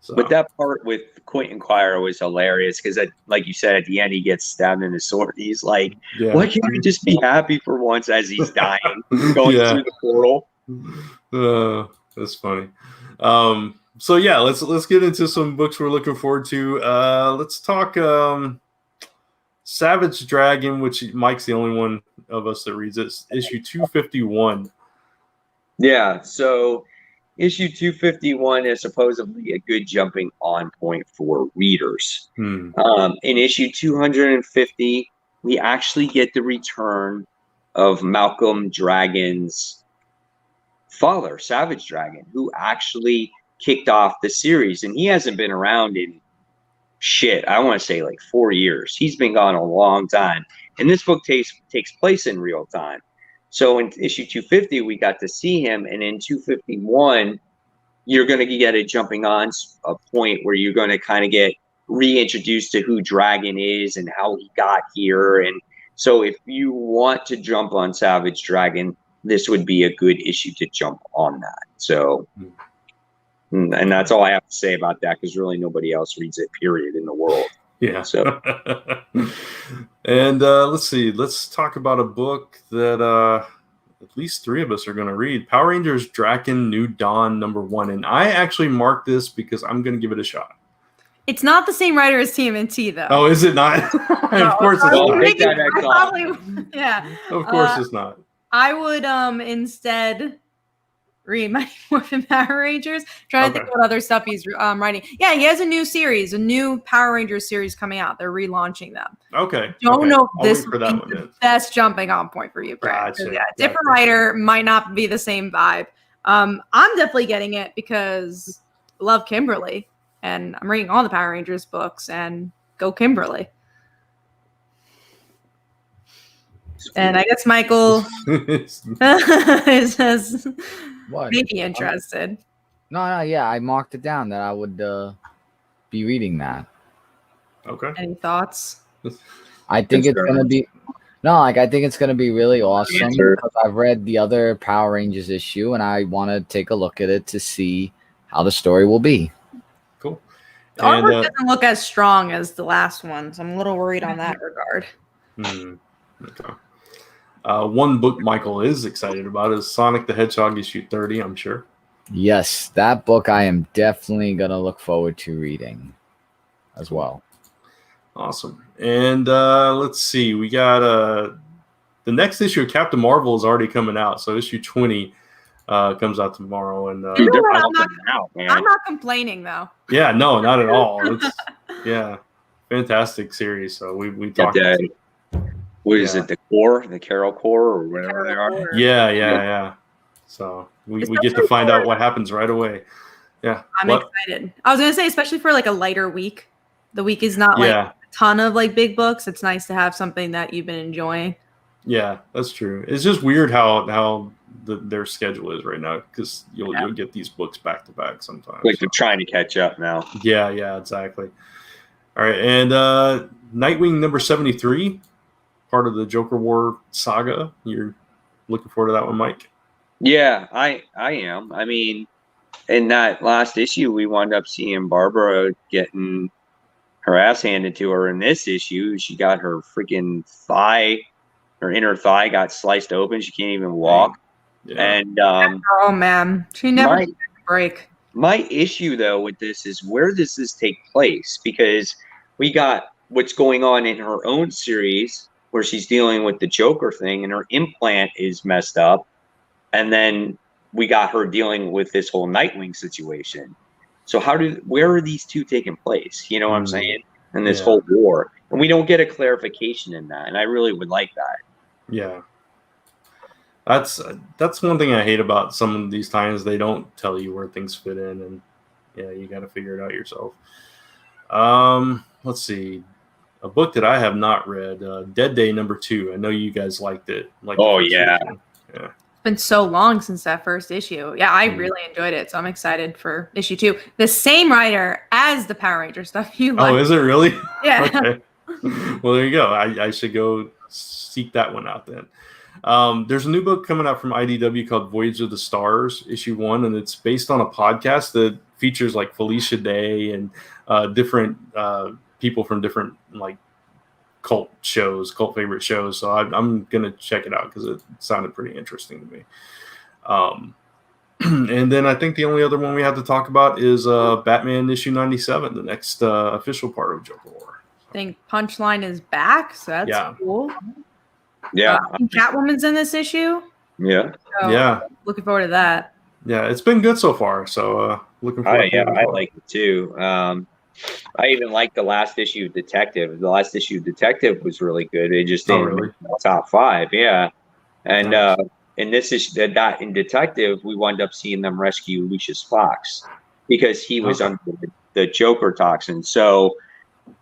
So. But that part with Quentin Quire was hilarious because, like you said, at the end he gets stabbed in the sword. He's like, "Why can't we just be happy for once?" As he's dying, going through the portal. That's funny. So yeah, let's get into some books we're looking forward to. Let's talk Savage Dragon, which Mike's the only one of us that reads it. Issue 251. Yeah, so issue 251 is supposedly a good jumping on point for readers. In issue 250, we actually get the return of Malcolm Dragon's father, Savage Dragon, who actually kicked off the series, and he hasn't been around in I want to say like 4 years. He's been gone a long time, and this book takes place in real time. So in issue 250, we got to see him, and in 251, you're going to get a jumping on a point where you're going to kind of get reintroduced to who Dragon is and how he got here. And so if you want to jump on Savage Dragon, this would be a good issue to jump on that. So, and that's all I have to say about that, because really nobody else reads it, period, in the world. Yeah. So, and let's see. Let's talk about a book that at least 3 of us are going to read. Power Rangers Draken New Dawn #1. And I actually marked this because I'm going to give it a shot. It's not the same writer as TMNT, though. Oh, is it not? Of course it's not. Yeah. Of course it's not. I would instead read Mighty Morphin Power Rangers. Trying to think what other stuff he's writing. Yeah, he has a new series, a new Power Rangers series coming out. They're relaunchafinitely them. Okay. Don't know if this would be the best jumping on point for you, Brad. Gotcha. Yeah, different writer, might not be the same vibe. I'm definitely getting it because I love Kimberly, and I'm reading all the Power Rangers books, and go Kimberly. And I guess Michael is maybe interested. No, yeah, I marked it down that I would be reading that. Okay. Any thoughts? I think it's gonna be I think it's gonna be really awesome because I've read the other Power Rangers issue and I want to take a look at it to see how the story will be. Cool. The artwork doesn't look as strong as the last one, so I'm a little worried on that regard. Okay. One book Michael is excited about is Sonic the Hedgehog issue 30, I'm sure. Yes, that book I am definitely going to look forward to reading as well. Awesome. And let's see. We got the next issue of Captain Marvel is already coming out. So issue 20 comes out tomorrow. And I'm not complaining, though. Yeah, no, not at all. It's, fantastic series. So we talked about it. What is it? The Corps, the Carol Corps, or whatever they are. Yeah. So we get to find out what happens right away. Yeah, I'm excited. I was gonna say, especially for like a lighter week. The week is not like a ton of like big books. It's nice to have something that you've been enjoying. Yeah, that's true. It's just weird how their schedule is right now, because you'll get these books back to back sometimes. Like they're trying to catch up now. Yeah, exactly. All right, and Nightwing number 73, part of the Joker War saga. You're looking forward to that one, Mike? Yeah, I am. I mean, in that last issue, we wound up seeing Barbara getting her ass handed to her. In this issue, she got her freaking thigh, her inner thigh got sliced open. She can't even walk. Yeah. And oh man, she never took a break. My issue though with this is, where does this take place? Because we got what's going on in her own series where she's dealing with the Joker thing and her implant is messed up. And then we got her dealing with this whole Nightwing situation. So where are these two taking place? You know what I'm saying? And this whole war. And we don't get a clarification in that. And I really would like that. Yeah. That's one thing I hate about some of these times. They don't tell you where things fit in, and you got to figure it out yourself. Let's see. A book that I have not read, Dead Day number 2. I know you guys liked it. Yeah. It's been so long since that first issue. Yeah, I really enjoyed it, so I'm excited for issue 2. The same writer as the Power Ranger stuff you like. Oh, is it really? Yeah. Okay. Well, there you go. I should go seek that one out then. There's a new book coming out from IDW called Voyage of the Stars, issue 1, and it's based on a podcast that features like Felicia Day and different people from different like cult favorite shows. So I'm gonna check it out because it sounded pretty interesting to me. And then I think the only other one we have to talk about is Batman issue 97, the next official part of Joker War. I think Punchline is back, so that's cool. Yeah. Catwoman's in this issue. Yeah. So looking forward to that. Yeah, it's been good so far. So looking forward to it. I like it too. I even like the last issue of Detective. The last issue of Detective was really good. It just didn't make the top 5. Yeah. And in this issue, in Detective, we wound up seeing them rescue Lucius Fox because he was under the Joker toxin. So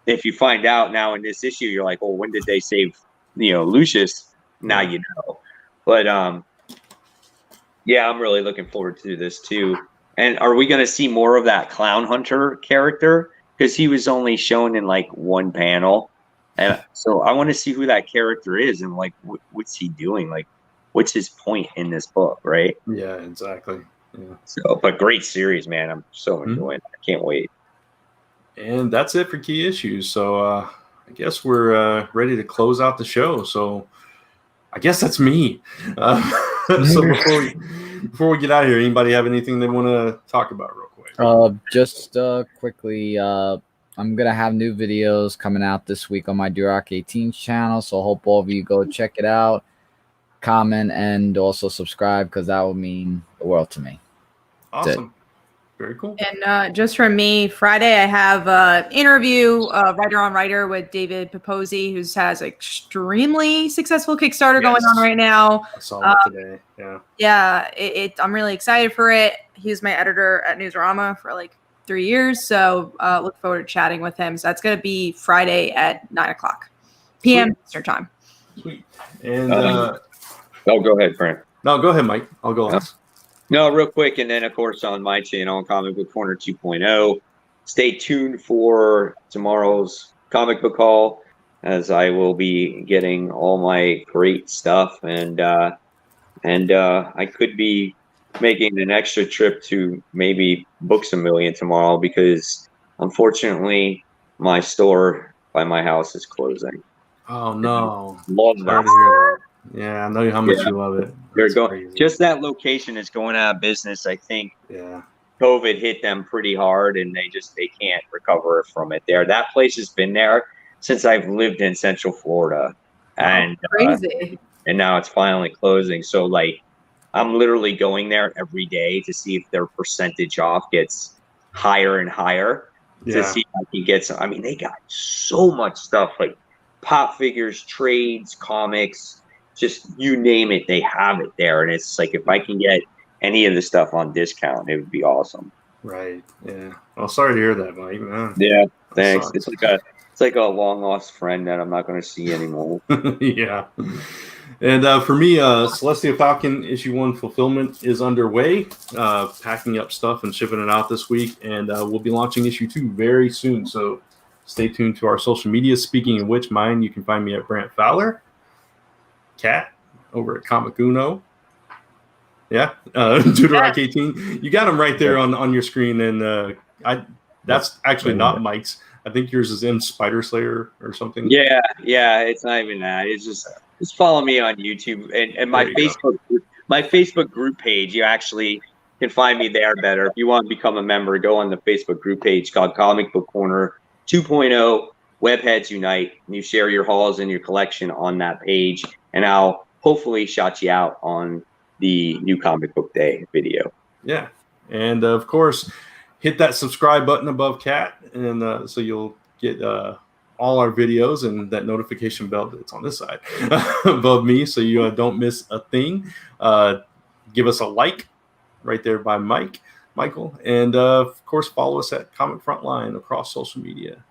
if you find out now in this issue, you're like, well, when did they save Lucius? Now you know. But I'm really looking forward to this too. And are we going to see more of that Clown Hunter character? Because he was only shown in like one panel, and so I want to see who that character is and like what's he doing? Like, what's his point in this book, right? Yeah, exactly. Yeah. So, but great series, man. I'm so enjoying it. I can't wait. And that's it for key issues. So I guess we're ready to close out the show. So I guess that's me. So before we get out of here, anybody have anything they want to talk about real quick? Just quickly, I'm gonna have new videos coming out this week on my Durock 18 channel, so I hope all of you go check it out, comment, and also subscribe, because that will mean the world to me. Awesome. Very cool. And just from me, Friday I have an interview, Writer on Writer, with David Paposi, who has an extremely successful Kickstarter going on right now. I saw that today. Yeah. Yeah, I'm really excited for it. He was my editor at Newsarama for like 3 years, so look forward to chatting with him. So that's going to be Friday at 9:00 p.m. Eastern time. Sweet. And go ahead, Frank. No, go ahead, Mike. I'll go last. No, real quick, and then of course on my channel, Comic Book Corner 2.0. Stay tuned for tomorrow's comic book haul, as I will be getting all my great stuff, and I could be making an extra trip to maybe Books A Million tomorrow, because unfortunately my store by my house is closing. Oh no! Love that. Yeah, I know how much you love it. They're going. Just that location is going out of business. I think. Yeah. COVID hit them pretty hard, and they can't recover from it. That place has been there since I've lived in Central Florida, and crazy. And now it's finally closing. So like, I'm literally going there every day to see if their percentage off gets higher and higher to see if I can get some. I mean, they got so much stuff, like pop figures, trades, comics. Just you name it, they have it there. And it's like, if I can get any of the stuff on discount, it would be awesome. Right. Yeah. Well, sorry to hear that, Mike. Man. Yeah. Thanks. It's like a long lost friend that I'm not going to see anymore. Yeah. And for me, Celestia Falcon issue 1 fulfillment is underway. Packing up stuff and shipping it out this week, and we'll be launching issue 2 very soon. So stay tuned to our social media. Speaking of which, mine, you can find me at Brant Fowler. Cat over at Comic Uno. Yeah, Deuterock 18. You got them right there on your screen, and that's actually not Mike's. I think yours is in Spider Slayer or something. Yeah, it's not even that. It's just follow me on YouTube and my Facebook group page. You actually can find me there better. If you want to become a member, go on the Facebook group page called Comic Book Corner 2.0 Webheads Unite, and you share your hauls and your collection on that page, and I'll hopefully shout you out on the new Comic Book Day video. Yeah, and of course, hit that subscribe button above Cat, and so you'll get all our videos and that notification bell that's on this side above me, so you don't miss a thing. Give us a like right there by Michael, and of course, follow us at Comic Frontline across social media.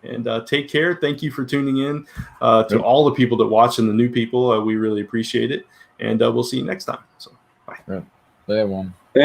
And take care. Thank you for tuning in. To all the people that watch and the new people, we really appreciate it. And we'll see you next time. So, bye. Yeah. Everyone.